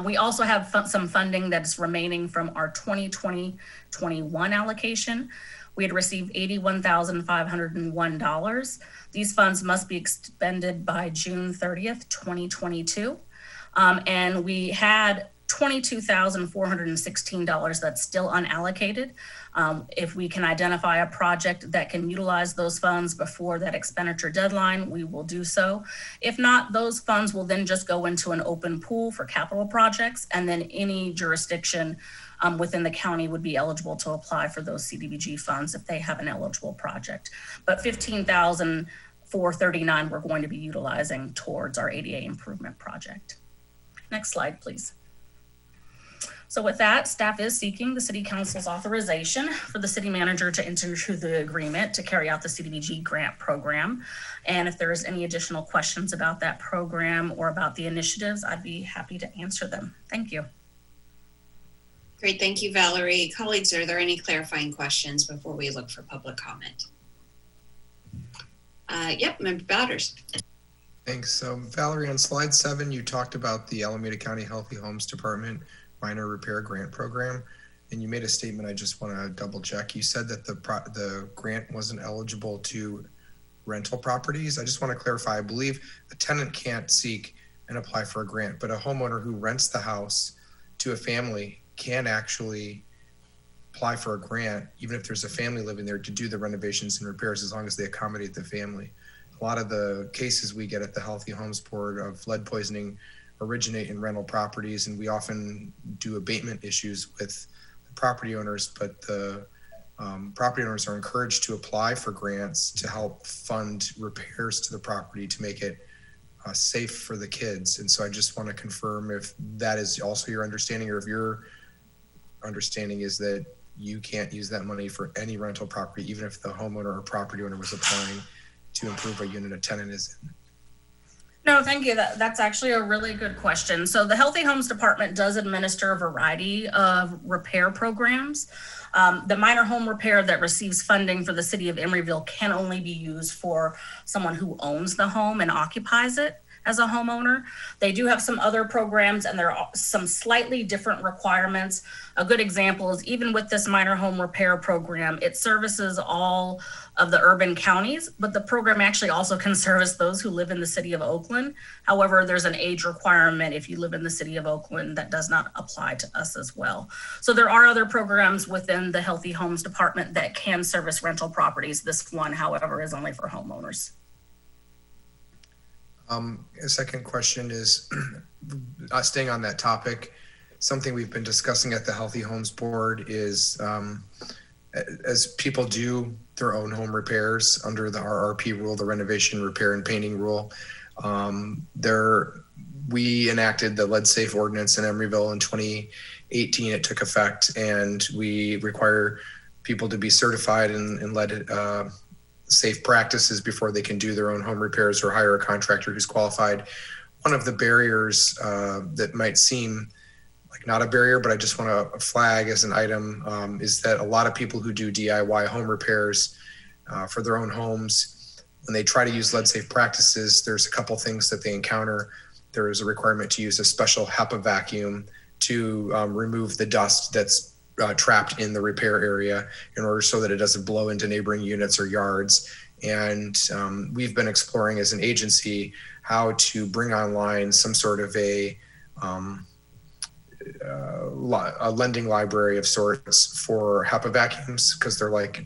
we also have some funding that's remaining from our 2020-21 allocation. We had received $81,501. These funds must be expended by June 30th, 2022. And we had $22,416 that's still unallocated. If we can identify a project that can utilize those funds before that expenditure deadline, we will do so. If not, those funds will then just go into an open pool for capital projects, and then any jurisdiction within the county would be eligible to apply for those CDBG funds if they have an eligible project. But $15,439 we're going to be utilizing towards our ADA improvement project. Next slide, please. So with that, staff is seeking the City Council's authorization for the city manager to enter into the agreement to carry out the CDBG grant program. And if there's any additional questions about that program or about the initiatives, I'd be happy to answer them. Thank you. Great, thank you, Valerie. Colleagues, are there any clarifying questions before we look for public comment? Yep, Member Bowders. Thanks. So Valerie, on slide 7, you talked about the Alameda County Healthy Homes Department minor repair grant program, and you made a statement I just want to double check. You said that the grant wasn't eligible to rental properties. I just want to clarify. I believe a tenant can't seek and apply for a grant, but a homeowner who rents the house to a family can actually apply for a grant, even if there's a family living there, to do the renovations and repairs as long as they accommodate the family. A lot of the cases we get at the Healthy Homes Board of lead poisoning originate in rental properties, and we often do abatement issues with the property owners, but the property owners are encouraged to apply for grants to help fund repairs to the property to make it safe for the kids. And so I just want to confirm if that is also your understanding, or if your understanding is that you can't use that money for any rental property, even if the homeowner or property owner was applying to improve a unit a tenant is in. No, thank you. That's actually a really good question. So the Healthy Homes Department does administer a variety of repair programs. The minor home repair that receives funding for the city of Emeryville can only be used for someone who owns the home and occupies it as a homeowner. They do have some other programs, and there are some slightly different requirements. A good example is even with this minor home repair program, it services all of the urban counties, but the program actually also can service those who live in the city of Oakland. However, there's an age requirement if you live in the city of Oakland that does not apply to us as well. So there are other programs within the Healthy Homes Department that can service rental properties. This one, however, is only for homeowners. A second question is, staying on that topic, something we've been discussing at the Healthy Homes Board is as people do their own home repairs under the RRP rule, the renovation, repair, and painting rule, we enacted the lead safe ordinance in Emeryville in 2018. It took effect, and we require people to be certified in lead safe practices before they can do their own home repairs or hire a contractor who's qualified. One of the barriers that might seem like not a barrier, but I just want to flag as an item is that a lot of people who do DIY home repairs for their own homes, when they try to use lead safe practices, there's a couple things that they encounter. There is a requirement to use a special HEPA vacuum to remove the dust that's trapped in the repair area in order so that it doesn't blow into neighboring units or yards. And we've been exploring as an agency how to bring online some sort of a lending library of sorts for HEPA vacuums, because they're like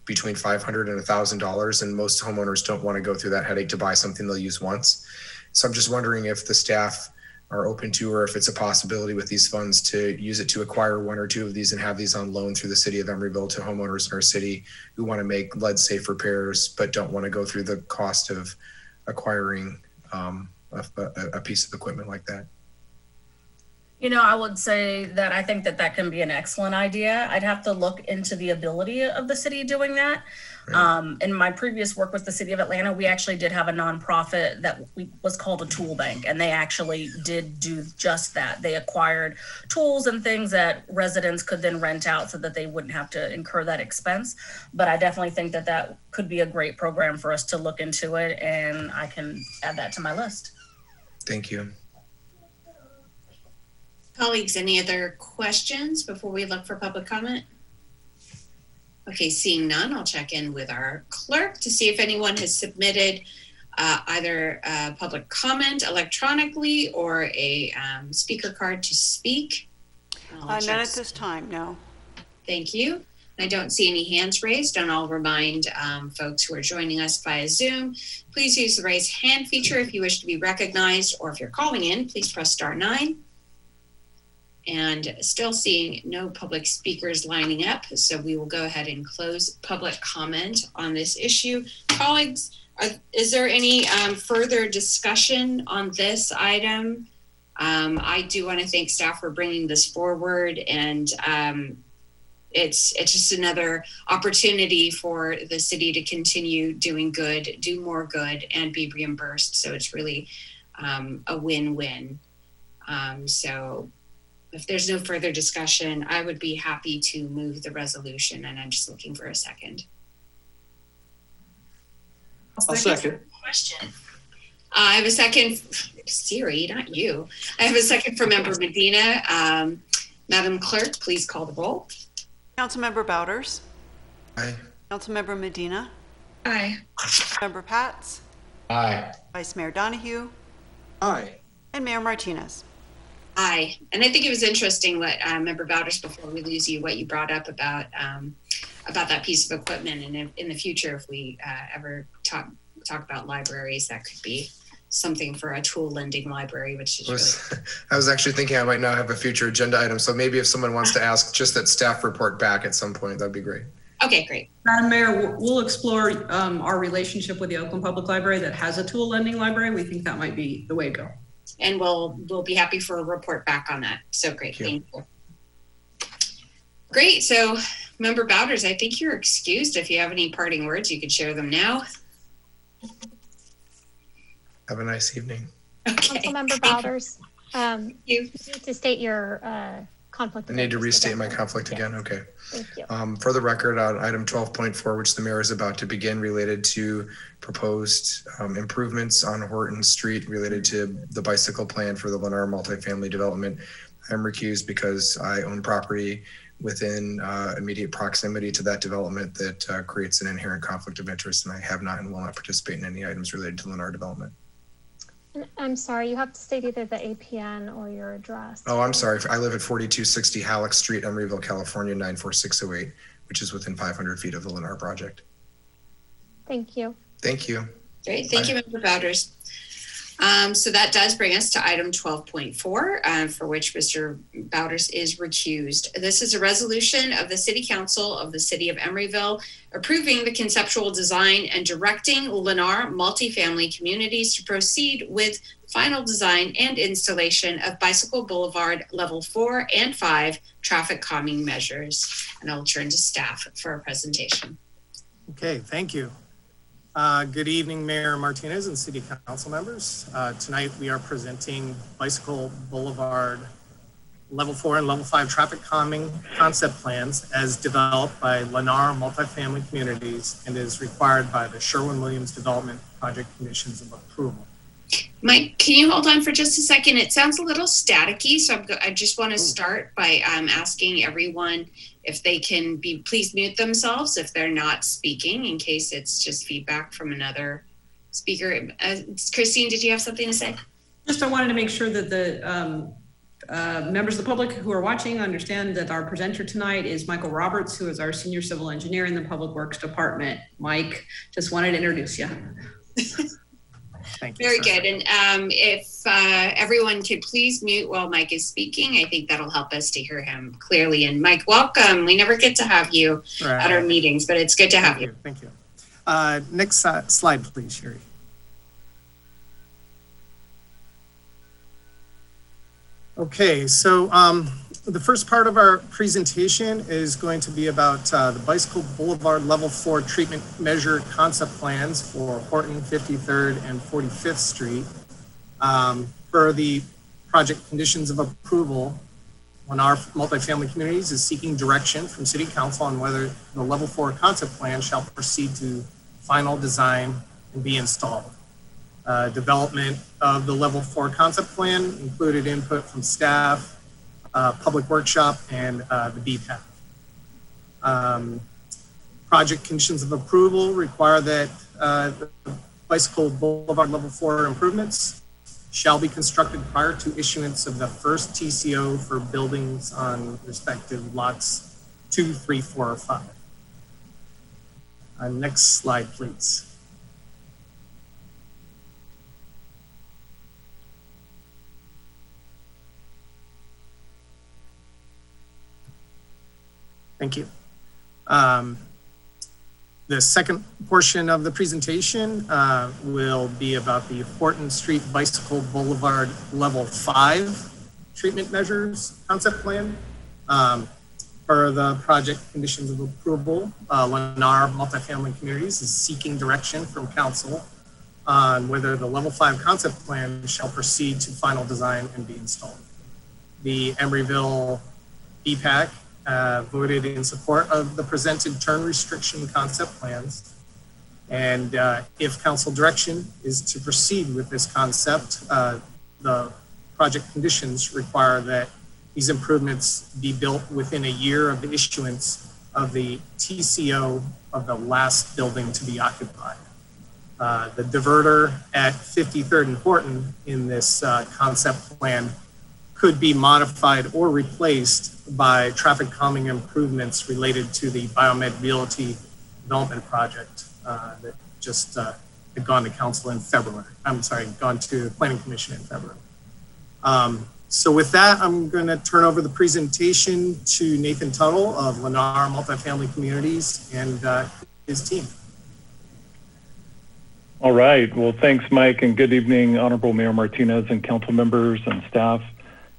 between $500 and $1,000, and most homeowners don't want to go through that headache to buy something they'll use once. So I'm just wondering if the staff are open to, or if it's a possibility with these funds to use it to acquire one or two of these and have these on loan through the city of Emeryville to homeowners in our city who want to make lead safe repairs but don't want to go through the cost of acquiring a piece of equipment like that. You know, I would say that I think that that can be an excellent idea. I'd have to look into the ability of the city doing that. Right. In my previous work with the city of Atlanta, we actually did have a nonprofit that was called a tool bank, and they actually did do just that. They acquired tools and things that residents could then rent out so that they wouldn't have to incur that expense. But I definitely think that that could be a great program for us to look into it, and I can add that to my list. Thank you. Colleagues, any other questions before we look for public comment? Okay, seeing none, I'll check in with our clerk to see if anyone has submitted either a public comment electronically or a speaker card to speak. None at this time, no. Thank you. I don't see any hands raised, and I'll remind folks who are joining us via Zoom, please use the raise hand feature if you wish to be recognized, or if you're calling in, please press *9. And still seeing no public speakers lining up, so we will go ahead and close public comment on this issue. Colleagues, is there any further discussion on this item? I do want to thank staff for bringing this forward, and it's just another opportunity for the city to continue doing good, do more good, and be reimbursed. So it's really a win-win. So if there's no further discussion, I would be happy to move the resolution, and I'm just looking for a second. I'll second. Question. I have a second, Siri, not you. I have a second from Member Medina. Madam Clerk, please call the roll. Councilmember Bouders? Aye. Councilmember Medina? Aye. Member Pats? Aye. Vice Mayor Donahue? Aye. And Mayor Martinez? Aye. And I think it was interesting what Member Bouders, before we lose you, what you brought up about that piece of equipment. And in the future, if we ever talk about libraries, that could be something for a tool lending library, which is really... I was actually thinking I might now have a future agenda item. So maybe if someone wants to ask just that staff report back at some point, that'd be great. Okay, great. Madam Mayor, we'll explore our relationship with the Oakland Public Library that has a tool lending library. We think that might be the way to go. And we'll be happy for a report back on that. So great, thank you. Great, so Member Bouders, I think you're excused. If you have any parting words, you could share them now. Have a nice evening. Okay. Councilmember Bouders, you need to state your conflict. I need to restate my conflict again. Okay. Thank you. For the record, on item 12.4, which the mayor is about to begin, related to proposed improvements on Horton Street related to the bicycle plan for the Lennar multifamily development, I'm recused because I own property within immediate proximity to that development that creates an inherent conflict of interest, and I have not and will not participate in any items related to Lennar development. I'm sorry, you have to state either the APN or your address. Oh, I'm sorry. I live at 4260 Halleck Street, Emeryville, California, 94608, which is within 500 feet of the Lennar project. Thank you. Thank you. Great, thank you, Member Bouders. So that does bring us to item 12.4, for which Mr. Bouders is recused. This is a resolution of the City Council of the City of Emeryville approving the conceptual design and directing Lennar multifamily communities to proceed with final design and installation of Bicycle Boulevard Level 4 and 5 traffic calming measures. And I'll turn to staff for a presentation. Okay, thank you. Good evening, Mayor Martinez and City Council members. Tonight we are presenting Bicycle Boulevard Level 4 and Level 5 traffic calming concept plans as developed by Lennar Multifamily Communities and is required by the Sherwin-Williams Development Project Conditions of Approval. Mike, can you hold on for just a second? It sounds a little staticky, so I just want to start by asking everyone if they can please mute themselves if they're not speaking, in case it's just feedback from another speaker. Christine, did you have something to say? Just I wanted to make sure that the Members of the public who are watching understand that our presenter tonight is Michael Roberts, who is our Senior Civil Engineer in the Public Works Department. Mike, just wanted to introduce you. Thank you. Very good. And if everyone could please mute while Mike is speaking, I think that'll help us to hear him clearly. And Mike, welcome. We never get to have you at our meetings, but it's good to have you. Thank you. Next slide, please, Sherry. Okay, so the first part of our presentation is going to be about the Bicycle Boulevard Level 4 Treatment Measure Concept Plans for Horton, 53rd, and 45th Street. For the project conditions of approval, Lennar Multifamily Communities is seeking direction from City Council on whether the Level 4 concept plan shall proceed to final design and be installed. Development of the Level 4 concept plan included input from staff, public workshop, and the BPAC. Project conditions of approval require that the Bicycle Boulevard Level 4 improvements shall be constructed prior to issuance of the first TCO for buildings on respective lots 2, 3, 4, or 5. Next slide, please. Thank you. The second portion of the presentation will be about the Horton Street Bicycle Boulevard Level 5 Treatment Measures Concept Plan. For the project conditions of approval, Lennar Multifamily Communities is seeking direction from Council on whether the Level 5 concept plan shall proceed to final design and be installed. The Emeryville BPAC voted in support of the presented turn restriction concept plans. And if council direction is to proceed with this concept, the project conditions require that these improvements be built within a year of the issuance of the TCO of the last building to be occupied. The diverter at 53rd and Horton in this concept plan could be modified or replaced by traffic calming improvements related to the Biomed Realty development project that just had gone to council in February. Gone to Planning Commission in February. So with that, I'm going to turn over the presentation to Nathan Tuttle of Lennar Multifamily Communities and his team. All right. Well, thanks, Mike, and good evening, Honorable Mayor Martinez and council members and staff.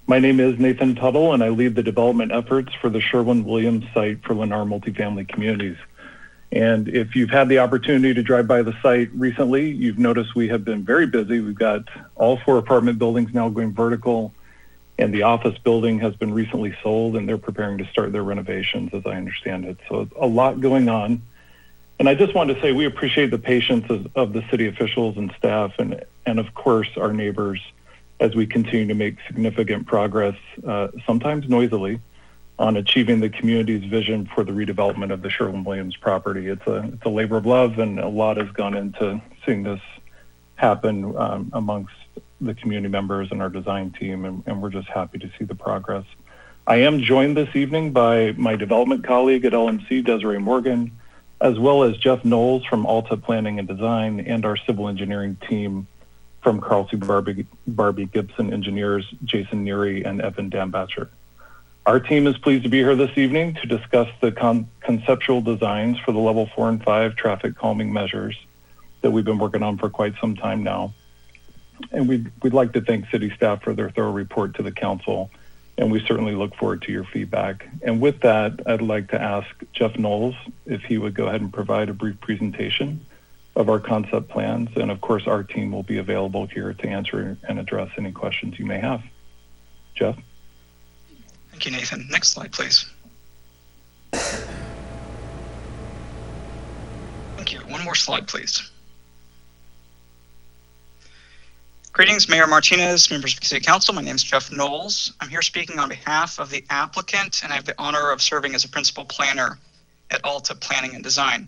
My name is Nathan Tuttle, and I lead the development efforts for the Sherwin-Williams site for Lennar Multifamily Communities. And if you've had the opportunity to drive by the site recently, you've noticed we have been very busy. We've got all 4 apartment buildings now going vertical, and the office building has been recently sold, and they're preparing to start their renovations, as I understand it. So a lot going on. And I just wanted to say we appreciate the patience of the city officials and staff, and of course, our neighbors, as we continue to make significant progress, sometimes noisily, on achieving the community's vision for the redevelopment of the Sherwin-Williams property. It's a labor of love, and a lot has gone into seeing this happen amongst the community members and our design team, and we're just happy to see the progress. I am joined this evening by my development colleague at LMC, Desiree Morgan, as well as Jeff Knowles from Alta Planning and Design, and our civil engineering team from Carl C. Barbie Gibson Engineers, Jason Neary and Evan Dambatcher. Our team is pleased to be here this evening to discuss the conceptual designs for the level 4 and 5 traffic calming measures that we've been working on for quite some time now. And we'd like to thank city staff for their thorough report to the council, and we certainly look forward to your feedback. And with that, I'd like to ask Jeff Knowles if he would go ahead and provide a brief presentation of our concept plans. And of course, our team will be available here to answer and address any questions you may have. Jeff? Thank you, Nathan. Next slide, please. Thank you. One more slide, please. Greetings, Mayor Martinez, members of the City Council. My name is Jeff Knowles. I'm here speaking on behalf of the applicant, and I have the honor of serving as a principal planner at Alta Planning and Design.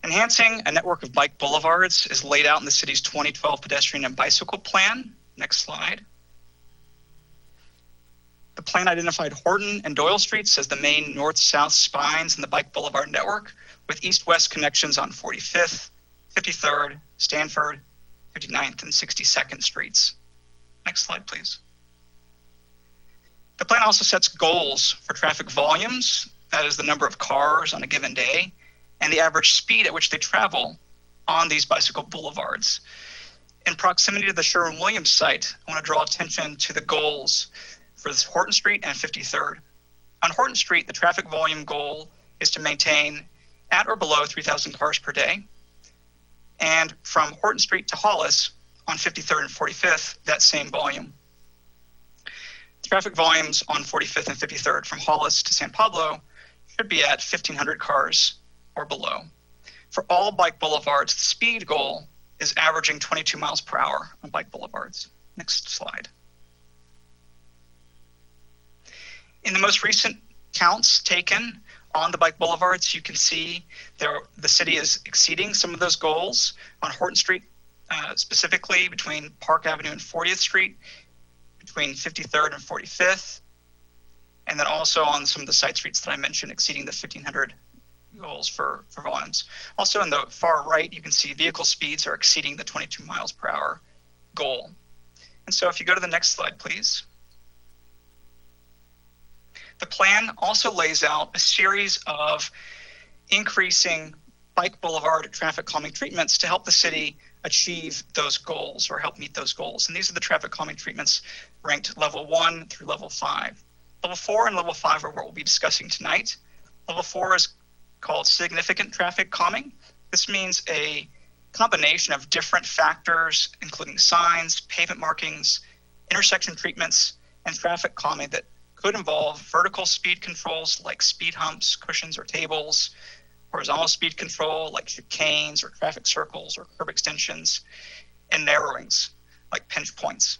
Enhancing a network of bike boulevards is laid out in the city's 2012 pedestrian and bicycle plan. Next slide. The plan identified Horton and Doyle Streets as the main north-south spines in the Bike Boulevard network, with east-west connections on 45th, 53rd, Stanford, 59th, and 62nd Streets. Next slide, please. The plan also sets goals for traffic volumes, that is the number of cars on a given day, and the average speed at which they travel on these bicycle boulevards. In proximity to the Sherwin-Williams site, I want to draw attention to the goals for this Horton Street and 53rd. On Horton Street, the traffic volume goal is to maintain at or below 3,000 cars per day. And from Horton Street to Hollis on 53rd and 45th, that same volume. Traffic volumes on 45th and 53rd from Hollis to San Pablo should be at 1,500 cars or below. For all bike boulevards, the speed goal is averaging 22 miles per hour on bike boulevards. Next slide. In the most recent counts taken on the bike boulevards, you can see the city is exceeding some of those goals. On Horton Street, specifically between Park Avenue and 40th Street, between 53rd and 45th, and then also on some of the side streets that I mentioned, exceeding the 1,500 goals for volumes. Also in the far right, you can see vehicle speeds are exceeding the 22 miles per hour goal. And so if you go to the next slide, please. The plan also lays out a series of increasing bike boulevard traffic calming treatments to help the city achieve those goals or help meet those goals. And these are the traffic calming treatments ranked level 1 through level 5. Level 4 and level 5 are what we'll be discussing tonight. Level 4 is called significant traffic calming. This means a combination of different factors, including signs, pavement markings, intersection treatments, and traffic calming that could involve vertical speed controls like speed humps, cushions, or tables, horizontal speed control like chicanes or traffic circles or curb extensions, and narrowings like pinch points.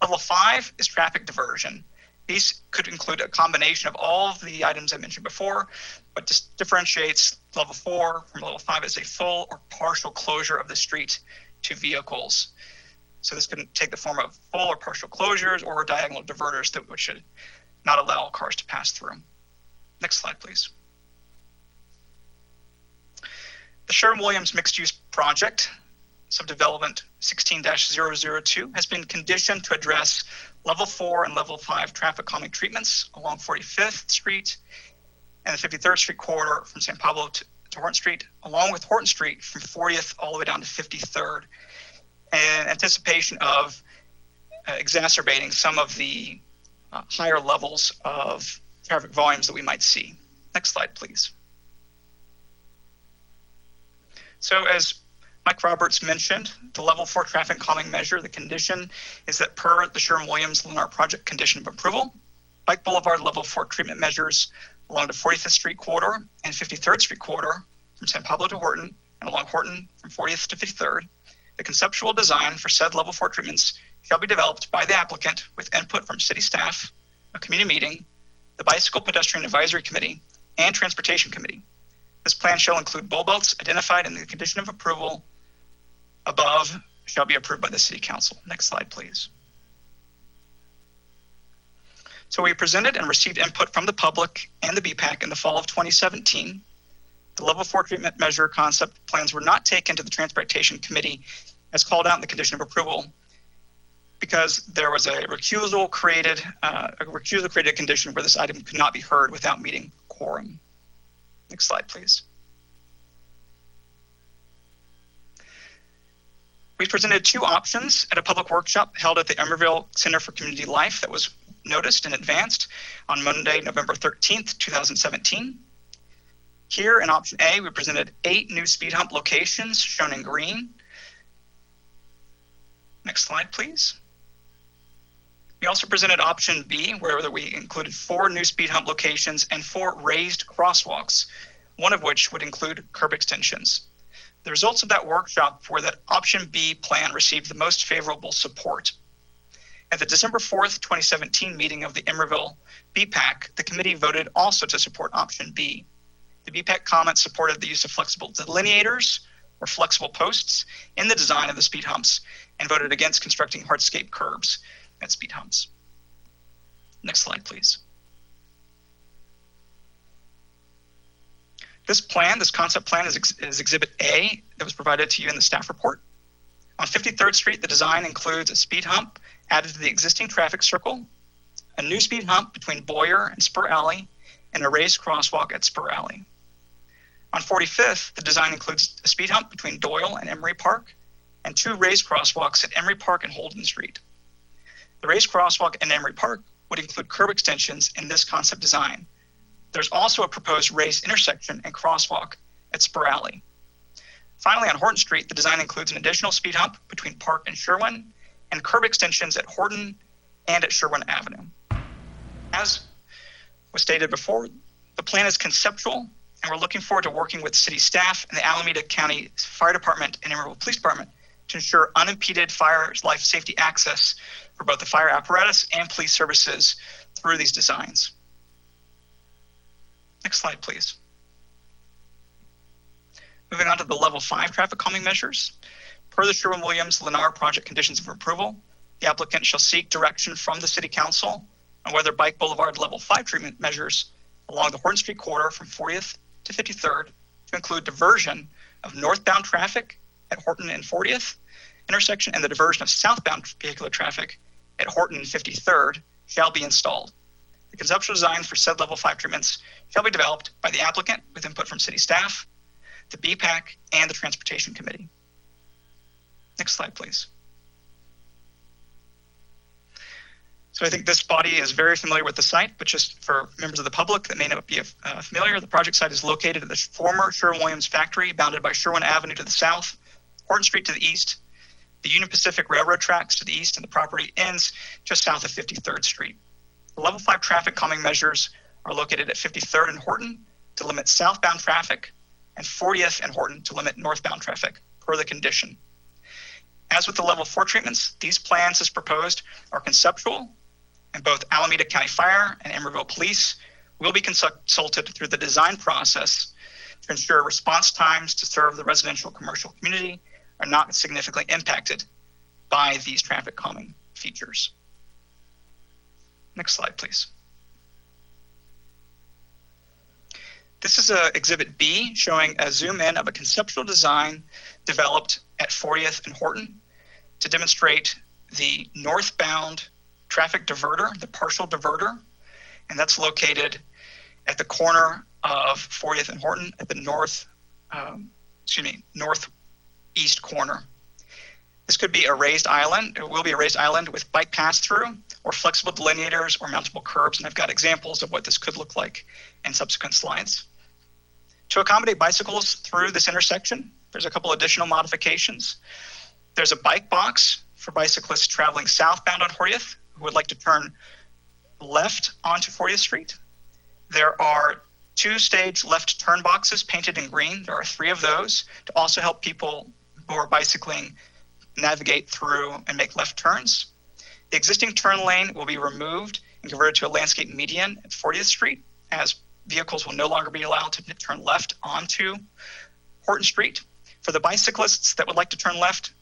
Level 5 is traffic diversion. These could include a combination of all of the items I mentioned before, but just differentiates level 4 from level 5 as a full or partial closure of the street to vehicles. So this can take the form of full or partial closures or diagonal diverters which should not allow cars to pass through. Next slide, please. The Sherwin-Williams mixed-use project, subdevelopment 16-002, has been conditioned to address level 4 and level 5 traffic calming treatments along 45th Street and the 53rd Street corridor from San Pablo to Horton Street, along with Horton Street from 40th all the way down to 53rd, in anticipation of exacerbating some of the higher levels of traffic volumes that we might see. Next slide, please. So as Mike Roberts mentioned, the level 4 traffic calming measure, the condition is that per the Sherwin-Williams Lennar project condition of approval, Bike Boulevard level 4 treatment measures along the 45th Street corridor and 53rd Street corridor from San Pablo to Horton and along Horton from 40th to 53rd, the conceptual design for said level 4 treatments shall be developed by the applicant with input from city staff, a community meeting, the Bicycle Pedestrian Advisory Committee, and Transportation Committee. This plan shall include bulb belts identified in the condition of approval above shall be approved by the City Council. Next slide, please. So we presented and received input from the public and the BPAC in the fall of 2017. The level 4 treatment measure concept plans were not taken to the Transportation Committee as called out in the condition of approval because there was a recusal created condition where this item could not be heard without meeting quorum. Next slide, please. We presented 2 options at a public workshop held at the Emeryville Center for Community Life that was noticed and advanced on Monday, November 13th, 2017. Here in option A, we presented 8 new speed hump locations shown in green. Next slide, please. We also presented option B, where we included 4 new speed hump locations and 4 raised crosswalks, one of which would include curb extensions. The results of that workshop were that option B plan received the most favorable support. At the December 4th, 2017 meeting of the Emeryville BPAC, the committee voted also to support option B. The BPAC comments supported the use of flexible delineators or flexible posts in the design of the speed humps and voted against constructing hardscape curbs at speed humps. Next slide, please. This concept plan is Exhibit A that was provided to you in the staff report. On 53rd Street, the design includes a speed hump added to the existing traffic circle, a new speed hump between Boyer and Spur Alley, and a raised crosswalk at Spur Alley. On 45th, the design includes a speed hump between Doyle and Emery Park, and 2 raised crosswalks at Emery Park and Holden Street. The raised crosswalk in Emery Park would include curb extensions in this concept design. There's also a proposed raised intersection and crosswalk at Spur Alley. Finally, on Horton Street, the design includes an additional speed hump between Park and Sherwin, and curb extensions at Horton and at Sherwin Avenue. As was stated before, the plan is conceptual, and we're looking forward to working with city staff and the Alameda County Fire Department and Emeryville Police Department to ensure unimpeded fire life safety access for both the fire apparatus and police services through these designs. Next slide, please. Moving on to the level 5 traffic calming measures. Per the Sherwin-Williams-Lennar project conditions of approval, the applicant shall seek direction from the City Council on whether Bike Boulevard level 5 treatment measures along the Horton Street corridor from 40th to 53rd to include diversion of northbound traffic at Horton and 40th intersection and the diversion of southbound vehicular traffic at Horton and 53rd shall be installed. The conceptual design for said level 5 treatments shall be developed by the applicant with input from city staff, the BPAC, and the Transportation Committee. Next slide, please. So I think this body is very familiar with the site, but just for members of the public that may not be familiar, the project site is located at the former Sherwin-Williams factory, bounded by Sherwin Avenue to the south, Horton Street to the east, the Union Pacific Railroad tracks to the east, and the property ends just south of 53rd Street. The level 5 traffic calming measures are located at 53rd and Horton to limit southbound traffic, and 40th and Horton to limit northbound traffic per the condition. As with the level 4 treatments, these plans as proposed are conceptual, and both Alameda County Fire and Emeryville Police will be consulted through the design process to ensure response times to serve the residential commercial community are not significantly impacted by these traffic calming features. Next slide, please. This is Exhibit B showing a zoom in of a conceptual design developed at 40th and Horton to demonstrate the northbound traffic diverter, the partial diverter, and that's located at the corner of 40th and Horton at the northeast corner. This could be a raised island. It will be a raised island with bike pass-through or flexible delineators or mountable curbs, and I've got examples of what this could look like in subsequent slides. To accommodate bicycles through this intersection, there's a couple additional modifications. There's a bike box for bicyclists traveling southbound on 40th who would like to turn left onto 40th Street. There are 2-stage left turn boxes painted in green. There are 3 of those to also help people who are bicycling navigate through and make left turns. The existing turn lane will be removed and converted to a landscape median at 40th Street, as vehicles will no longer be allowed to turn left onto Horton Street. For the bicyclists that would like to turn left,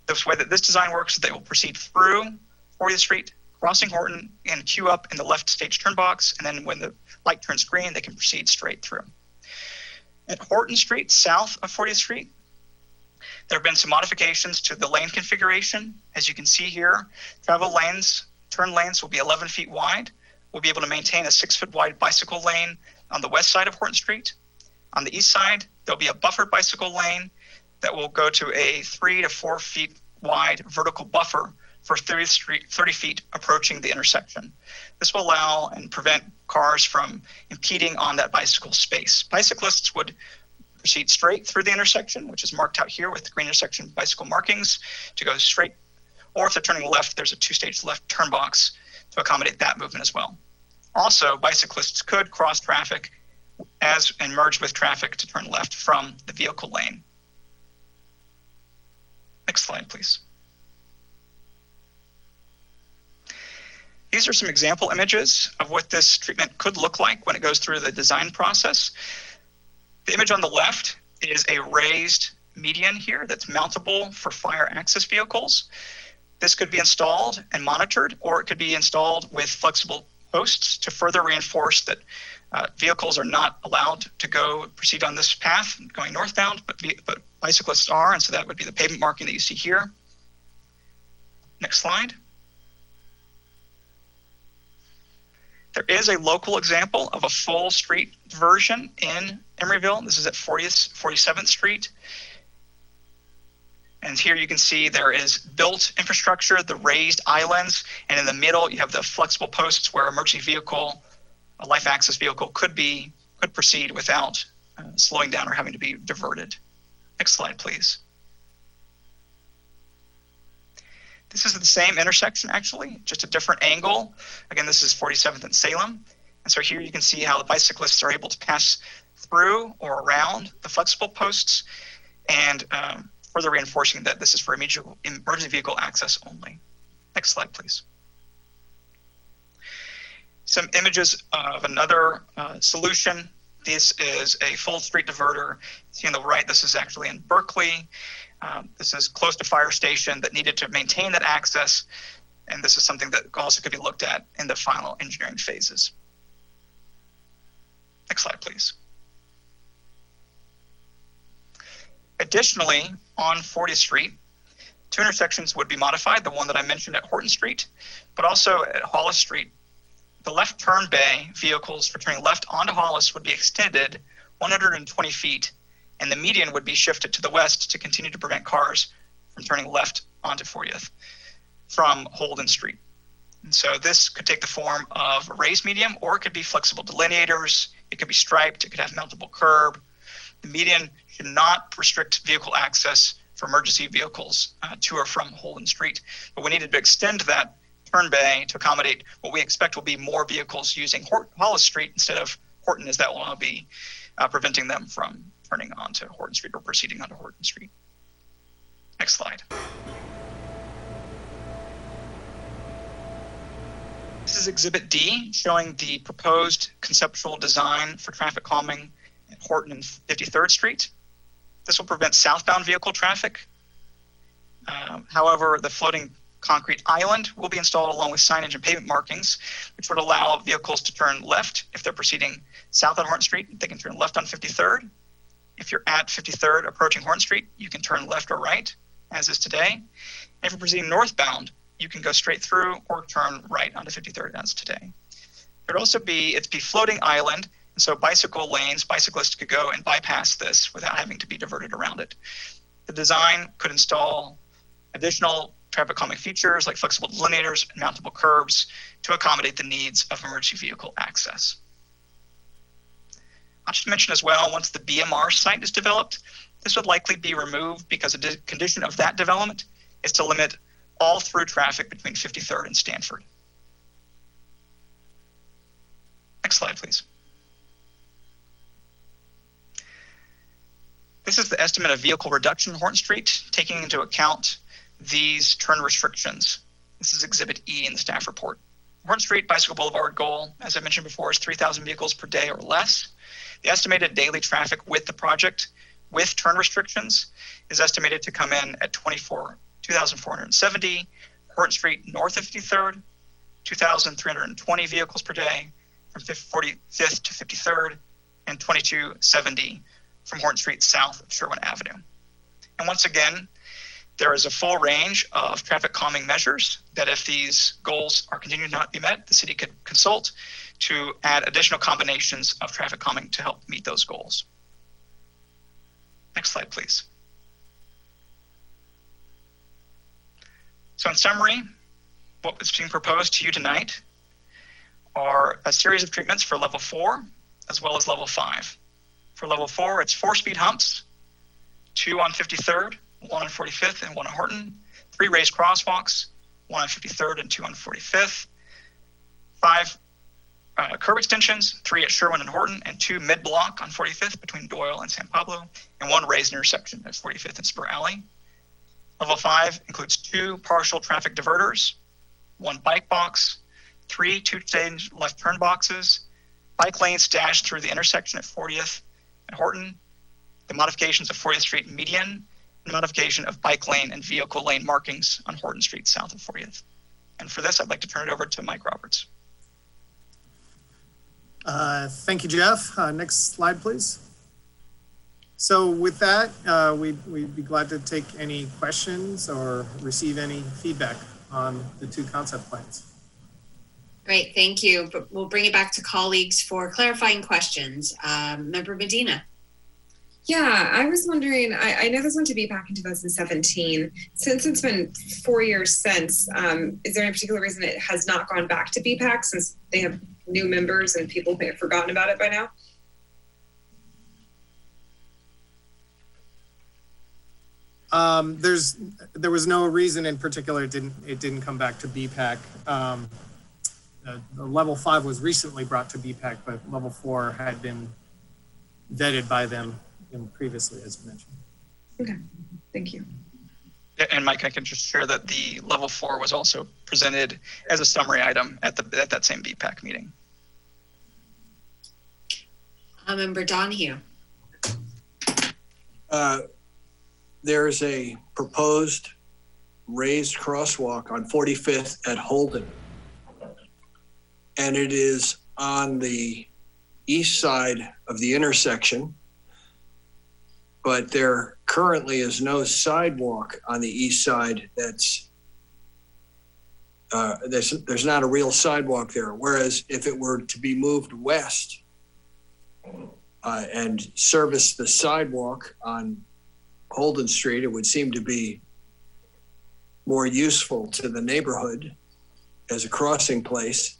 the way that this design works is they will proceed through 40th Street, crossing Horton, and queue up in the left stage turn box, and then when the light turns green, they can proceed straight through. At Horton Street, south of 40th Street, there have been some modifications to the lane configuration. As you can see here, travel lanes, turn lanes will be 11 feet wide. We'll be able to maintain a 6-foot wide bicycle lane on the west side of Horton Street. On the east side, there'll be a buffered bicycle lane that will go to a 3 to 4 feet wide vertical buffer for 30 feet approaching the intersection. This will allow and prevent cars from impeding on that bicycle space. Bicyclists would proceed straight through the intersection, which is marked out here with the green intersection bicycle markings, to go straight, or if they're turning left, there's a 2-stage left turn box to accommodate that movement as well. Also, bicyclists could cross traffic and merge with traffic to turn left from the vehicle lane. Next slide, please. These are some example images of what this treatment could look like when it goes through the design process. The image on the left is a raised median here that's mountable for fire access vehicles. This could be installed and monitored, or it could be installed with flexible posts to further reinforce that vehicles are not allowed to proceed on this path going northbound, but bicyclists are, and so that would be the pavement marking that you see here. Next slide. There is a local example of a full street version in Emeryville. This is at 47th Street. And here you can see there is built infrastructure, the raised islands, and in the middle you have the flexible posts where emergency vehicle, a life access vehicle could proceed without slowing down or having to be diverted. Next slide, please. This is the same intersection, actually, just a different angle. Again, this is 47th and Salem. And so here you can see how the bicyclists are able to pass through or around the flexible posts, and further reinforcing that this is for emergency vehicle access only. Next slide, please. Some images of another solution. This is a full street diverter. See on the right, this is actually in Berkeley. This is close to fire station that needed to maintain that access. And this is something that also could be looked at in the final engineering phases. Next slide, please. Additionally, on 40th Street, two intersections would be modified, the one that I mentioned at Horton Street, but also at Hollis Street. The left turn bay vehicles for turning left onto Hollis would be extended 120 feet, and the median would be shifted to the west to continue to prevent cars from turning left onto 40th from Holden Street. And so this could take the form of a raised median, or it could be flexible delineators. It could be striped. It could have mountable curb. The median should not restrict vehicle access for emergency vehicles to or from Holden Street. But we needed to extend that turn bay to accommodate what we expect will be more vehicles using Hollis Street instead of Horton, as that will now be preventing them from turning onto Horton Street or proceeding onto Horton Street. Next slide. This is Exhibit D, showing the proposed conceptual design for traffic calming at Horton and 53rd Street. This will prevent southbound vehicle traffic. However, the floating concrete island will be installed along with signage and pavement markings, which would allow vehicles to turn left. If they're proceeding south on Horton Street, they can turn left on 53rd. If you're at 53rd approaching Horton Street, you can turn left or right, as is today. And if you're proceeding northbound, you can go straight through or turn right onto 53rd, as today. There'd also be, it'd be floating island, and so bicycle lanes, bicyclists could go and bypass this without having to be diverted around it. The design could install additional traffic calming features like flexible delineators and mountable curbs to accommodate the needs of emergency vehicle access. I'll just mention as well, once the BMR site is developed, this would likely be removed because a condition of that development is to limit all through traffic between 53rd and Stanford. Next slide, please. This is the estimate of vehicle reduction on Horton Street, taking into account these turn restrictions. This is Exhibit E in the staff report. Horton Street Bicycle Boulevard goal, as I mentioned before, is 3,000 vehicles per day or less. The estimated daily traffic with the project, with turn restrictions, is estimated to come in at 2,470. Horton Street north of 53rd, 2,320 vehicles per day from 45th to 53rd, and 2,270 from Horton Street south of Sherwin Avenue. And once again, there is a full range of traffic calming measures that if these goals are continuing to not be met, the city could consult to add additional combinations of traffic calming to help meet those goals. Next slide, please. So in summary, what is being proposed to you tonight are a series of treatments for level 4 as well as level 5. For level 4, it's 4 speed humps, 2 on 53rd, 1 on 45th and 1 on Horton, 3 raised crosswalks, 1 on 53rd and 2 on 45th, 5 curb extensions, 3 at Sherwin and Horton, and 2 mid-block on 45th between Doyle and San Pablo, and 1 raised intersection at 45th and Spur Alley. Level 5 includes 2 partial traffic diverters, 1 bike box, 3 two-stage left turn boxes, bike lanes dashed through the intersection at 40th and Horton, the modifications of 40th Street median, and modification of bike lane and vehicle lane markings on Horton Street south of 40th. And for this, I'd like to turn it over to Mike Roberts. Thank you, Jeff. Next slide, please. So with that, we'd be glad to take any questions or receive any feedback on the two concept plans. Great, thank you. But we'll bring it back to colleagues for clarifying questions. Member Medina. Yeah, I was wondering, I know this went to BPAC in 2017. Since it's been 4 years since, is there any particular reason it has not gone back to BPAC since they have new members and people may have forgotten about it by now? There was no reason in particular it didn't come back to BPAC. The level 5 was recently brought to BPAC, but level 4 had been vetted by them previously, as mentioned. Okay, thank you. And Mike, I can just share that the level 4 was also presented as a summary item at that same BPAC meeting. Member Donahue. There's a proposed raised crosswalk on 45th at Holden. And it is on the east side of the intersection, but there currently is no sidewalk on the east side there's not a real sidewalk there. Whereas if it were to be moved west and service the sidewalk on Holden Street, it would seem to be more useful to the neighborhood as a crossing place.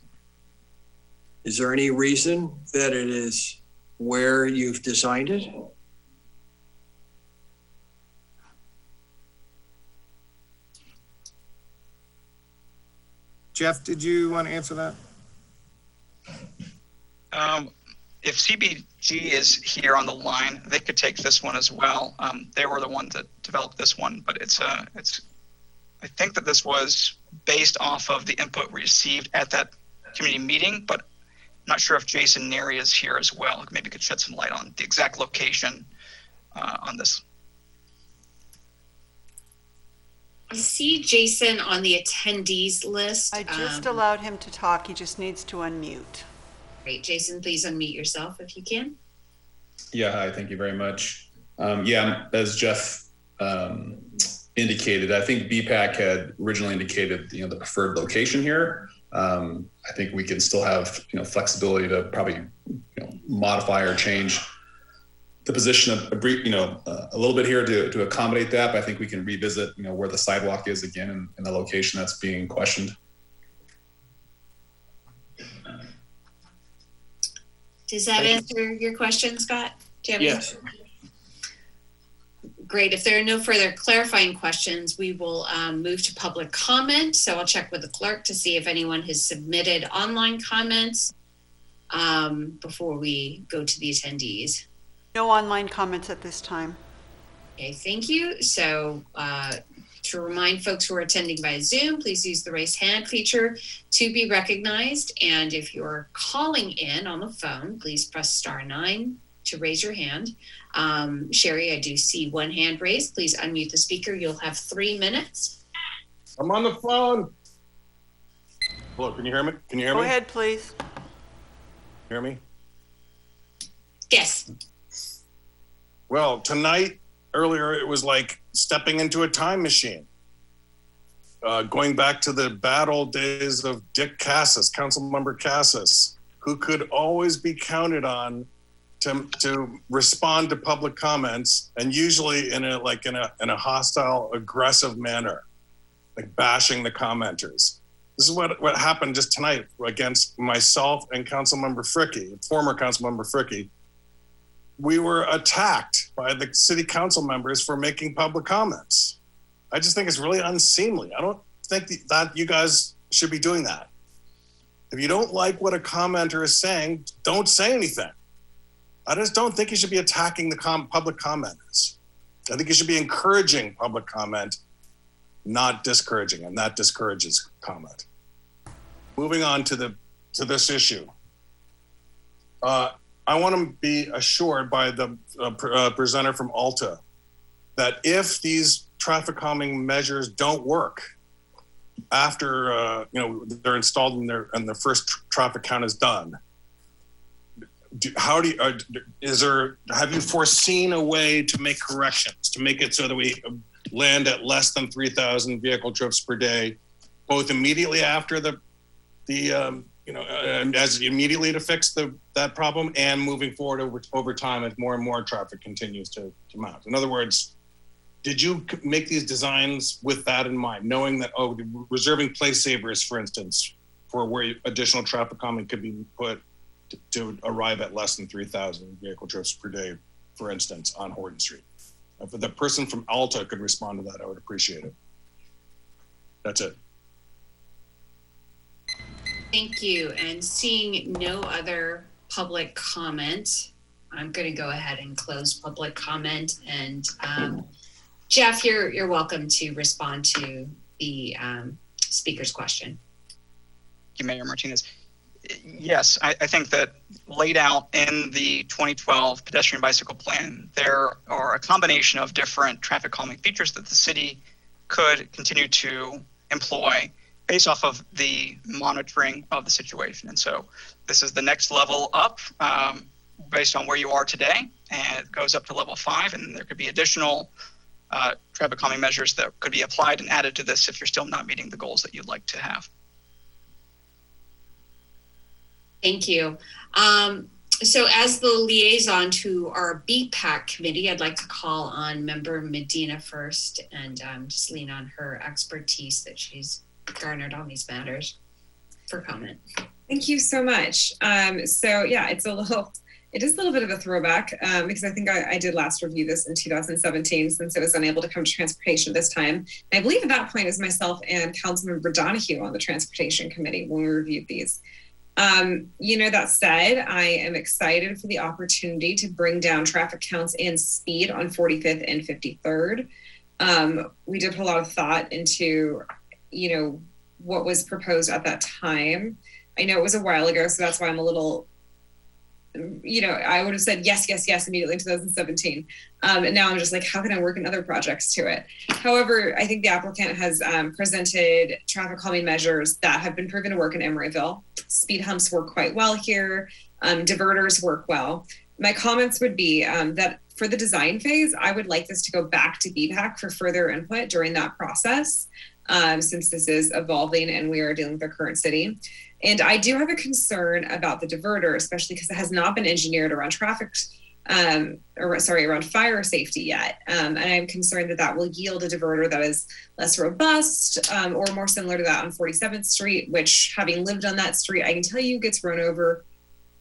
Is there any reason that it is where you've designed it? Jeff, did you want to answer that? If CBG is here on the line, they could take this one as well. They were the ones that developed this one, but I think that this was based off of the input received at that community meeting, but I'm not sure if Jason Neri is here as well. Maybe could shed some light on the exact location on this. I see Jason on the attendees list. I just allowed him to talk. He just needs to unmute. Great. Jason, please unmute yourself if you can. Yeah, hi, thank you very much. Yeah, as Jeff indicated, I think BPAC had originally indicated, the preferred location here. I think we can still have, flexibility to probably, modify or change the position of a little bit here to accommodate that. But I think we can revisit, where the sidewalk is again in the location that's being questioned. Does that answer your question, Scott? Do you have yes. Great. If there are no further clarifying questions, we will move to public comment. So I'll check with the clerk to see if anyone has submitted online comments before we go to the attendees. No online comments at this time. Okay, thank you. So to remind folks who are attending via Zoom, please use the raise hand feature to be recognized. And if you're calling in on the phone, please press *9 to raise your hand. Sherry, I do see one hand raised. Please unmute the speaker. You'll have 3 minutes. I'm on the phone. Hello, can you hear me? Can you hear me? Go ahead, please. Hear me? Yes. Well, tonight, earlier, it was like stepping into a time machine. Going back to the bad old days of Dick Cassis, Councilmember Cassis, who could always be counted on to respond to public comments, and usually in a hostile, aggressive manner, like bashing the commenters. This is what happened just tonight against myself and Councilmember Fricke, former Councilmember Fricke. We were attacked by the city council members for making public comments. I just think it's really unseemly. I don't think that you guys should be doing that. If you don't like what a commenter is saying, don't say anything. I just don't think you should be attacking the public commenters. I think you should be encouraging public comment, not discouraging, and that discourages comment. Moving on to this issue. I want to be assured by the presenter from Alta that if these traffic calming measures don't work after they're installed and the first traffic count is done, have you foreseen a way to make corrections, to make it so that we land at less than 3,000 vehicle trips per day, both immediately after as immediately to fix that problem and moving forward over time as more and more traffic continues to mount? In other words, did you make these designs with that in mind, knowing that, reserving place savers, for instance, for where additional traffic calming could be put to arrive at less than 3,000 vehicle trips per day, for instance, on Horton Street? If the person from Alta could respond to that, I would appreciate it. That's it. Thank you. And seeing no other public comment, I'm going to go ahead and close public comment. And Jeff, you're welcome to respond to the speaker's question. Thank you, Mayor Martinez. Yes, I think that laid out in the 2012 pedestrian bicycle plan, there are a combination of different traffic calming features that the city could continue to employ based off of the monitoring of the situation. And so this is the next level up based on where you are today, and it goes up to level 5, and there could be additional traffic calming measures that could be applied and added to this if you're still not meeting the goals that you'd like to have. Thank you. So as the liaison to our BPAC committee, I'd like to call on Member Medina first and just lean on her expertise that she's garnered on these matters for comment. Thank you so much. So yeah, it is a little bit of a throwback because I think I did last review this in 2017 since it was unable to come to transportation this time. And I believe at that point it was myself and Councilmember Donahue on the transportation committee when we reviewed these. That said, I am excited for the opportunity to bring down traffic counts and speed on 45th and 53rd. We did put a lot of thought into, what was proposed at that time. I know it was a while ago, so that's why I'm a little, I would have said yes immediately in 2017. And now I'm just like, how can I work in other projects to it? However, I think the applicant has presented traffic calming measures that have been proven to work in Emeryville. Speed humps work quite well here. Diverters work well. My comments would be that for the design phase, I would like this to go back to BPAC for further input during that process, since this is evolving and we are dealing with the current city. And I do have a concern about the diverter, especially because it has not been engineered around around fire safety yet. And I'm concerned that will yield a diverter that is less robust or more similar to that on 47th Street, which, having lived on that street, I can tell you gets run over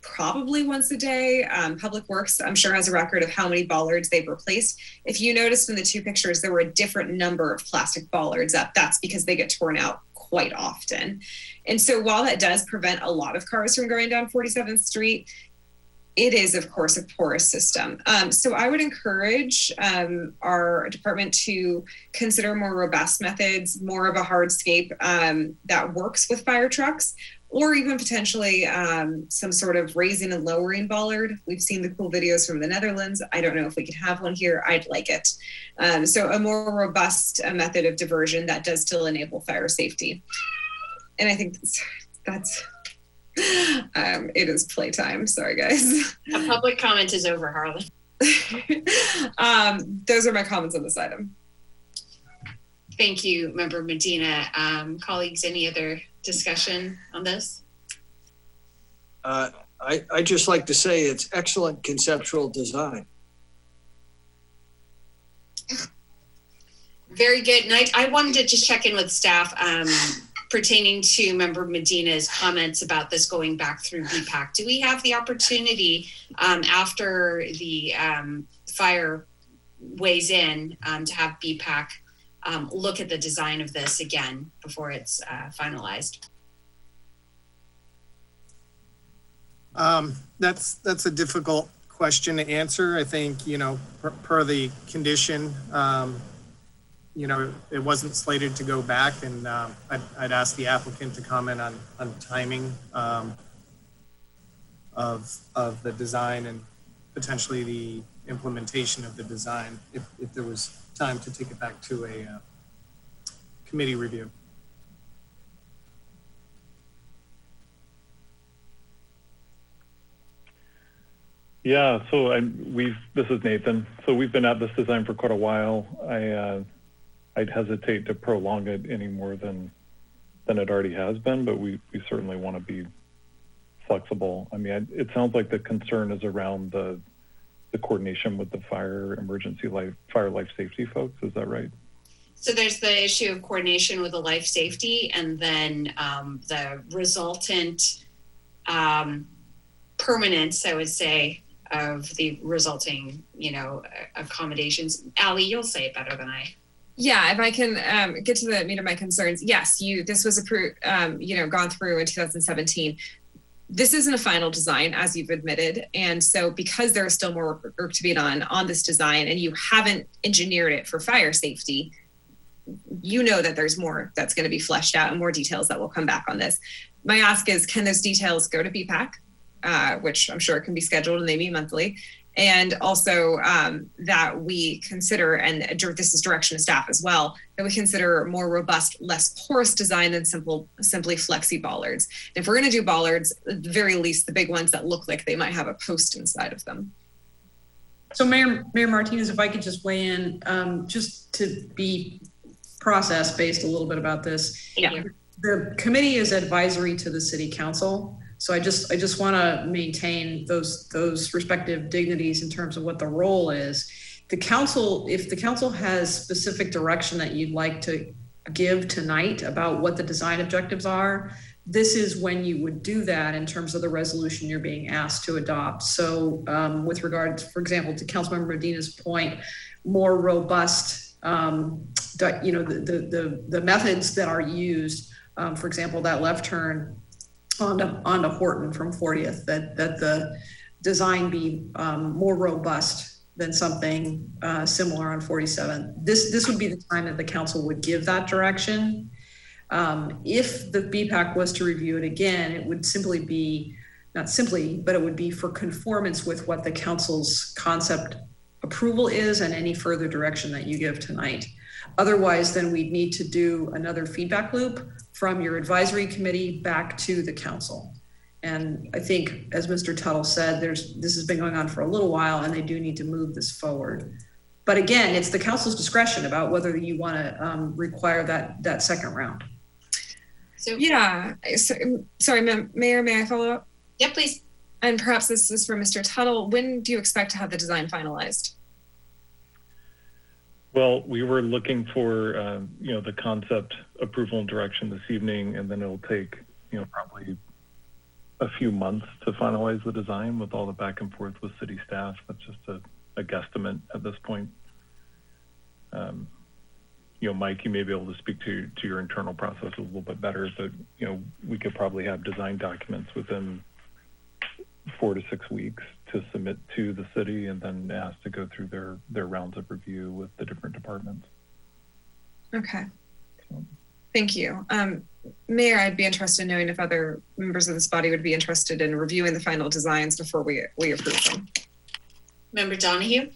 probably once a day. Public Works, I'm sure, has a record of how many bollards they've replaced. If you noticed in the two pictures, there were a different number of plastic bollards up. That's because they get torn out quite often. And so while that does prevent a lot of cars from going down 47th Street, it is, of course, a porous system. So I would encourage our department to consider more robust methods, more of a hardscape that works with fire trucks, or even potentially some sort of raising and lowering bollard. We've seen the cool videos from the Netherlands. I don't know if we could have one here. I'd like it. So a more robust method of diversion that does still enable fire safety. And I think that's it is playtime. Sorry, guys. The public comment is over, Harlan. Those are my comments on this item. Thank you, Member Medina. Colleagues, any other discussion on this? I just like to say it's excellent conceptual design. Very good. And I wanted to just check in with staff pertaining to Member Medina's comments about this going back through BPAC. Do we have the opportunity after the fire weighs in to have BPAC look at the design of this again before it's finalized? That's a difficult question to answer. I think, per the condition, it wasn't slated to go back, and I'd ask the applicant to comment on timing of the design and potentially the implementation of the design if there was time to take it back to a committee review. Yeah, so this is Nathan. So we've been at this design for quite a while. I'd hesitate to prolong it any more than it already has been, but we certainly want to be flexible. I mean, it sounds like the concern is around the coordination with the fire life safety folks. Is that right? So there's the issue of coordination with the life safety, and then the resultant permanence, I would say, of the resulting, accommodations. Allie, you'll say it better than I. Yeah, if I can get to the meat of my concerns. Yes, this was approved, gone through in 2017. This isn't a final design, as you've admitted. And so because there is still more work to be done on this design and you haven't engineered it for fire safety, that there's more that's going to be fleshed out and more details that will come back on this. My ask is, can those details go to BPAC, which I'm sure can be scheduled and they meet monthly? And also that we consider, and this is direction of staff as well, that we consider more robust, less porous design than simply flexi bollards. And if we're going to do bollards, at the very least, the big ones that look like they might have a post inside of them. So Mayor Martinez, if I could just weigh in, just to be process-based a little bit about this. Yeah. The committee is advisory to the city council. So I just want to maintain those respective dignities in terms of what the role is. The council, if the council has specific direction that you'd like to give tonight about what the design objectives are, this is when you would do that in terms of the resolution you're being asked to adopt. So with regard, for example, to Councilmember Medina's point, more robust, the methods that are used, for example, that left turn onto Horton from 40th, that the design be more robust than something similar on 47th. This would be the time that the council would give that direction. If the BPAC was to review it again, it would simply be, not simply, but it would be for conformance with what the council's concept approval is and any further direction that you give tonight. Otherwise, then we'd need to do another feedback loop from your advisory committee back to the council. And I think, as Mr. Tuttle said, this has been going on for a little while and they do need to move this forward. But again, it's the council's discretion about whether you want to require that second round. So yeah, sorry, Mayor, may I follow up? Yeah, please. And perhaps this is for Mr. Tuttle. When do you expect to have the design finalized? Well, we were looking for, the concept approval and direction this evening, and then it'll take, probably a few months to finalize the design with all the back and forth with city staff. That's just a guesstimate at this point. Mike, you may be able to speak to your internal process a little bit better, but, we could probably have design documents within 4 to 6 weeks to submit to the city and then ask to go through their rounds of review with the different departments. Okay. Thank you. Mayor, I'd be interested in knowing if other members of this body would be interested in reviewing the final designs before we approve them. Member Donahue?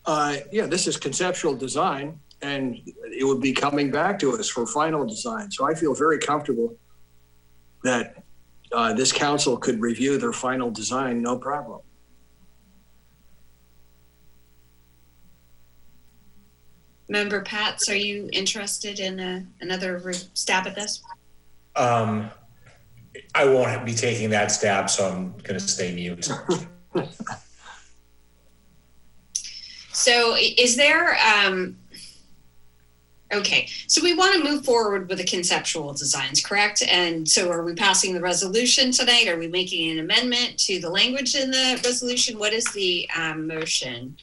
Yeah, this is conceptual design and it would be coming back to us for final design. So I feel very comfortable that this council could review their final design, no problem. Member Pats, are you interested in another stab at this? I won't be taking that stab, so I'm going to stay mute. So is there, okay, so we want to move forward with the conceptual designs, correct? And so are we passing the resolution tonight? Are we making an amendment to the language in the resolution? What is the motion?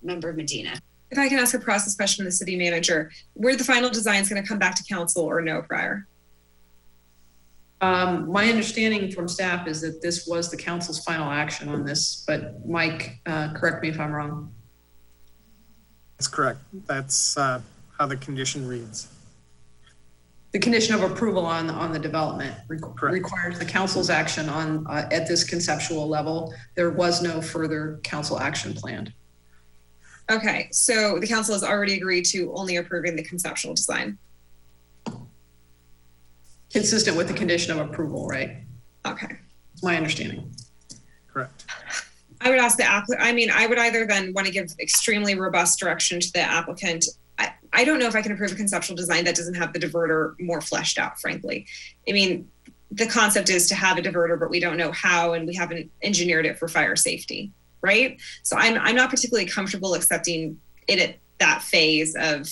Member Medina. If I can ask a process question of the city manager, were the final designs going to come back to council or no prior? My understanding from staff is that this was the council's final action on this, but Mike, correct me if I'm wrong. That's correct. That's how the condition reads. The condition of approval on the development requires the council's action on at this conceptual level. There was no further council action planned. Okay, so the council has already agreed to only approving the conceptual design. Consistent with the condition of approval, right? Okay. It's my understanding. Correct. I would ask the applicant, I would either then want to give extremely robust direction to the applicant. I don't know if I can approve a conceptual design that doesn't have the diverter more fleshed out, frankly. I mean, the concept is to have a diverter, but we don't know how, and we haven't engineered it for fire safety, right? So I'm not particularly comfortable accepting it at that phase of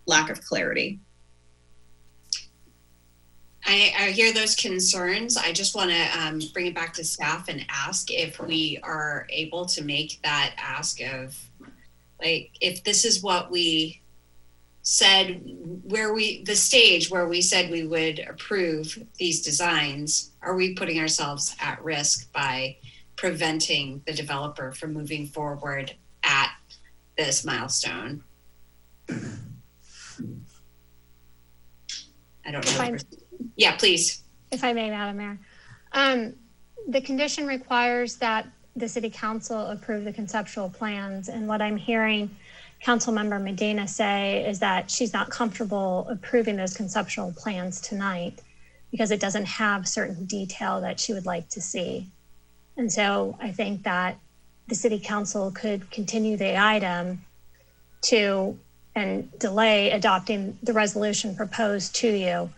lack of clarity. I hear those concerns. I just want to bring it back to staff and ask if we are able to make that ask of, like, if this is what we said, the stage where we said we would approve these designs, are we putting ourselves at risk by preventing the developer from moving forward at this milestone? I don't know. Yeah, please. If I may, Madam Mayor. The condition requires that the City Council approve the conceptual plans. And what I'm hearing Councilmember Medina say is that she's not comfortable approving those conceptual plans tonight because it doesn't have certain detail that she would like to see. And so I think that the City Council could continue the item and delay adopting the resolution proposed to you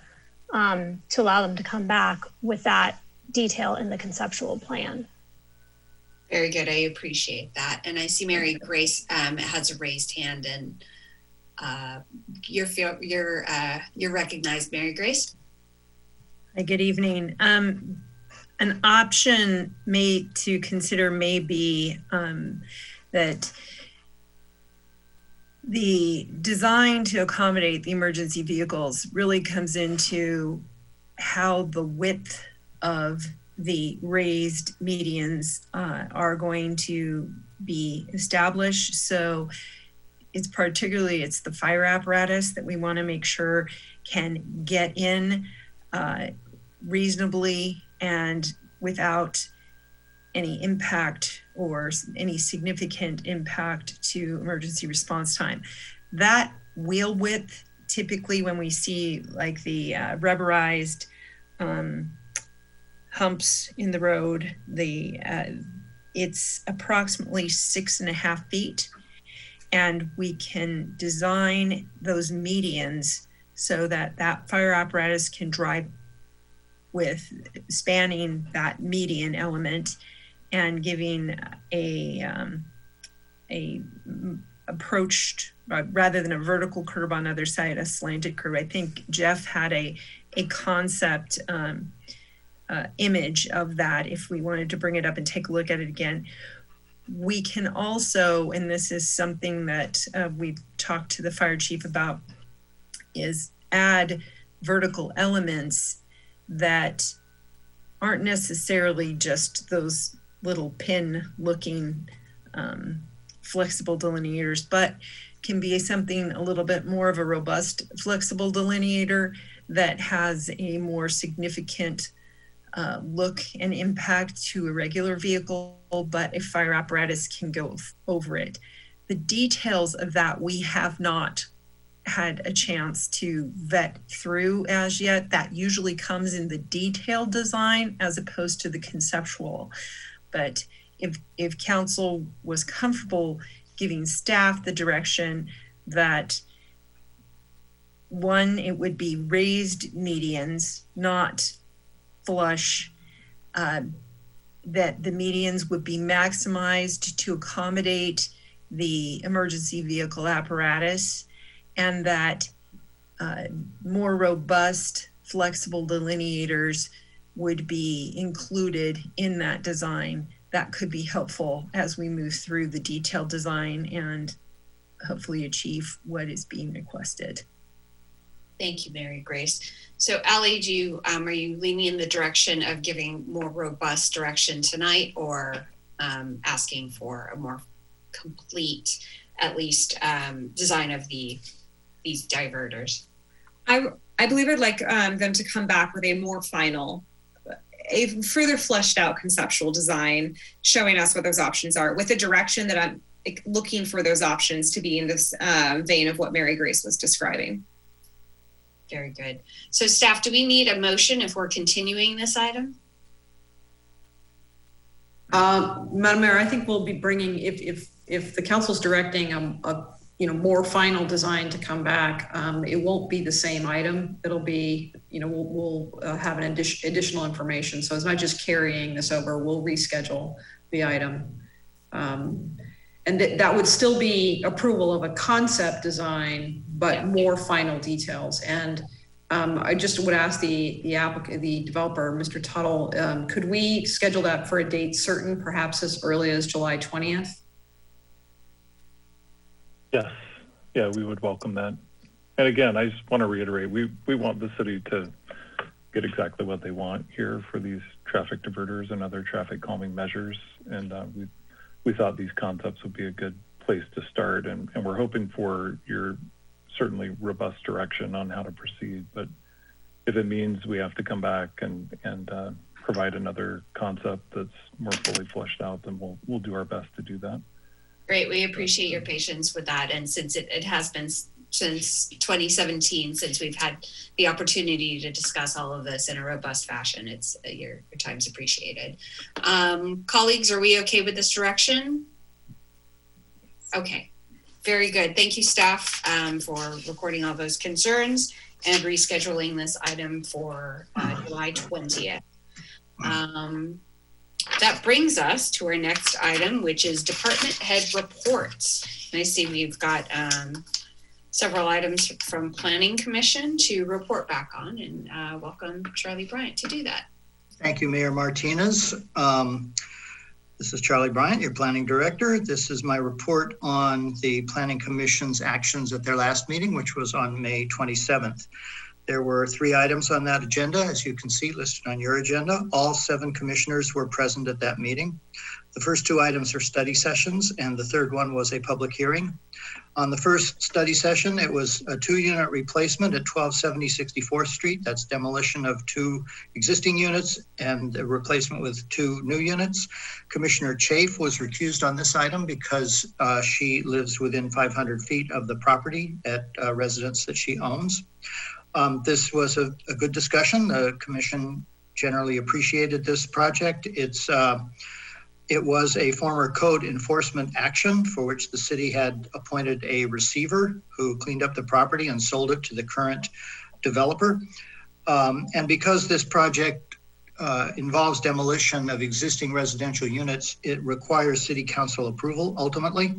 to allow them to come back with that detail in the conceptual plan. Very good. I appreciate that. And I see Mary Grace has a raised hand, and you're recognized, Mary Grace. Hi, good evening. An option to consider may be that the design to accommodate the emergency vehicles really comes into how the width of the raised medians are going to be established. So it's the fire apparatus that we want to make sure can get in reasonably and without any impact or any significant impact to emergency response time. That wheel width, typically when we see like the rubberized humps in the road, it's approximately 6.5 feet. And we can design those medians so that that fire apparatus can drive with spanning that median element and giving a approached, rather than a vertical curb on the other side, a slanted curb. I think Jeff had a concept image of that if we wanted to bring it up and take a look at it again. We can also, and this is something that we've talked to the fire chief about, is add vertical elements that aren't necessarily just those little pin looking flexible delineators, but can be something a little bit more of a robust flexible delineator that has a more significant look and impact to a regular vehicle, but a fire apparatus can go over it. The details of that we have not had a chance to vet through as yet. That usually comes in the detailed design as opposed to the conceptual. But if council was comfortable giving staff the direction that, one, it would be raised medians, not flush, that the medians would be maximized to accommodate the emergency vehicle apparatus, and that more robust, flexible delineators would be included in that design. That could be helpful as we move through the detailed design and hopefully achieve what is being requested. Thank you, Mary Grace. So Allie, are you leaning in the direction of giving more robust direction tonight, or asking for a more complete, at least, design of these diverters? I believe I'd like them to come back with a further fleshed out conceptual design, showing us what those options are, with the direction that I'm looking for those options to be in this vein of what Mary Grace was describing. Very good. So staff, do we need a motion if we're continuing this item? Madam Mayor, I think we'll be bringing, if the council's directing a more final design to come back, it won't be the same item. It'll be, we'll have an additional information. So it's not just carrying this over, we'll reschedule the item. And that would still be approval of a concept design, but more final details. And I just would ask the developer, Mr. Tuttle, could we schedule that for a date certain, perhaps as early as July 20th? Yes, yeah, we would welcome that. And again, I just want to reiterate, we want the city to get exactly what they want here for these traffic diverters and other traffic calming measures. And we thought these concepts would be a good place to start. And we're hoping for your certainly robust direction on how to proceed. But if it means we have to come back and provide another concept that's more fully fleshed out, then we'll do our best to do that. Great. We appreciate your patience with that. And since it has been since 2017, since we've had the opportunity to discuss all of this in a robust fashion, it's your time's appreciated. Colleagues, are we okay with this direction? Okay, very good. Thank you, staff, for recording all those concerns and rescheduling this item for July 20th. That brings us to our next item, which is department head reports. And I see we've got several items from Planning Commission to report back on, and welcome Charlie Bryant to do that. Thank you, Mayor Martinez. This is Charlie Bryant, your Planning Director. This is my report on the Planning Commission's actions at their last meeting, which was on May 27th. There were 3 items on that agenda, as you can see listed on your agenda. All 7 commissioners were present at that meeting. The first 2 items are study sessions, and the third one was a public hearing. On the first study session, it was a 2-unit replacement at 1270 64th Street. That's demolition of 2 existing units and a replacement with 2 new units. Commissioner Chafe was recused on this item because she lives within 500 feet of the property at a residence that she owns. This was a good discussion. The commission generally appreciated this project. It was a former code enforcement action for which the city had appointed a receiver who cleaned up the property and sold it to the current developer. And because this project involves demolition of existing residential units, it requires city council approval ultimately.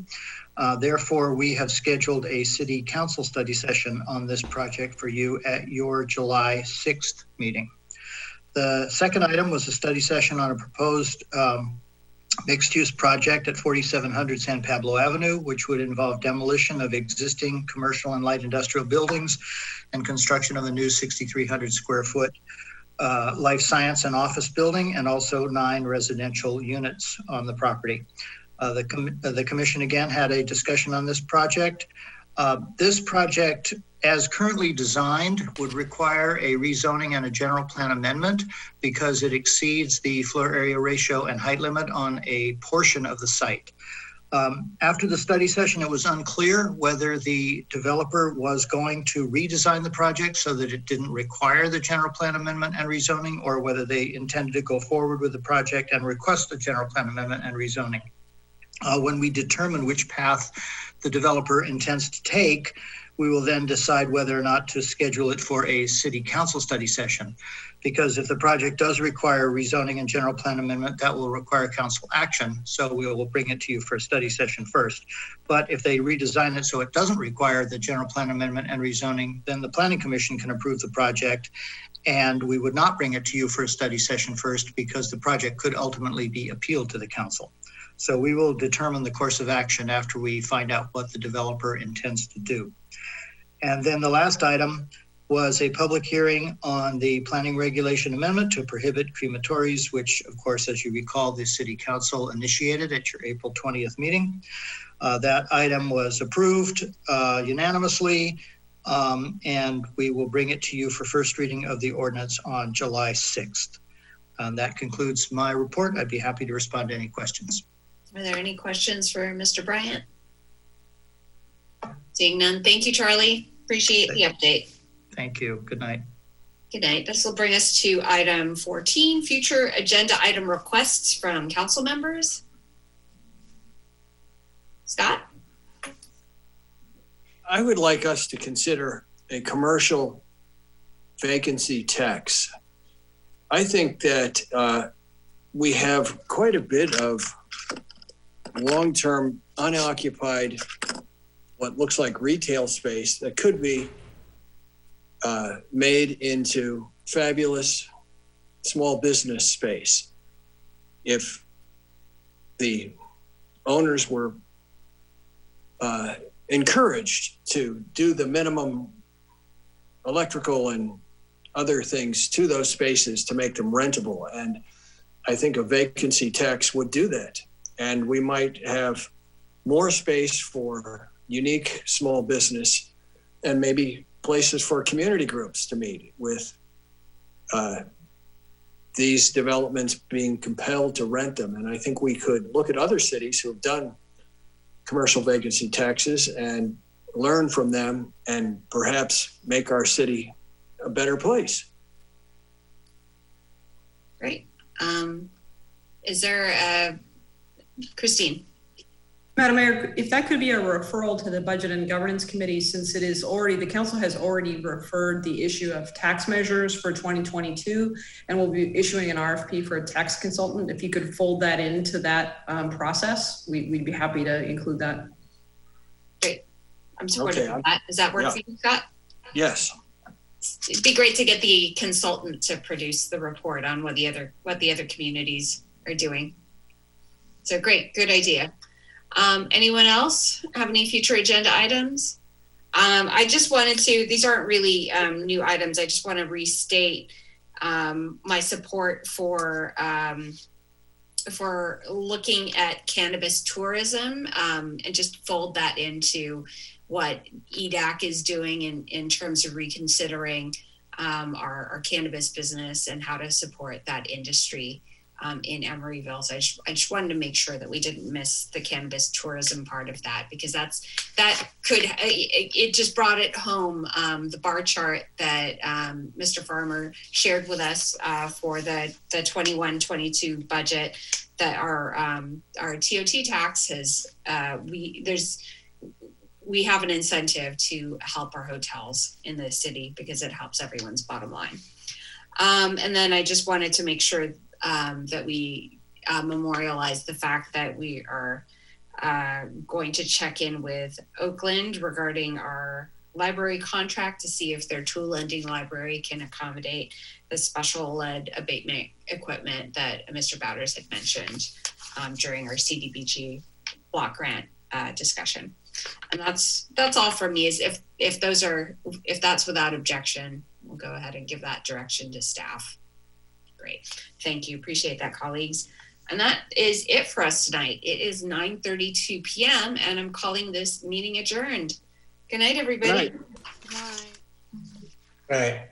Therefore, we have scheduled a city council study session on this project for you at your July 6th meeting. The second item was a study session on a proposed mixed-use project at 4700 San Pablo Avenue, which would involve demolition of existing commercial and light industrial buildings and construction of a new 6,300 square foot life science and office building, and also 9 residential units on the property. The commission again had a discussion on this project. This project, as currently designed, would require a rezoning and a general plan amendment because it exceeds the floor area ratio and height limit on a portion of the site. After the study session, it was unclear whether the developer was going to redesign the project so that it didn't require the general plan amendment and rezoning, or whether they intended to go forward with the project and request the general plan amendment and rezoning. When we determine which path the developer intends to take, we will then decide whether or not to schedule it for a city council study session. Because if the project does require rezoning and general plan amendment, that will require council action. So we will bring it to you for a study session first. But if they redesign it so it doesn't require the general plan amendment and rezoning, then the planning commission can approve the project. And we would not bring it to you for a study session first because the project could ultimately be appealed to the council. So we will determine the course of action after we find out what the developer intends to do. And then the last item was a public hearing on the planning regulation amendment to prohibit crematories, which of course, as you recall, the city council initiated at your April 20th meeting. That item was approved unanimously, and we will bring it to you for first reading of the ordinance on July 6th. That concludes my report. I'd be happy to respond to any questions. Are there any questions for Mr. Bryant? Seeing none. Thank you, Charlie. Appreciate the update. Thank you. Good night. Good night. This will bring us to item 14, future agenda item requests from council members. Scott? I would like us to consider a commercial vacancy tax. I think that we have quite a bit of long-term unoccupied, what looks like retail space that could be made into fabulous small business space if the owners were encouraged to do the minimum electrical and other things to those spaces to make them rentable. And I think a vacancy tax would do that. And we might have more space for unique small business and maybe places for community groups to meet with these developments being compelled to rent them. And I think we could look at other cities who have done commercial vacancy taxes and learn from them and perhaps make our city a better place. Great. Is there Christine? Madam Mayor, if that could be a referral to the Budget and Governance Committee, since it is already, the council has already referred the issue of tax measures for 2022, and we'll be issuing an RFP for a tax consultant. If you could fold that into that process, we'd be happy to include that. Great. I'm supportive of that. Does that work for you, Scott? Yes. It'd be great to get the consultant to produce the report on what the other communities are doing. So great, good idea. Anyone else have any future agenda items? I just wanted to, these aren't really new items. I just want to restate my support for looking at cannabis tourism and just fold that into what EDAC is doing in terms of reconsidering our cannabis business and how to support that industry in Emeryville. So I just wanted to make sure that we didn't miss the cannabis tourism part of that, because it just brought it home. The bar chart that Mr. Farmer shared with us for the 21-22 budget, that our TOT tax has, we have an incentive to help our hotels in the city because it helps everyone's bottom line. And then I just wanted to make sure that we memorialize the fact that we are going to check in with Oakland regarding our library contract to see if their tool lending library can accommodate the special ed abatement equipment that Mr. Bowders had mentioned during our CDBG block grant discussion. And that's all from me. Is if that's without objection, we'll go ahead and give that direction to staff. Great. Thank you. Appreciate that, colleagues. And that is it for us tonight. It is 9:32 p.m. and I'm calling this meeting adjourned. Good night, everybody. Right.